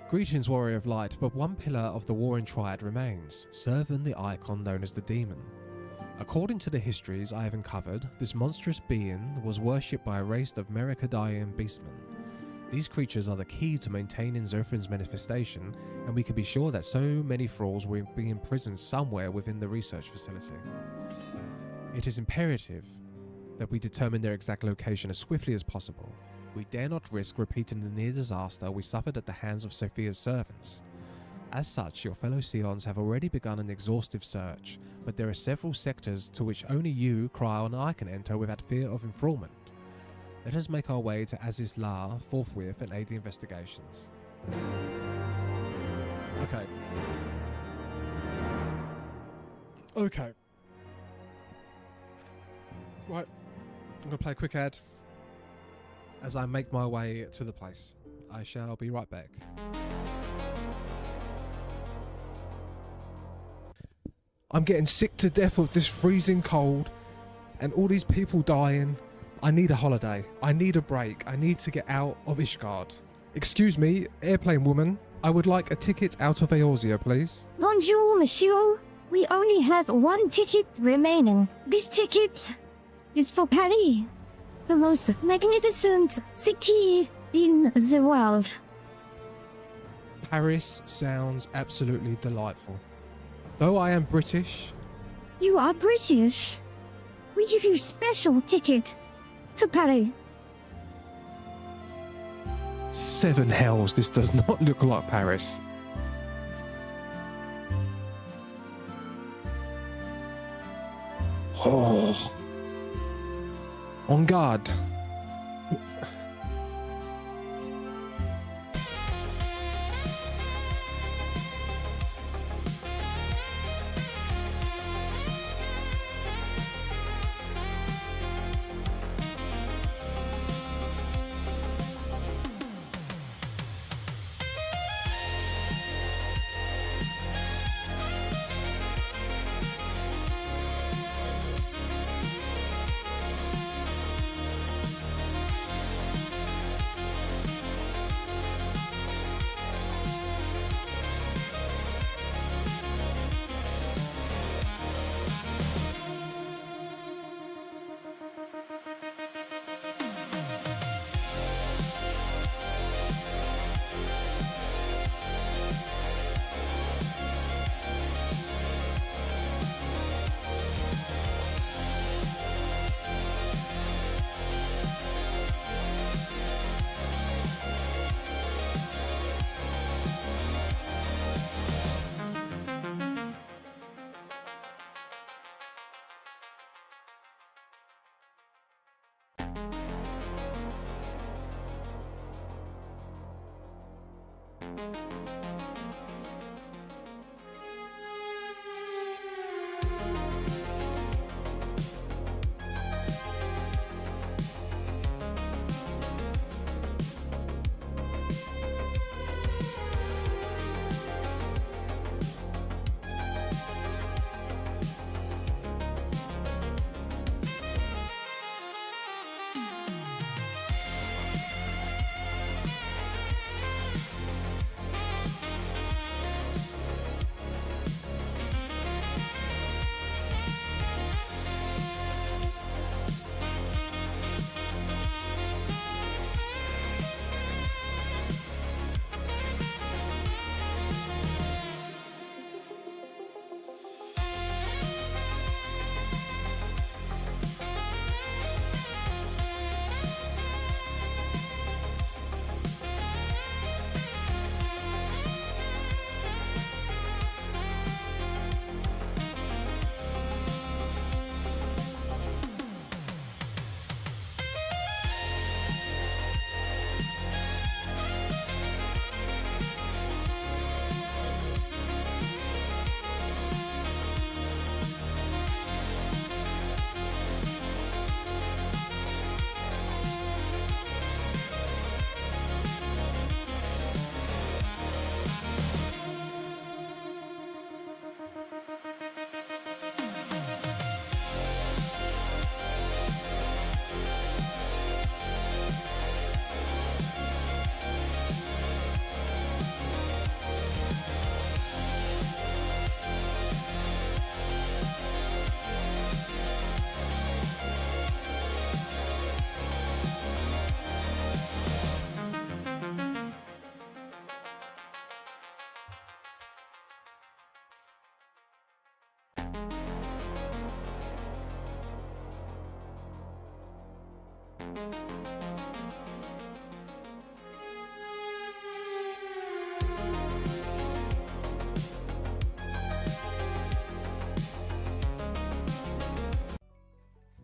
Greetings, Warrior of Light, but one pillar of the Warring Triad remains, serving the icon known as the Demon. According to the histories I have uncovered, this monstrous being was worshipped by a race of Mercadian beastmen. These creatures are the key to maintaining Zerfin's manifestation, and we can be sure that so many thralls will be imprisoned somewhere within the research facility. It is imperative that we determine their exact location as swiftly as possible. We dare not risk repeating the near disaster we suffered at the hands of Sophia's servants. As such, your fellow Scions have already begun an exhaustive search, but there are several sectors to which only you, Cryo, and I can enter without fear of enthrallment. Let us make our way to Aziz La forthwith and aid the investigations. Okay. Right. I'm going to play a quick ad as I make my way to the place. I shall be right back. I'm getting sick to death of this freezing cold and all these people dying. I need a holiday. I need a break. I need to get out of Ishgard. Excuse me, airplane woman. I would like a ticket out of Eorzea, please. Bonjour, monsieur. We only have one ticket remaining. This ticket is for Paris, the most magnificent city in the world. Paris sounds absolutely delightful. Though I am British. You are British. We give you special ticket to Paris. Seven hells, this does not look like Paris. Oh. On guard.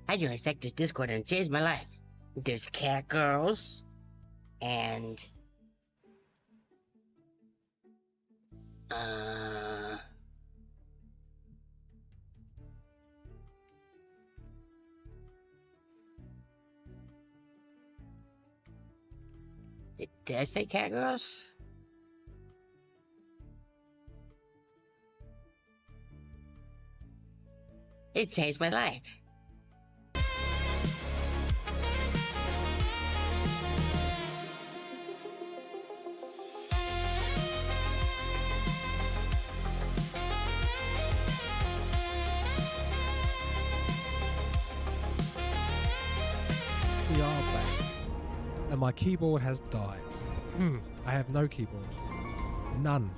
I joined Sector's Discord and it changed my life. There's cat girls and did I say cat girls? It changed my life. We are back. And my keyboard has died. I have no keyboard. None.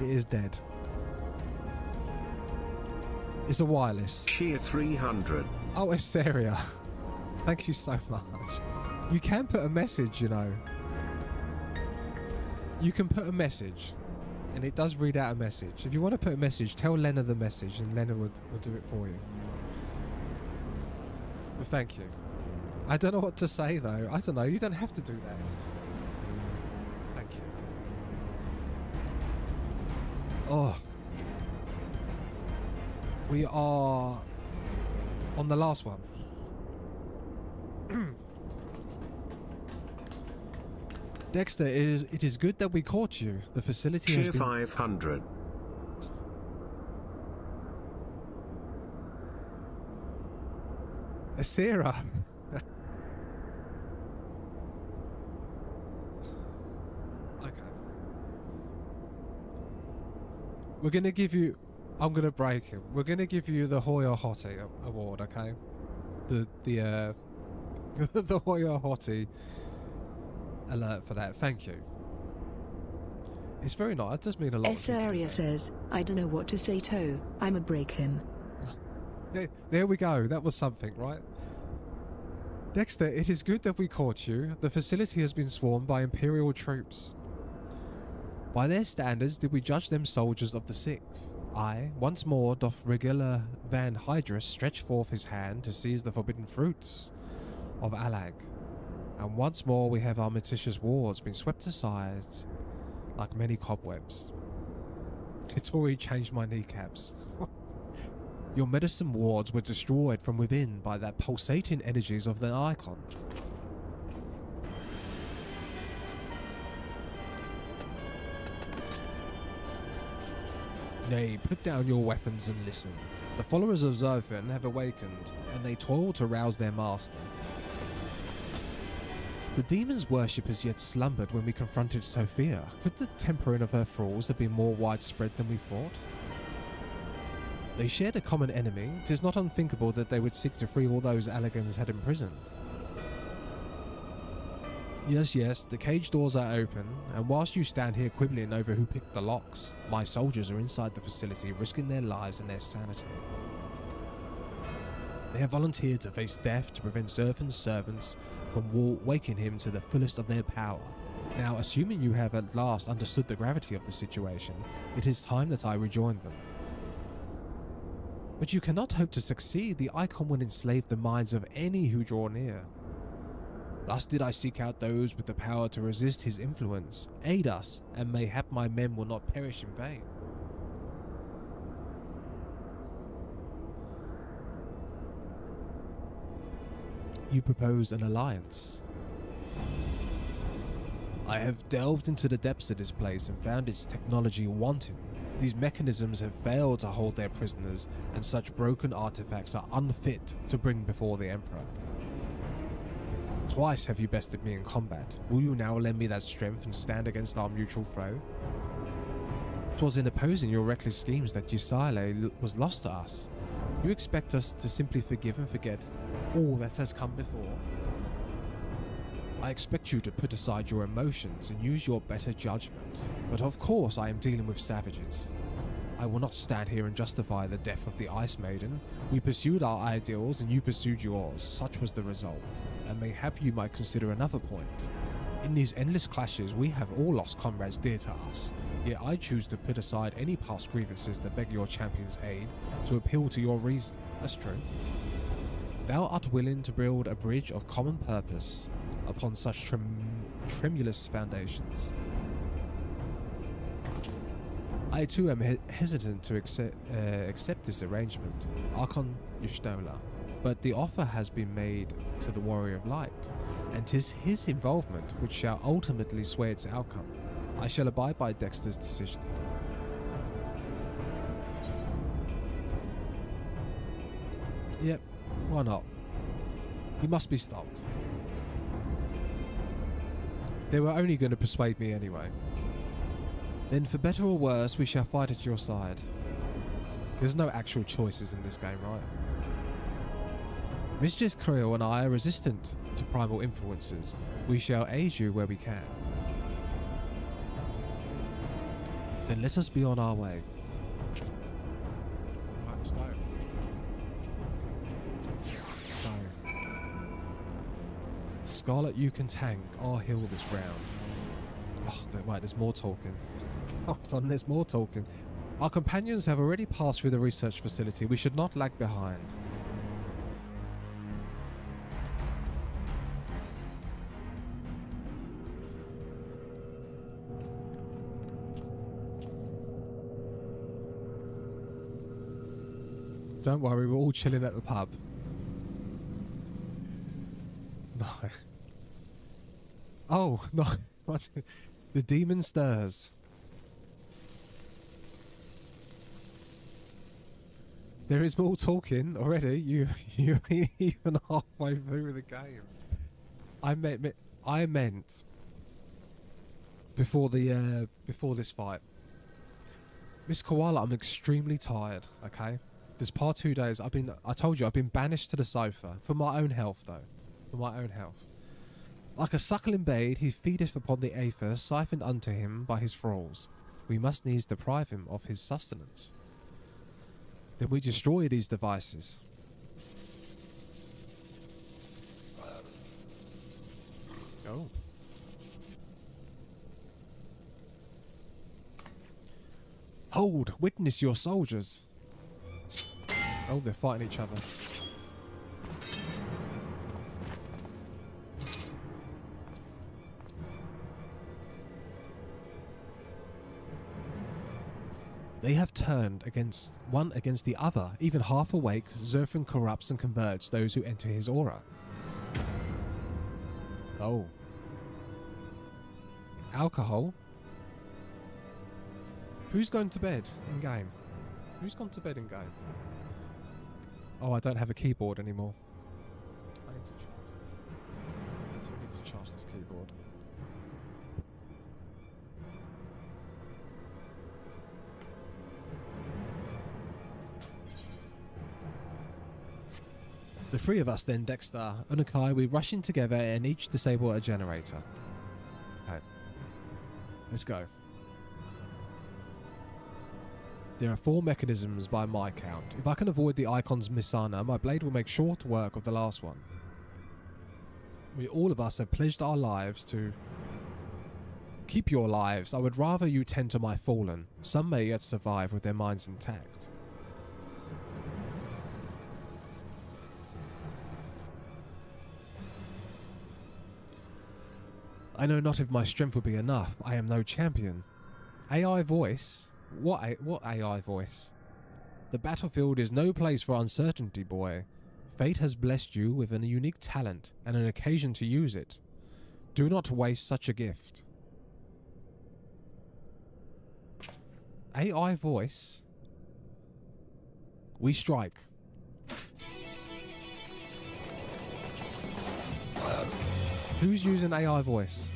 It is dead. It's a wireless. Cheer 300. Oh, it's Saria. Thank you so much. You can put a message, you know. You can put a message. And it does read out a message. If you want to put a message, tell Lena the message and Lena will do it for you. But thank you. I don't know what to say though. I don't know. You don't have to do that. Thank you. Oh. We are on the last one. Dexter, it is good that we caught you. The facility has Cheer been... 500. Asira. Okay. We're going to give you... I'm going to break him. We're going to give you the Hoya Hottie award, okay? The the Hoya Hottie alert for that. Thank you. It's very nice. It does mean a lot. Saria says, I don't know what to say to. I'ma break him. Yeah, there we go. That was something, right? Dexter, it is good that we caught you. The facility has been swarmed by Imperial troops. By their standards, did we judge them soldiers of the 6th? I, once more, doth Regular Van Hydrus stretch forth his hand to seize the forbidden fruits of Alag. And once more we have our meticulous wards been swept aside like many cobwebs. Kitori changed my kneecaps. Your medicine wards were destroyed from within by that pulsating energies of the icon. Nay, put down your weapons and listen. The followers of Zerfin have awakened, and they toil to rouse their master. The demon's worship has yet slumbered when we confronted Sophia. Could the tempering of her thralls have been more widespread than we thought? They shared a common enemy. It is not unthinkable that they would seek to free all those Allegans had imprisoned. Yes, the cage doors are open, and whilst you stand here quibbling over who picked the locks, my soldiers are inside the facility risking their lives and their sanity. They have volunteered to face death to prevent Zerfin's servants from waking him to the fullest of their power. Now, assuming you have at last understood the gravity of the situation, it is time that I rejoin them. But you cannot hope to succeed. The icon will enslave the minds of any who draw near. Thus did I seek out those with the power to resist his influence. Aid us, and mayhap my men will not perish in vain. You propose an alliance. I have delved into the depths of this place and found its technology wanting. These mechanisms have failed to hold their prisoners, and such broken artifacts are unfit to bring before the Emperor. Twice have you bested me in combat. Will you now lend me that strength and stand against our mutual foe? 'Twas in opposing your reckless schemes that Yusile was lost to us. You expect us to simply forgive and forget all that has come before? I expect you to put aside your emotions and use your better judgment. But of course I am dealing with savages. I will not stand here and justify the death of the Ice Maiden. We pursued our ideals and you pursued yours. Such was the result. And mayhap you might consider another point. In these endless clashes, we have all lost comrades dear to us. Yet I choose to put aside any past grievances to beg your champion's aid, to appeal to your reason. That's true. Thou art willing to build a bridge of common purpose upon such tremulous foundations. I too am hesitant to accept this arrangement, Archon Y'shtola, but the offer has been made to the Warrior of Light, and 'tis his involvement which shall ultimately sway its outcome. I shall abide by Dexter's decision. Yep, why not? He must be stopped. They were only going to persuade me anyway. Then for better or worse, we shall fight at your side. There's no actual choices in this game, right? Mistress Creel and I are resistant to primal influences. We shall aid you where we can. Then let us be on our way. Right, let's go. Scarlet, you can tank. I'll heal this round. Oh, wait, there's more talking. Hold on, there's more talking. Our companions have already passed through the research facility. We should not lag behind. Don't worry, we're all chilling at the pub. No. Oh, no. The demon stirs. There is more talking already. You ain't even halfway through the game. I meant before this fight. Miss Koala, I'm extremely tired, okay? This past 2 days I told you I've been banished to the sofa. For my own health though. For my own health. Like a suckling babe, he feedeth upon the aether siphoned unto him by his thralls. We must needs deprive him of his sustenance. Then we destroy these devices. Oh. Hold! Witness your soldiers! Oh, they're fighting each other. They have turned one against the other. Even half awake, Zerfin corrupts and converts those who enter his aura. Oh. Alcohol? Who's going to bed in game? Who's gone to bed in game? Oh, I don't have a keyboard anymore. I need to charge this. I do need to charge this keyboard. The three of us then, Dexter, Unukai, we rush in together and each disable a generator. Okay. Let's go. There are 4 mechanisms by my count. If I can avoid the icon's Misana, my blade will make short work of the last one. All of us have pledged our lives to... Keep your lives. I would rather you tend to my fallen. Some may yet survive with their minds intact. I know not if my strength will be enough. I am no champion. AI voice? What AI voice? The battlefield is no place for uncertainty, boy. Fate has blessed you with a unique talent and an occasion to use it. Do not waste such a gift. AI voice? We strike. Who's using AI voice?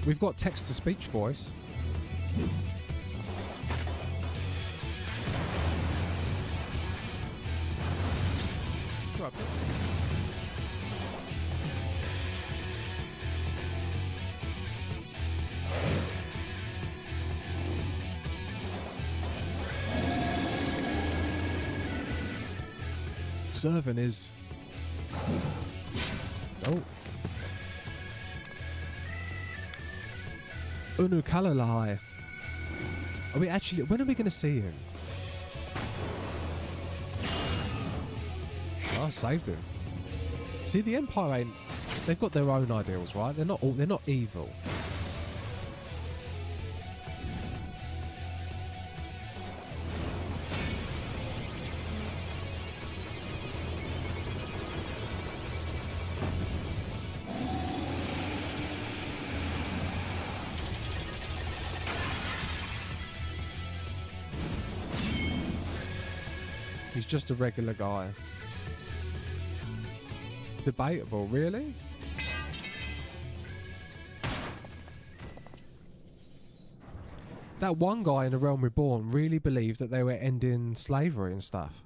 We've got text-to-speech voice. servant is... Oh. Unukalalahai. Are we actually... When are we going to see him? Oh, I saved him. See, the Empire ain't... They've got their own ideals, right? They're not evil. He's just a regular guy. Debatable, really? That one guy in The Realm Reborn really believed that they were ending slavery and stuff.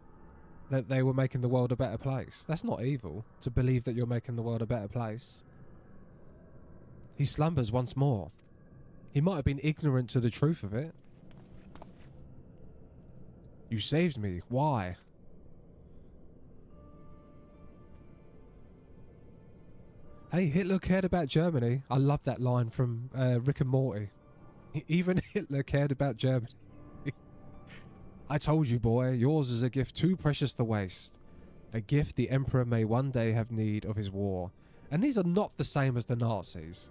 That they were making the world a better place. That's not evil, to believe that you're making the world a better place. He slumbers once more. He might have been ignorant to the truth of it. You saved me. Why? Hey, Hitler cared about Germany. I love that line from Rick and Morty. Even Hitler cared about Germany. I told you, boy, yours is a gift too precious to waste. A gift the Emperor may one day have need of his war. And these are not the same as the Nazis.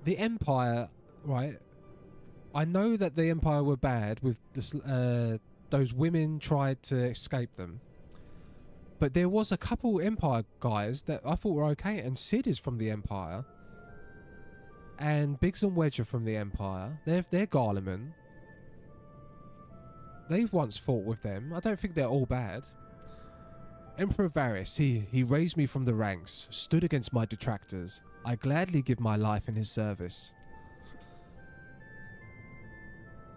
The Empire, right? I know that the Empire were bad with this, those women tried to escape them. But there was a couple Empire guys that I thought were okay, and Sid is from the Empire. And Biggs and Wedge are from the Empire. They're Garleman. They've once fought with them. I don't think they're all bad. Emperor Varys, he raised me from the ranks, stood against my detractors. I gladly give my life in his service.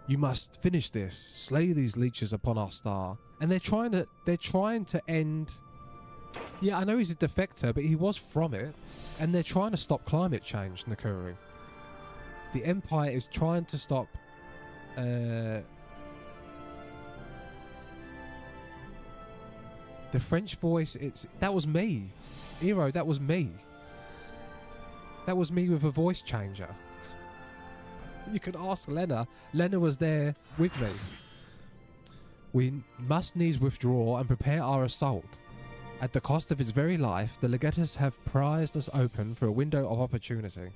You must finish this. Slay these leeches upon our star. And they're trying to end... Yeah, I know he's a defector, but he was from it. And they're trying to stop climate change, Nakuru. The Empire is trying to stop... the French voice, that was me. Hero, that was me. That was me with a voice changer. You could ask Lena. Lena was there with me. We must needs withdraw and prepare our assault. At the cost of its very life, the Legatus have prized us open for a window of opportunity.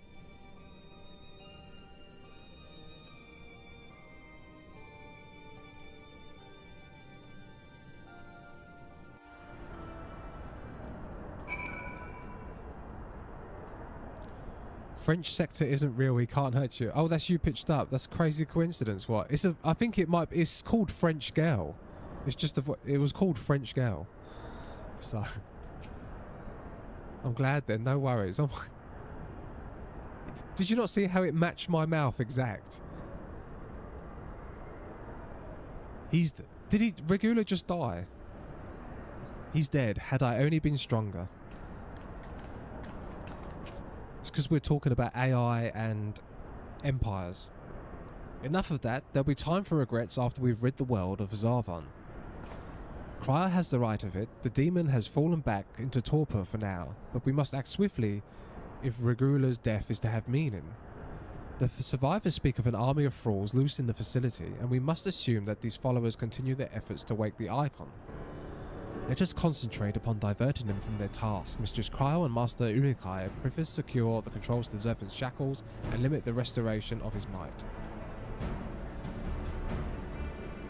French sector isn't real, he can't hurt you. Oh, that's you pitched up. That's a crazy coincidence. What? I think it's called French Girl. It's just it was called French Girl. So I'm glad then, no worries. Oh my, did you not see how it matched my mouth exact? Did Regula just die? He's dead. Had I only been stronger. It's because we're talking about AI and empires. Enough of that. There'll be time for regrets after we've rid the world of Zarvan. Cryer has the right of it. The demon has fallen back into torpor for now, but we must act swiftly if Regula's death is to have meaning. The survivors speak of an army of thralls loose in the facility, and we must assume that these followers continue their efforts to wake the icon. Let us concentrate upon diverting them from their task. Mistress Cryo and Master Unikai preface secure the controls to Zerfin's shackles and limit the restoration of his might.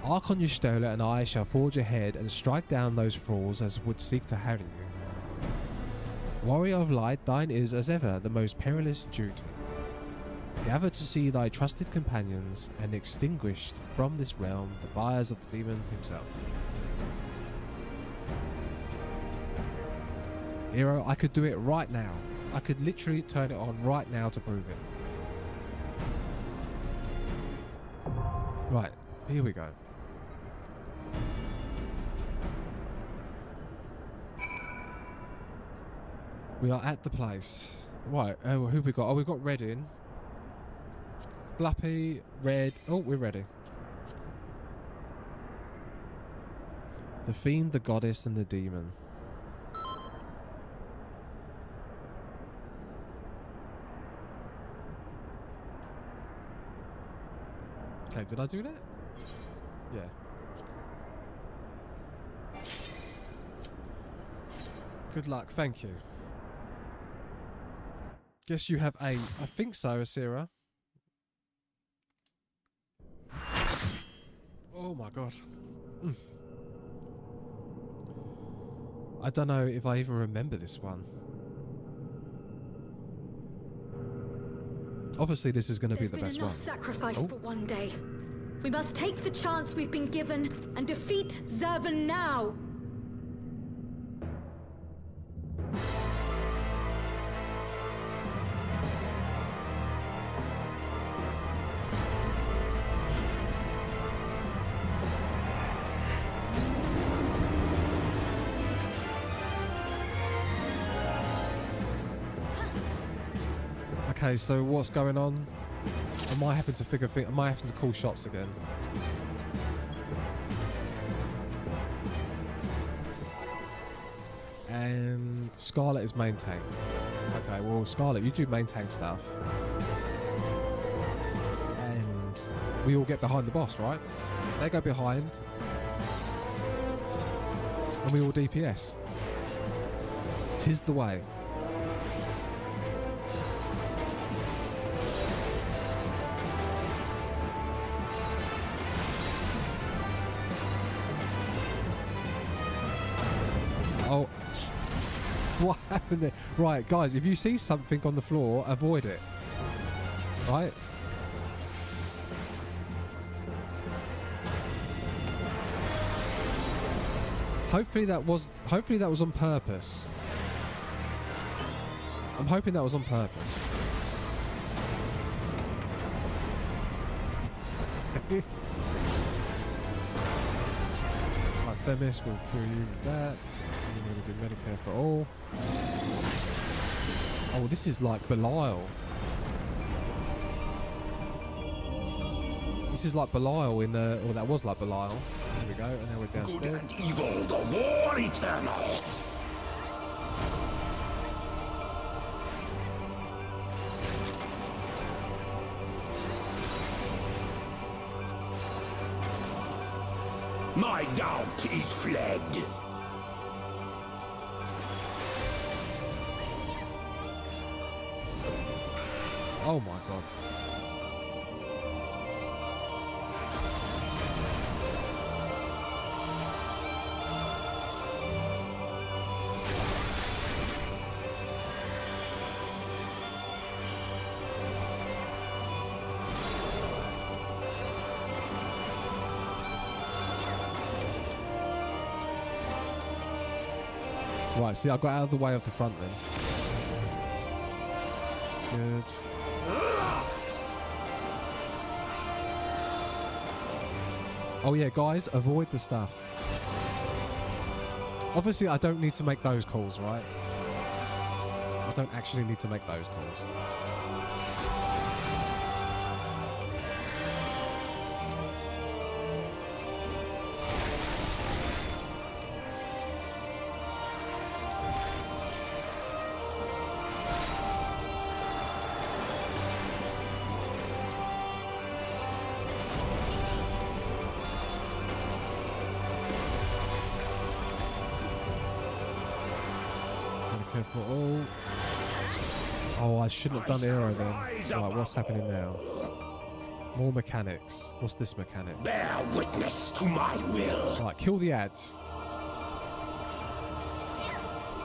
Archon Y'shtola and I shall forge ahead and strike down those thralls as would seek to harry you. Warrior of Light, thine is as ever the most perilous duty. Gather to see thy trusted companions and extinguish from this realm the fires of the demon himself. Hero, I could do it right now. I could literally turn it on right now to prove it. Right, here we go. We are at the place. Right, who have we got? Oh, we've got Red in. Blappy, Red. Oh, we're ready. The Fiend, the Goddess, and the Demon. Okay, did I do that? Yeah. Good luck, thank you. Guess you have I think so, Asira. Oh my god. I don't know if I even remember this one. Obviously, this is going to be the best one. Sacrifice for one day. We must take the chance we've been given and defeat Zurban now. Okay, so what's going on? Am I having to am I having to call shots again? And Scarlet is main tank. Okay, well Scarlet, you do main tank stuff. And we all get behind the boss, right? They go behind. And we all DPS. 'Tis the way. Oh, what happened there? Right, guys, if you see something on the floor, avoid it. Right? Hopefully that was on purpose. I'm hoping that was on purpose. Right, Themis will do that. I'm going to do Medicare for all. Oh, this is like Belial. This is like Belial in the... Or that was like Belial. There we go, and now we're downstairs. Good and evil, the war eternal. My doubt is fled. Oh my god. Right, see, I got out of the way of the front then. Good. Oh yeah, guys, avoid the stuff. Obviously, I don't need to make those calls, right? I don't actually need to make those calls. For all. Oh, I shouldn't have done Aero then. Right, what's happening now? More mechanics. What's this mechanic? Bear witness to my will. Right, kill the ads.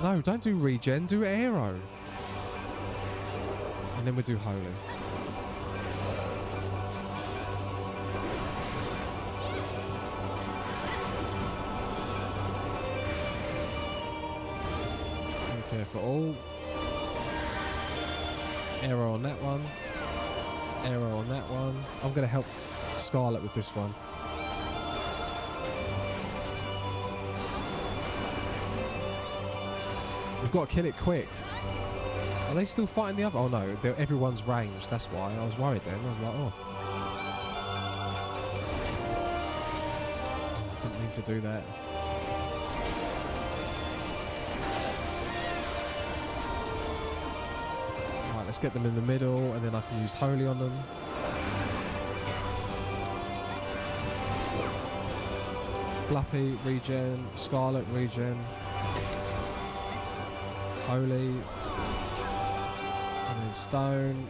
No, don't do regen, do Aero. And then we do Holy. For all. Arrow on that one. Arrow on that one. I'm going to help Scarlet with this one. We've got to kill it quick. Are they still fighting the other? Oh no, everyone's ranged. That's why. I was worried then. I was like, oh. Didn't mean to do that. Let's get them in the middle, and then I can use Holy on them. Fluffy, regen. Scarlet, regen. Holy. And then Stone.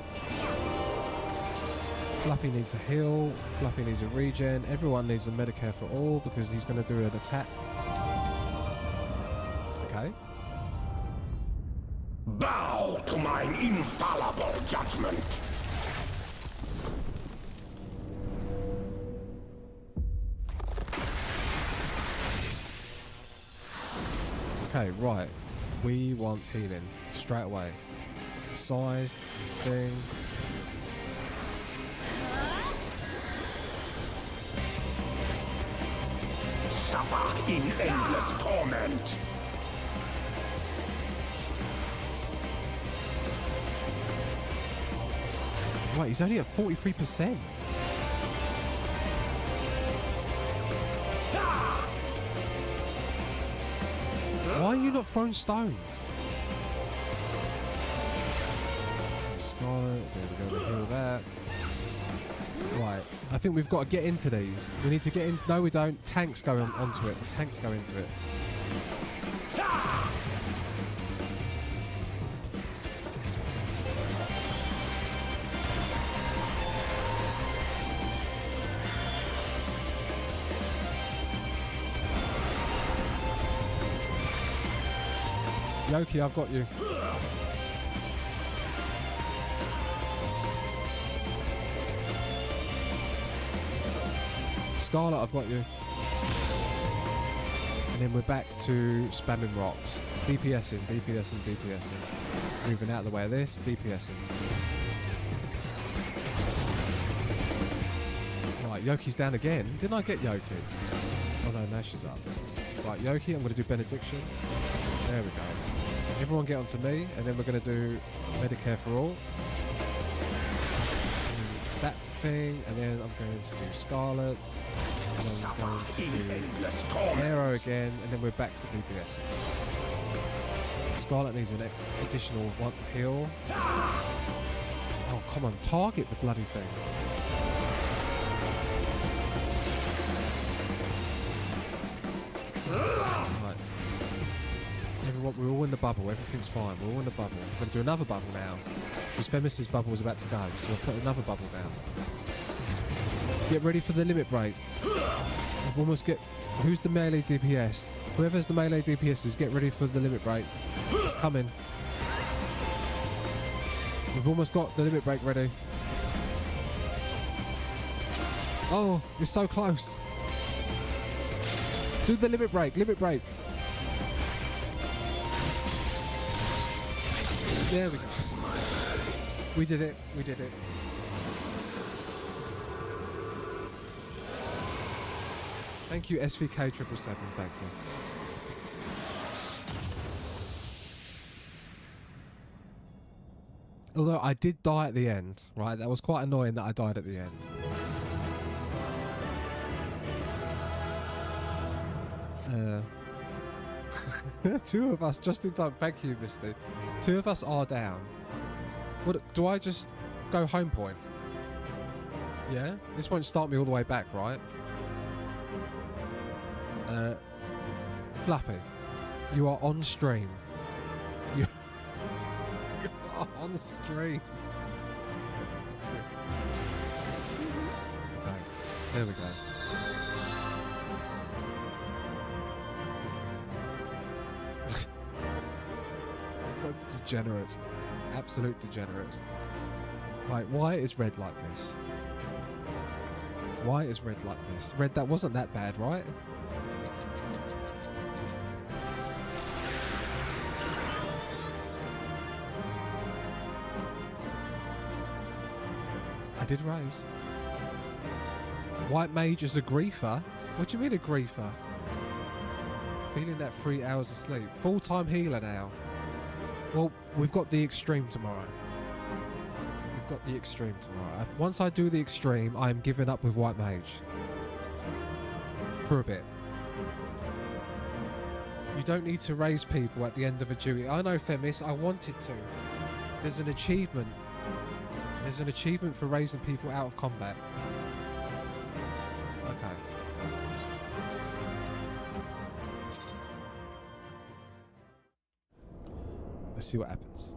Fluffy needs a heal. Fluffy needs a regen. Everyone needs a Medicare for all because he's going to do an attack. Okay. Bow to my infallible judgment. Okay, right. We want healing straight away. Size thing. Suffer in endless torment. Right, he's only at 43%. Why are you not throwing stones? Scarlet, there we go, we'll heal that. Right, I think we've got to get into these. We need to get into... No, we don't. Tanks go onto it. The tanks go into it. Yoki, I've got you. Scarlet, I've got you. And then we're back to spamming rocks. DPSing, DPSing, DPSing. Moving out of the way of this, DPSing. Right, Yoki's down again. Didn't I get Yoki? Oh no, now she's up. Right, Yoki, I'm going to do Benediction. There we go. Everyone get onto me, and then we're going to do Medicare for all. And that thing, and then I'm going to do Scarlet. And then I'm going to do Arrow again, and then we're back to DPS. Scarlet needs an additional one heal. Oh, come on, target the bloody thing. Right. Everyone, we're all in the bubble, everything's fine, we're all in the bubble. We're going to do another bubble now. Because Femis' bubble was about to go, so we'll put another bubble down. Get ready for the limit break. I've almost get... Who's the melee DPS? Whoever's the melee DPS is, get ready for the limit break. It's coming. We've almost got the limit break ready. Oh, it's so close. Do the limit break, limit break. There we go. We did it, we did it. Thank you, SVK777, thank you. Although I did die at the end, right? That was quite annoying that I died at the end. Two of us just in time. Thank you, Misty. Two of us are down. What do I just go home point? Yeah? This won't start me all the way back, right? Flappy, you are on stream. You are on stream. Okay, there we go. Degenerates. Absolute degenerates. Right, why is red like this? Why is red like this? Red, that wasn't that bad, right? I did raise. White mage is a griefer? What do you mean a griefer? Feeling that 3 hours of sleep. Full-time healer now. Well, we've got the extreme tomorrow. We've got the extreme tomorrow. Once I do the extreme, I am giving up with white mage. For a bit. You don't need to raise people at the end of a duty. I know, Femis, I wanted to. There's an achievement. There's an achievement for raising people out of combat. Okay. Let's see what happens.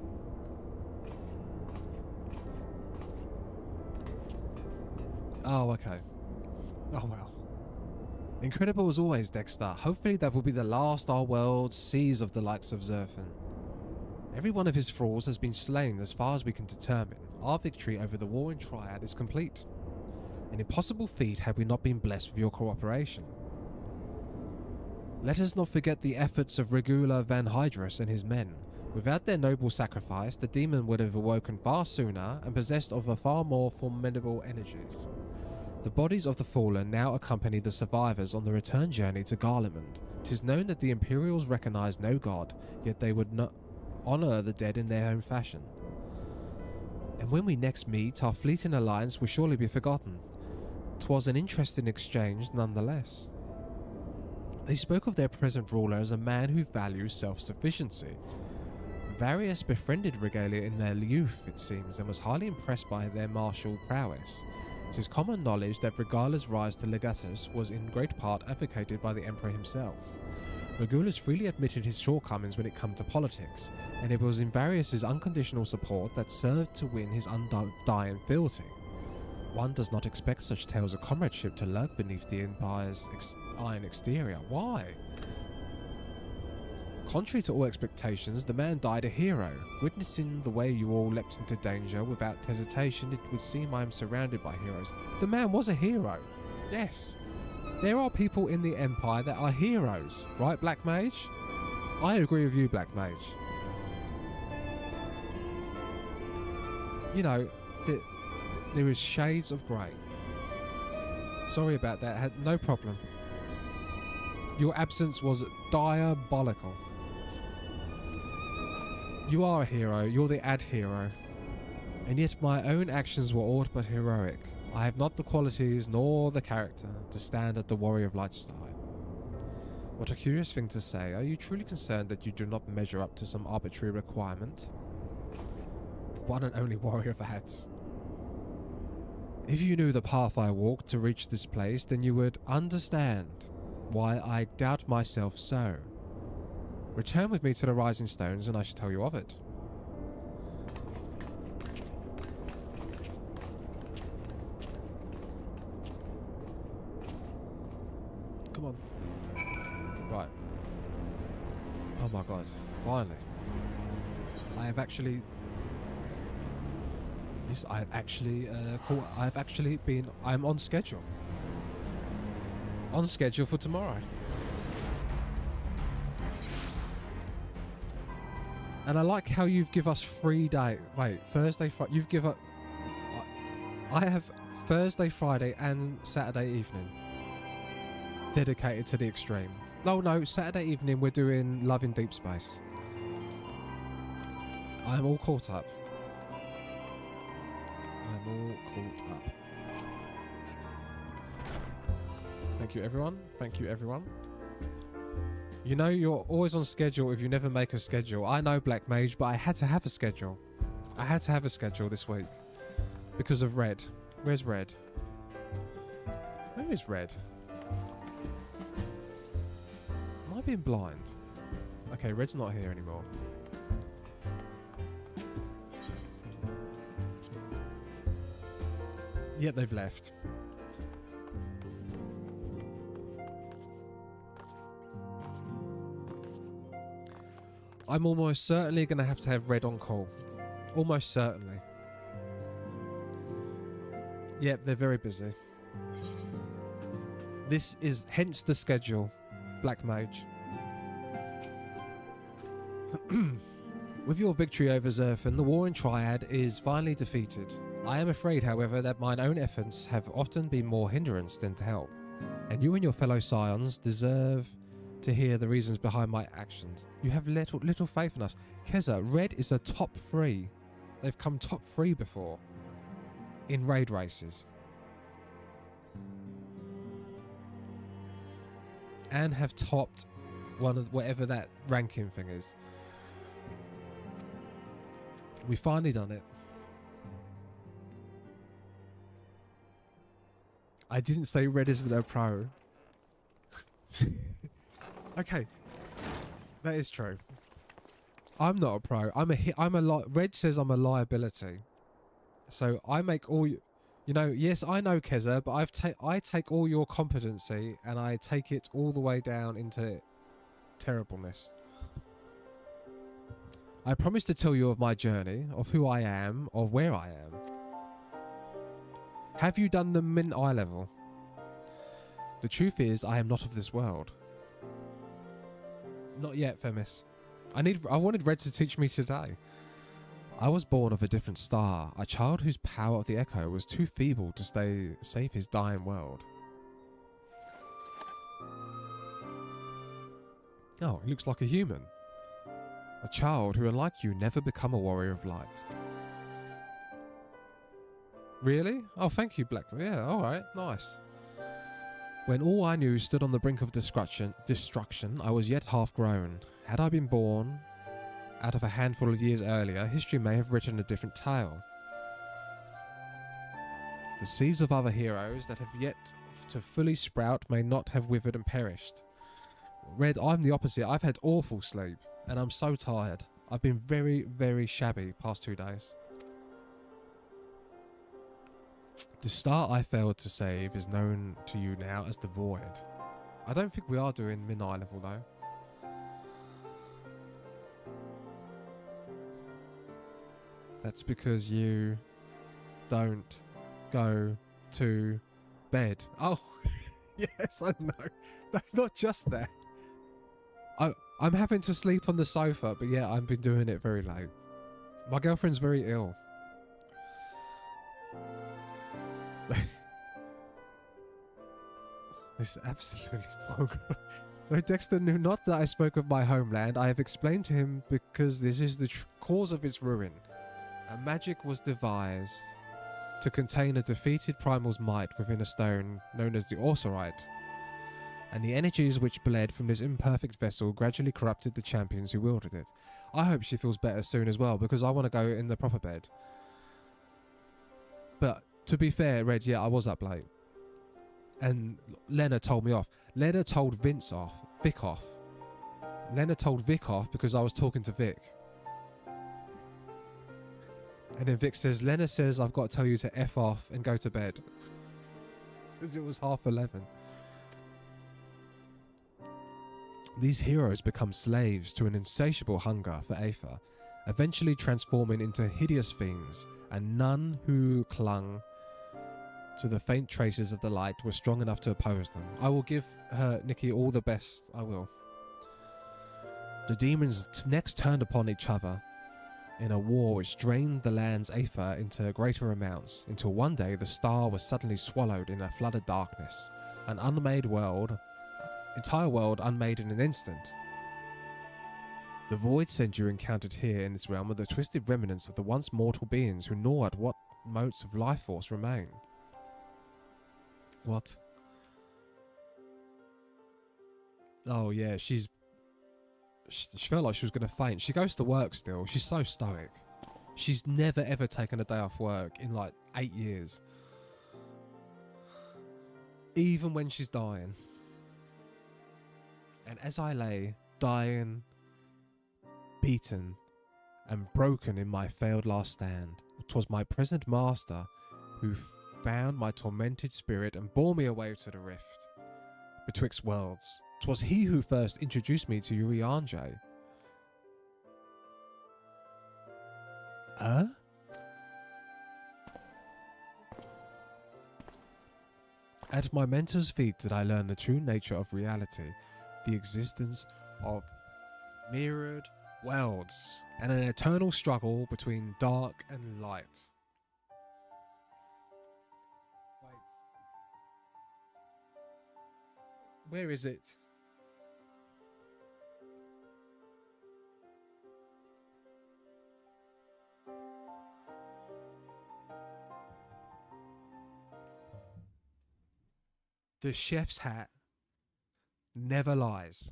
Oh, okay. Oh, well. Incredible as always, Dexter. Hopefully that will be the last our world sees of the likes of Zerfin. Every one of his thralls has been slain as far as we can determine. Our victory over the Warring Triad is complete. An impossible feat had we not been blessed with your cooperation. Let us not forget the efforts of Regula Van Hydrus and his men. Without their noble sacrifice, the demon would have awoken far sooner and possessed of a far more formidable energies. The bodies of the fallen now accompany the survivors on the return journey to Garlemund. 'Tis known that the Imperials recognize no god, yet they would not honor the dead in their own fashion. And when we next meet, our fleeting alliance will surely be forgotten. 'Twas an interesting exchange nonetheless. They spoke of their present ruler as a man who values self-sufficiency. Various befriended Regalia in their youth, it seems, and was highly impressed by their martial prowess. It is common knowledge that Regula's rise to legatus was in great part advocated by the Emperor himself. Regulus freely admitted his shortcomings when it came to politics, and it was in Various' unconditional support that served to win his undying fealty. One does not expect such tales of comradeship to lurk beneath the Empire's iron exterior. Why? Contrary to all expectations, the man died a hero. Witnessing the way you all leapt into danger without hesitation, it would seem I am surrounded by heroes. The man was a hero. Yes. There are people in the Empire that are heroes. Right, Black Mage? I agree with you, Black Mage. You know, there is shades of grey. Sorry about that. No problem. Your absence was diabolical. You are a hero, you're the ad hero, and yet my own actions were aught but heroic. I have not the qualities nor the character to stand at the Warrior of Light's side. What a curious thing to say. Are you truly concerned that you do not measure up to some arbitrary requirement? The one and only Warrior of Hats. If you knew the path I walked to reach this place, then you would understand why I doubt myself so. Return with me to the Rising Stones and I shall tell you of it. Come on. Right. Oh my god. Finally. I have actually... Yes, I have actually I'm on schedule. On schedule for tomorrow. And I like how you've give us 3 days. Wait, Thursday, Friday. You've give up. I have Thursday, Friday, and Saturday evening dedicated to the extreme. Oh no, Saturday evening we're doing Love in Deep Space. I'm all caught up. I'm all caught up. Thank you, everyone. Thank you, everyone. You know you're always on schedule if you never make a schedule. I know, Black Mage, but I had to have a schedule. I had to have a schedule this week. Because of Red. Where's Red? Where is Red? Am I being blind? Okay, Red's not here anymore. Yep, they've left. I'm almost certainly going to have Red on call. Almost certainly. Yep, they're very busy. This is hence the schedule, Black Mage. With your victory over Zerfin, the Warring Triad is finally defeated. I am afraid, however, that mine own efforts have often been more hindrance than to help, and you and your fellow scions deserve to hear the reasons behind my actions. You have little faith in us. Keza, Red is a top 3. They've come top 3 before in raid races. And have topped one of whatever that ranking thing is. We finally done it. I didn't say Red isn't a pro. Okay, that is true. I'm not a pro. Red says I'm a liability. So I make all you know. Yes, I know Keza, but I take all your competency and I take it all the way down into terribleness. I promise to tell you of my journey, of who I am, of where I am. Have you done the Min eye level? The truth is, I am not of this world. Not yet, Femis. I wanted Red to teach me today. I was born of a different star, a child whose power of the echo was too feeble to save his dying world. Oh, he looks like a human. A child who, unlike you, never become a warrior of light. Really? Oh, thank you, Black. Yeah, alright, nice. When all I knew stood on the brink of destruction, I was yet half grown. Had I been born out of a handful of years earlier, history may have written a different tale. The seeds of other heroes that have yet to fully sprout may not have withered and perished. Red, I'm the opposite. I've had awful sleep, and I'm so tired. I've been very, very shabby past 2 days. The star I failed to save is known to you now as the Void. I don't think we are doing Min eye level though. That's because you don't go to bed. Oh, yes, I know. No, not just that. I'm having to sleep on the sofa, but yeah, I've been doing it very late. My girlfriend's very ill. This is absolutely wrong. Though Dexter knew not that I spoke of my homeland, I have explained to him because this is the cause of its ruin. A magic was devised to contain a defeated primal's might within a stone known as the Orsorite, and the energies which bled from this imperfect vessel gradually corrupted the champions who wielded it. I hope she feels better soon as well, because I want to go in the proper bed. But to be fair, Red, yeah, I was up late. And Lena told me off. Lena told Vic off. Lena told Vic off because I was talking to Vic. And then Vic says, Lena says I've got to tell you to F off and go to bed. Because it was 11:30. These heroes become slaves to an insatiable hunger for Aether, eventually transforming into hideous fiends, and none who clung to the faint traces of the light were strong enough to oppose them. I will give her, Nikki, all the best. I will. The demons next turned upon each other in a war which drained the land's Aether into greater amounts, until one day the star was suddenly swallowed in a flood of darkness. An entire world unmade in an instant. The void send you encountered here in this realm are the twisted remnants of the once mortal beings who gnaw at what motes of life force remain. What? Oh yeah, she felt like she was going to faint. She goes to work still. She's so stoic. She's never ever taken a day off work in like 8 years. Even when she's dying. And as I lay, dying, beaten, and broken in my failed last stand, 'twas my present master who found my tormented spirit and bore me away to the rift betwixt worlds. 'Twas he who first introduced me to Urianger. At my mentor's feet did I learn the true nature of reality, the existence of mirrored worlds, and an eternal struggle between dark and light. Wait. Where is it? The chef's hat never lies.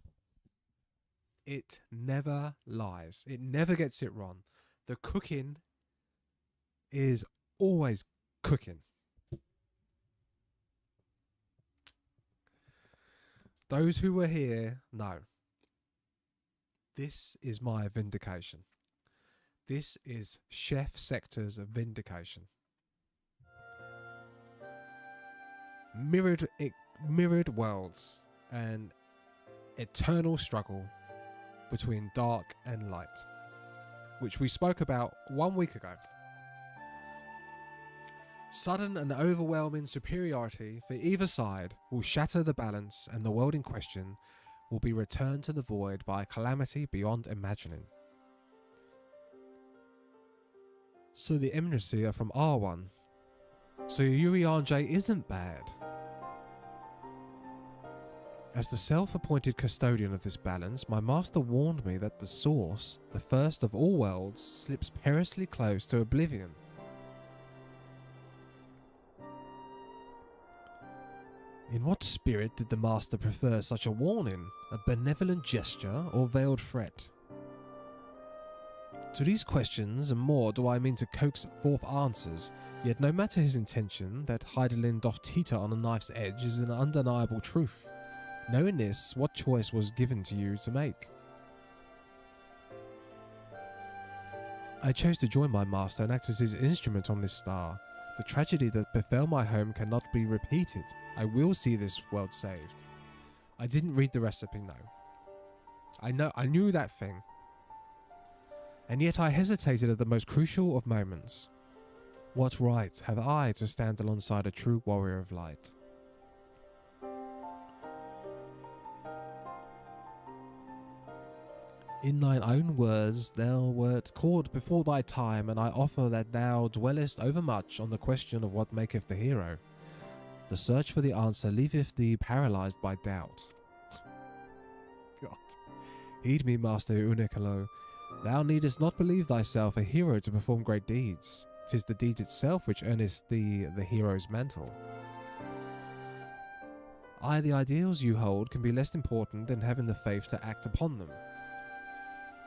It never lies. It never gets it wrong. The cooking is always cooking. Those who were here know. This is my vindication. This is Chef Sector's vindication. Mirrored worlds, an eternal struggle between dark and light, which we spoke about 1 week ago. Sudden and overwhelming superiority for either side will shatter the balance, and the world in question will be returned to the void by a calamity beyond imagining. So the embassy are from R1. So Urianger isn't bad. As the self-appointed custodian of this balance, my master warned me that the source, the first of all worlds, slips perilously close to oblivion. In what spirit did the master prefer such a warning? A benevolent gesture or veiled threat? To these questions and more do I mean to coax forth answers, yet no matter his intention, that Heidelin doth teeter on a knife's edge is an undeniable truth. Knowing this, what choice was given to you to make? I chose to join my master and act as his instrument on this star. The tragedy that befell my home cannot be repeated. I will see this world saved. I didn't read the recipe, no. I knew that thing. And yet I hesitated at the most crucial of moments. What right have I to stand alongside a true warrior of light? In thine own words, thou wert called before thy time, and I offer that thou dwellest overmuch on the question of what maketh the hero. The search for the answer leaveth thee paralysed by doubt. God. Heed me, Master Unicolo. Thou needest not believe thyself a hero to perform great deeds. 'Tis the deed itself which earnest thee the hero's mantle. Aye, the ideals you hold can be less important than having the faith to act upon them.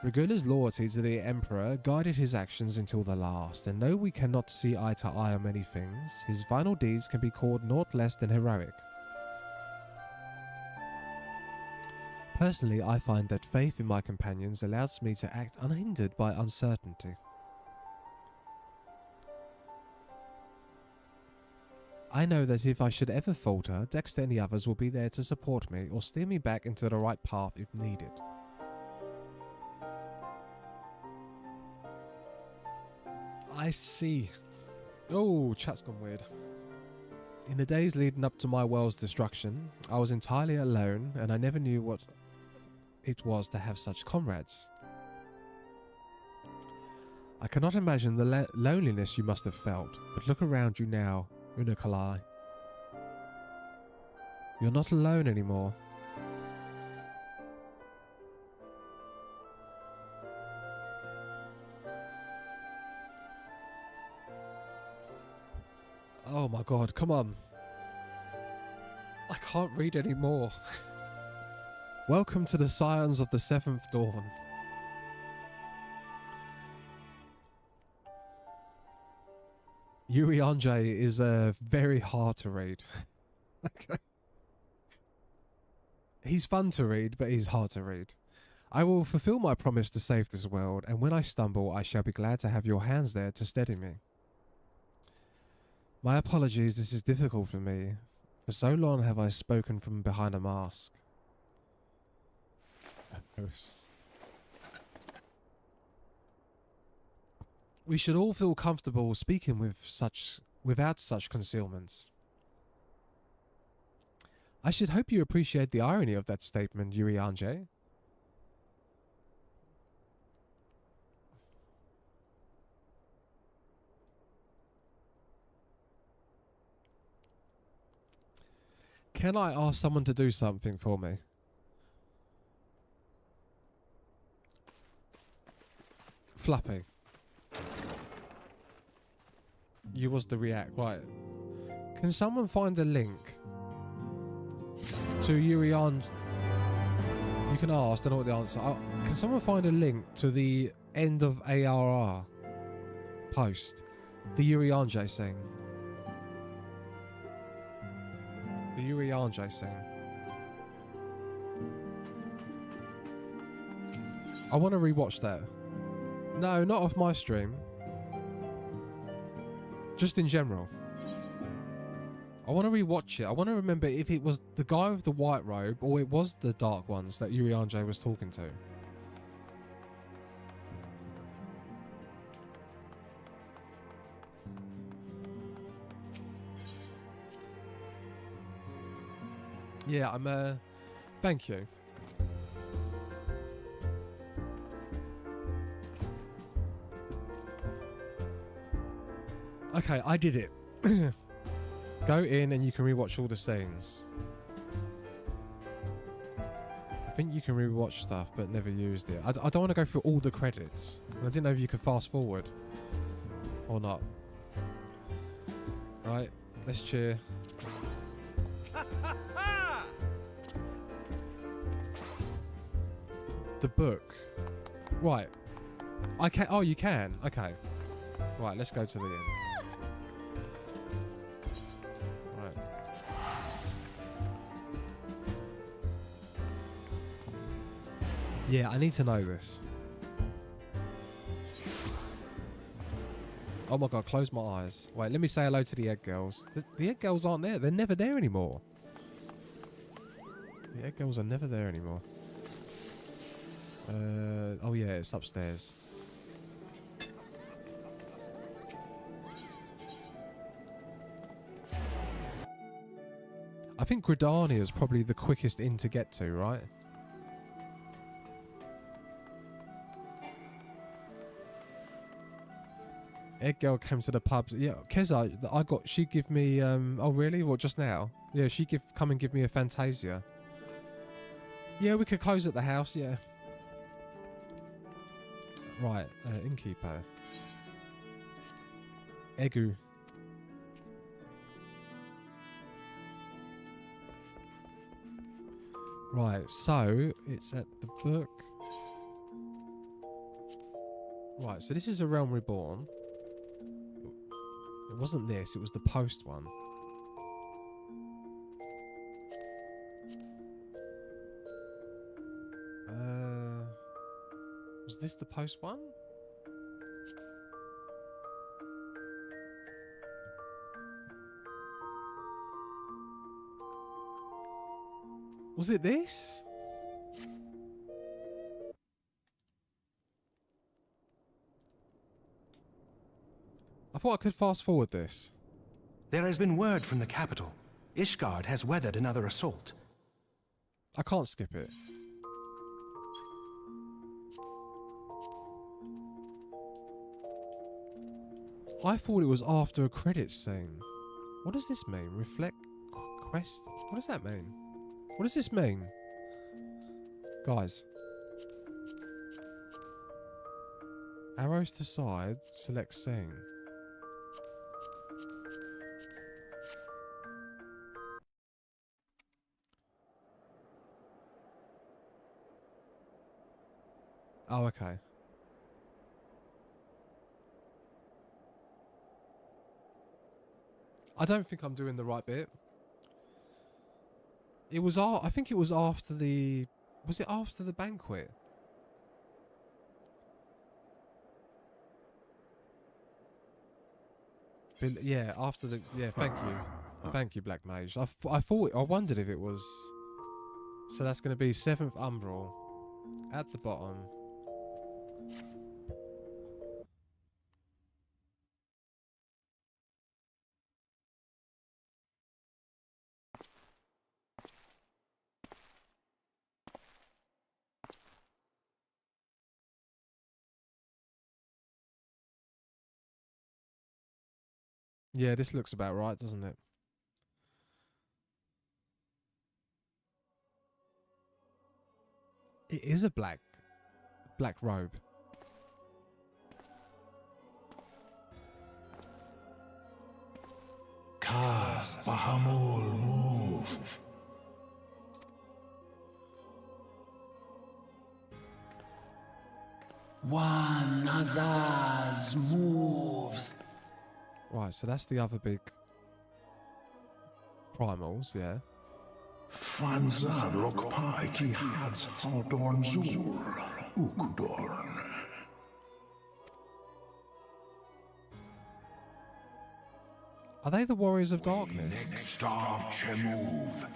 Regula's loyalty to the Emperor guided his actions until the last, and though we cannot see eye to eye on many things, his final deeds can be called naught less than heroic. Personally, I find that faith in my companions allows me to act unhindered by uncertainty. I know that if I should ever falter, Dexter and the others will be there to support me or steer me back into the right path if needed. I see. Oh, chat's gone weird. In the days leading up to my world's destruction, I was entirely alone, and I never knew what it was to have such comrades. I cannot imagine the loneliness you must have felt, but look around you now, Unikalai. You're not alone anymore. Oh my god, come on. I can't read anymore. Welcome to the Scions of the Seventh Dawn. Urianger is very hard to read. He's fun to read, but he's hard to read. I will fulfill my promise to save this world, and when I stumble, I shall be glad to have your hands there to steady me. My apologies, this is difficult for me. For so long have I spoken from behind a mask. We should all feel comfortable speaking without such concealments. I should hope you appreciate the irony of that statement, Urianger. Can I ask someone to do something for me? Fluffy. You was the react, right. Can someone find a link to Urianger? You can ask, I don't know what the answer. Can someone find a link to the End of ARR. Post. The Yuri Anjay scene. The Yuri Anjay scene. I want to rewatch that. No, not off my stream. Just in general. I want to rewatch it. I want to remember if it was the guy with the white robe or it was the dark ones that Yuri Anjay was talking to. Yeah, I'm thank you. Okay, I did it. Go in and you can rewatch all the scenes. I think you can rewatch stuff but never used it. I don't want to go through all the credits. I didn't know if you could fast forward or not. Right, let's cheer. The book. Right. I can. Oh, you can. Okay. Right, let's go to the end. Right. Yeah, I need to know this. Oh my god, close my eyes. Wait, let me say hello to the egg girls. The egg girls aren't there. They're never there anymore. The egg girls are never there anymore. Oh yeah, it's upstairs. I think Gridania is probably the quickest in to get to, right? Egg girl came to the pub. Yeah, Keza, she give me, oh really? What, just now? Yeah, come and give me a Fantasia. Yeah, we could close at the house, yeah. Right, innkeeper. Egu. Right, so it's at the book. Right, so this is A Realm Reborn. It wasn't this, it was the post one. Was this the post one? Was it this? I thought I could fast forward this. There has been word from the capital. Ishgard has weathered another assault. I can't skip it. I thought it was after a credits scene. What does this mean? Reflect quest? What does that mean? What does this mean? Guys. Arrows to side, select scene. Oh, okay. I don't think I'm doing the right bit. It was I think it was after the... Was it after the banquet? Yeah, after the... Yeah, thank you. Thank you, Black Mage. I wondered if it was... So that's going to be 7th Umbral. At the bottom. Yeah, this looks about right, doesn't it? It is a black robe. Kas Bahamul move. One Azaz moves. Right, so that's the other big primals, yeah. Fanzad Lokpai ki Hads Aldorn Zur Ukdorn. Are they the Warriors of Darkness? Next of Chemuv.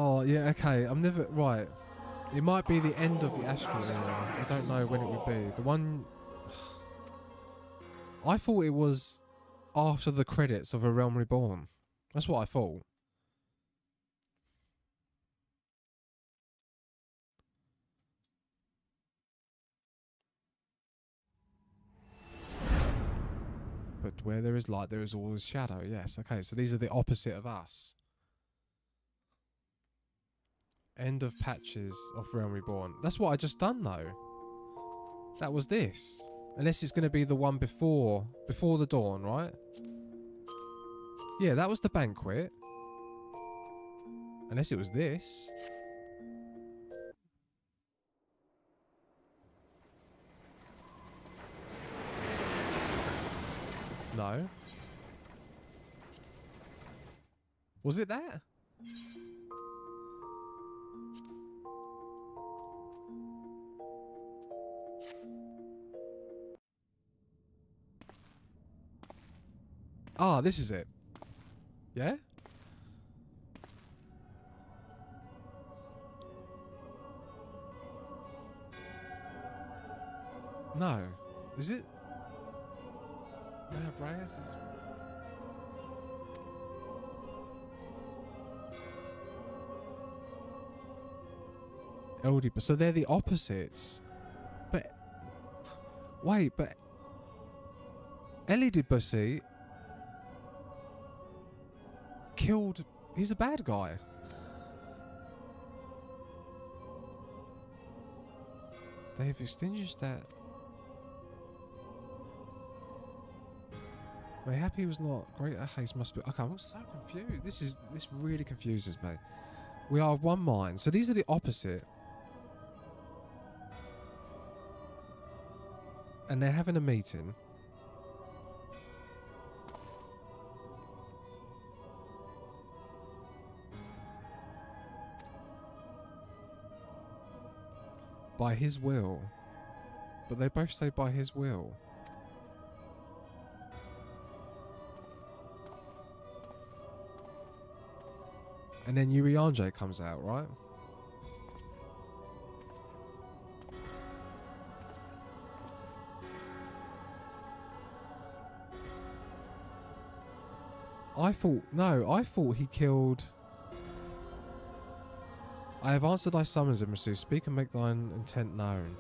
Oh, yeah, okay. I'm never... Right. It might be the end of the Astral era. I don't know when it would be. The one... I thought it was after the credits of A Realm Reborn. That's what I thought. But where there is light, there is always shadow. Yes, okay. So these are the opposite of us. End of patches of Realm Reborn. That's what I just done though. That was this. Unless it's going to be the one before the dawn, right? Yeah, that was the banquet. Unless it was this. No. Was it that? Ah, this is it. Yeah? No. Is it? No, Brayas is... Eldy, so they're the opposites. But... Wait, but... Elidibussi... killed... He's a bad guy. They've extinguished that... Mayhapi was not great at haste must be... Okay, I'm so confused. This really confuses me. We are of one mind. So these are the opposite. And they're having a meeting. By his will. But they both say by his will. And then Urianger comes out, right? I thought he killed... I have answered thy summons, Imrasu. Speak and make thine intent known.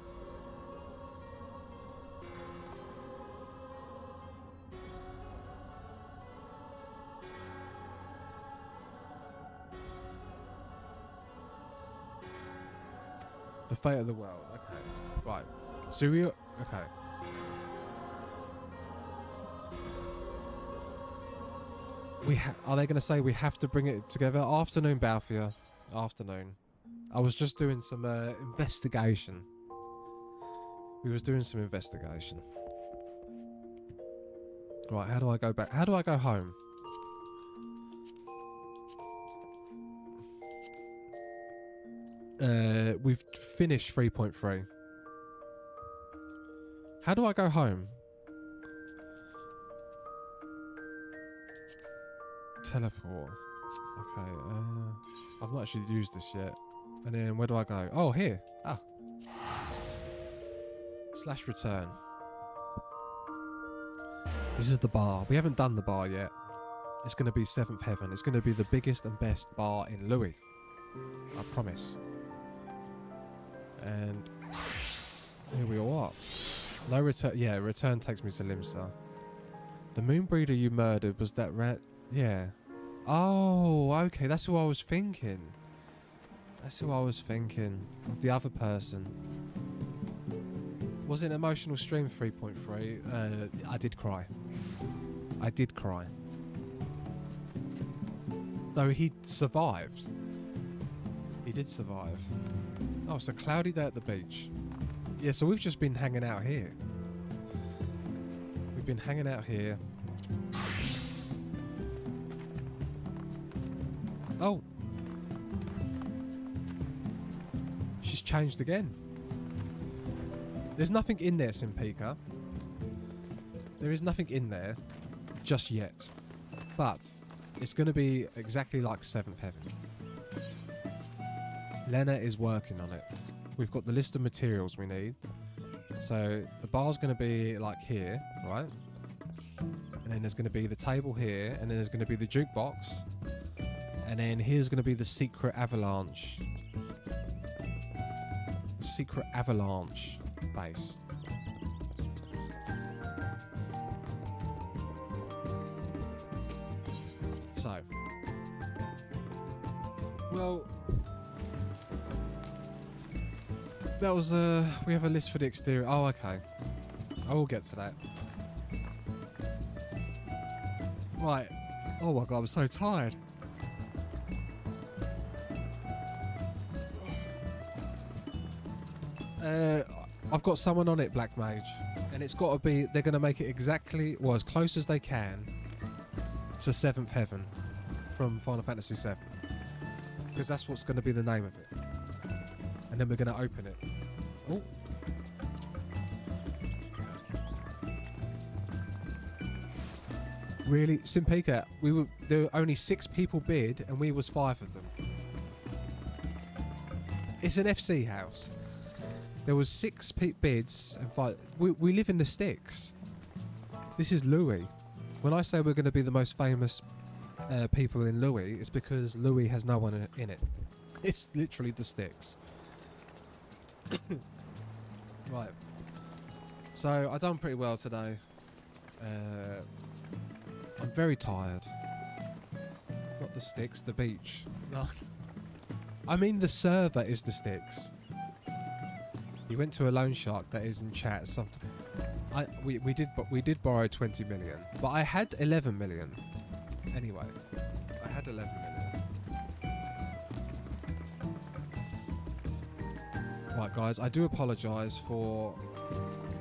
The fate of the world. Okay. Right. So we... Okay. Are they going to say we have to bring it together? Afternoon, Balfour. Afternoon. I was just doing some investigation. We was doing some investigation. Right, how do I go back? How do I go home? We've finished 3.3. How do I go home? Teleport. Okay, I've not actually used this yet. And then where do I go? Oh, here. Ah. / return. This is the bar. We haven't done the bar yet. It's going to be 7th Heaven. It's going to be the biggest and best bar in Louis. I promise. And here we all are. No return. Yeah, return takes me to Limsa. The Moonbreeder you murdered was that rat. Yeah. Oh, okay. That's who I was thinking. That's who I was thinking. Of the other person. Was it an emotional stream 3.3? I did cry. I did cry. Though he survived. He did survive. Oh, it's a cloudy day at the beach. Yeah, so we've just been hanging out here. We've been hanging out here. Oh. She's changed again. There's nothing in there, Simpika. There is nothing in there just yet. But it's going to be exactly like 7th Heaven. Lena is working on it. We've got the list of materials we need. So the bar's going to be like here, right? And then there's going to be the table here. And then there's going to be the jukebox. And then here's going to be the secret avalanche. Secret avalanche base. So. Well. That was we have a list for the exterior. Oh, okay. I will get to that. Right. Oh my god, I'm so tired. I've got someone on it, Black Mage, and it's got to be. They're going to make it exactly, well, as close as they can to 7th Heaven from Final Fantasy VII, because that's what's going to be the name of it. And then we're going to open it. Oh. Really, Simpika, there were only 6 people bid, and we was 5 of them. It's an FC house. There was 6 bids and 5. We live in the sticks. This is Louis. When I say we're going to be the most famous people in Louis, it's because Louis has no one in it. It's literally the sticks. Right. So I've done pretty well today. I'm very tired. Not the sticks, the beach. No. I mean the server is the sticks. You went to a loan shark that is in chat. We did borrow 20 million, but I had 11 million. Anyway, I had 11 million. Right, guys, I do apologise for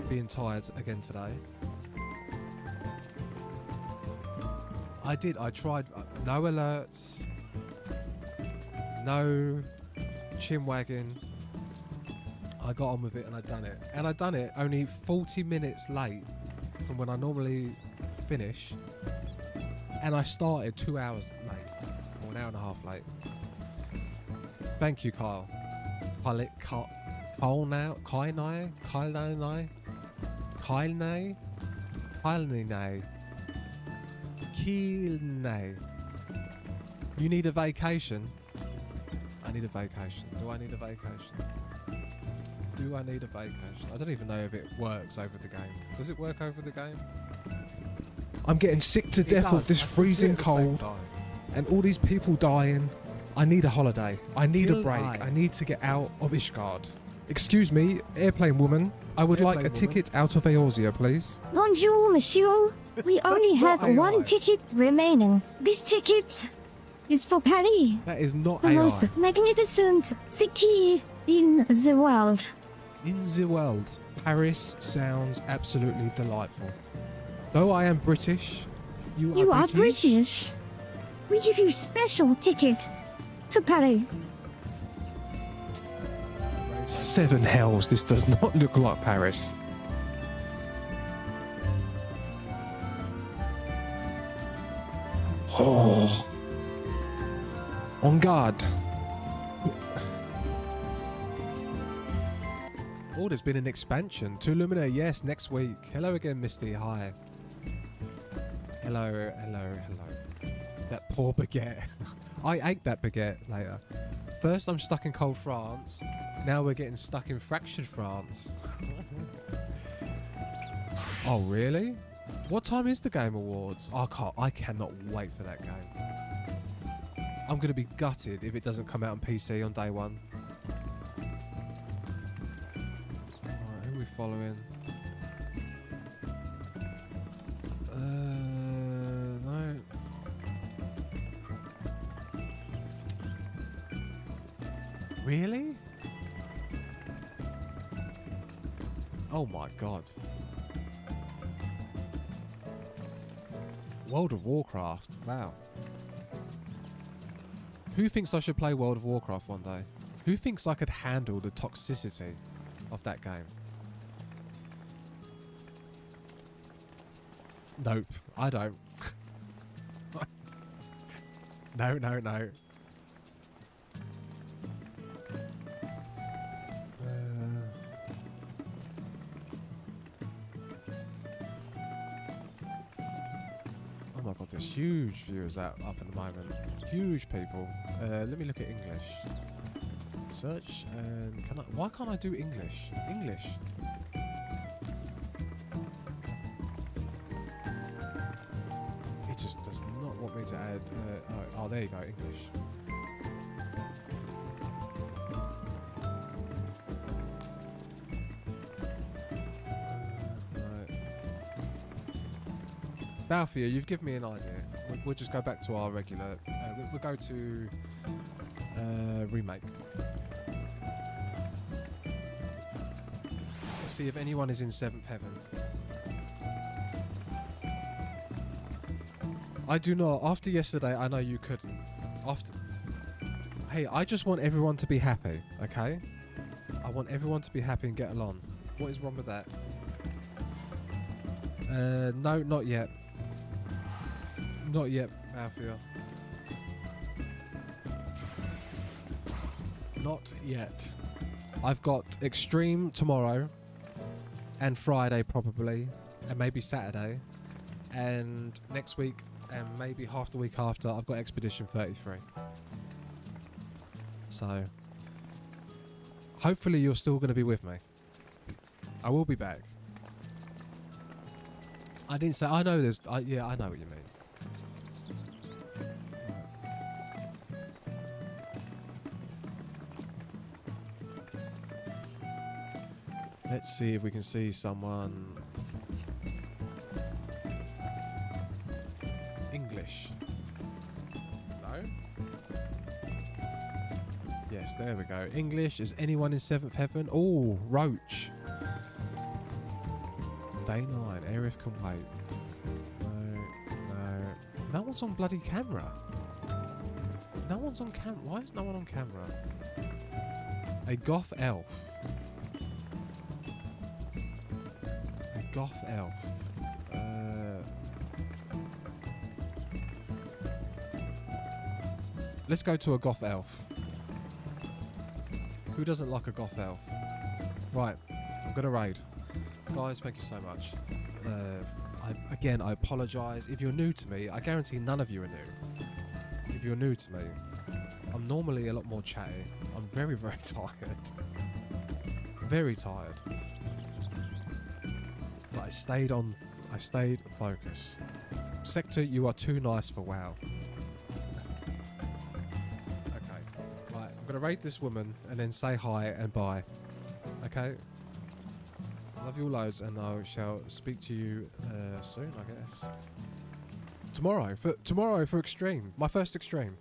being tired again today. I tried. No alerts. No chin wagging. I got on with it and I done it. And I done it only 40 minutes late from when I normally finish. And I started 2 hours late. Or an hour and a half late. Thank you, Kyle. You need a vacation? I need a vacation. Do I need a vacation? Do I need a vacation? I don't even know if it works over the game. Does it work over the game? I'm getting sick to death of this freezing cold and all these people dying. I need a holiday. I need a break. I need to get out of Ishgard. Excuse me, airplane woman. I would like a ticket out of Eorzea, please. Bonjour, monsieur. We only have one ticket remaining. This ticket is for Paris. That is not the AI. most magnificent city in the world. In the world, Paris sounds absolutely delightful. Though I am British, you are British. We give you special ticket to Paris. 7 hells, this does not look like Paris. Oh. On guard. Oh, there's been an expansion. To Lumina, yes, next week. Hello again, Misty. Hi. Hello. That poor baguette. I ate that baguette later. First, I'm stuck in cold France. Now we're getting stuck in fractured France. Oh, really? What time is the Game Awards? I cannot wait for that game. I'm going to be gutted if it doesn't come out on PC on day one. Alright, who are we following? No. Really? Oh my god. World of Warcraft. Wow. Who thinks I should play World of Warcraft one day? Who thinks I could handle the toxicity of that game? Nope, I don't. No, no, no. Oh my god, there's huge viewers up at the moment. Huge people. Let me look at English. Search and can I? Why can't I do English? English. It just does not want me to add. Oh, there you go, English. Balfour, you've given me an idea. We'll just go back to our regular. We'll go to remake. Let's see if anyone is in 7th Heaven. I do not. After yesterday, I know you couldn't. Hey, I just want everyone to be happy, okay? I want everyone to be happy and get along. What is wrong with that? No, not yet. Not yet, Alfia. Not yet. I've got Extreme tomorrow and Friday probably, and maybe Saturday, and next week and maybe half the week after I've got Expedition 33. So hopefully you're still going to be with me. I will be back. I didn't say I know there's yeah, I know what you mean. Let's see if we can see someone. English. No? Yes, there we go. English. Is anyone in 7th Heaven? Oh, Roach. Day 9. Arif can wait. No, no. No one's on bloody camera. No one's on camera. Why is no one on camera? A goth elf. Goth elf. Let's go to a goth elf. Who doesn't like a goth elf? Right, I'm gonna raid. Guys, thank you so much. Again, I apologise. If you're new to me, I guarantee none of you are new. If you're new to me, I'm normally a lot more chatty. I'm very, very tired. Very tired. But I stayed focused. Sector, you are too nice for WoW. Okay. Right, I'm gonna raid this woman and then say hi and bye. Okay? Love you all loads, and I shall speak to you soon, I guess. Tomorrow for Extreme. My first Extreme.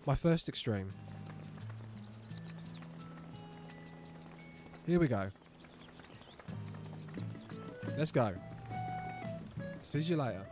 My first Extreme. Here we go. Let's go. See you later.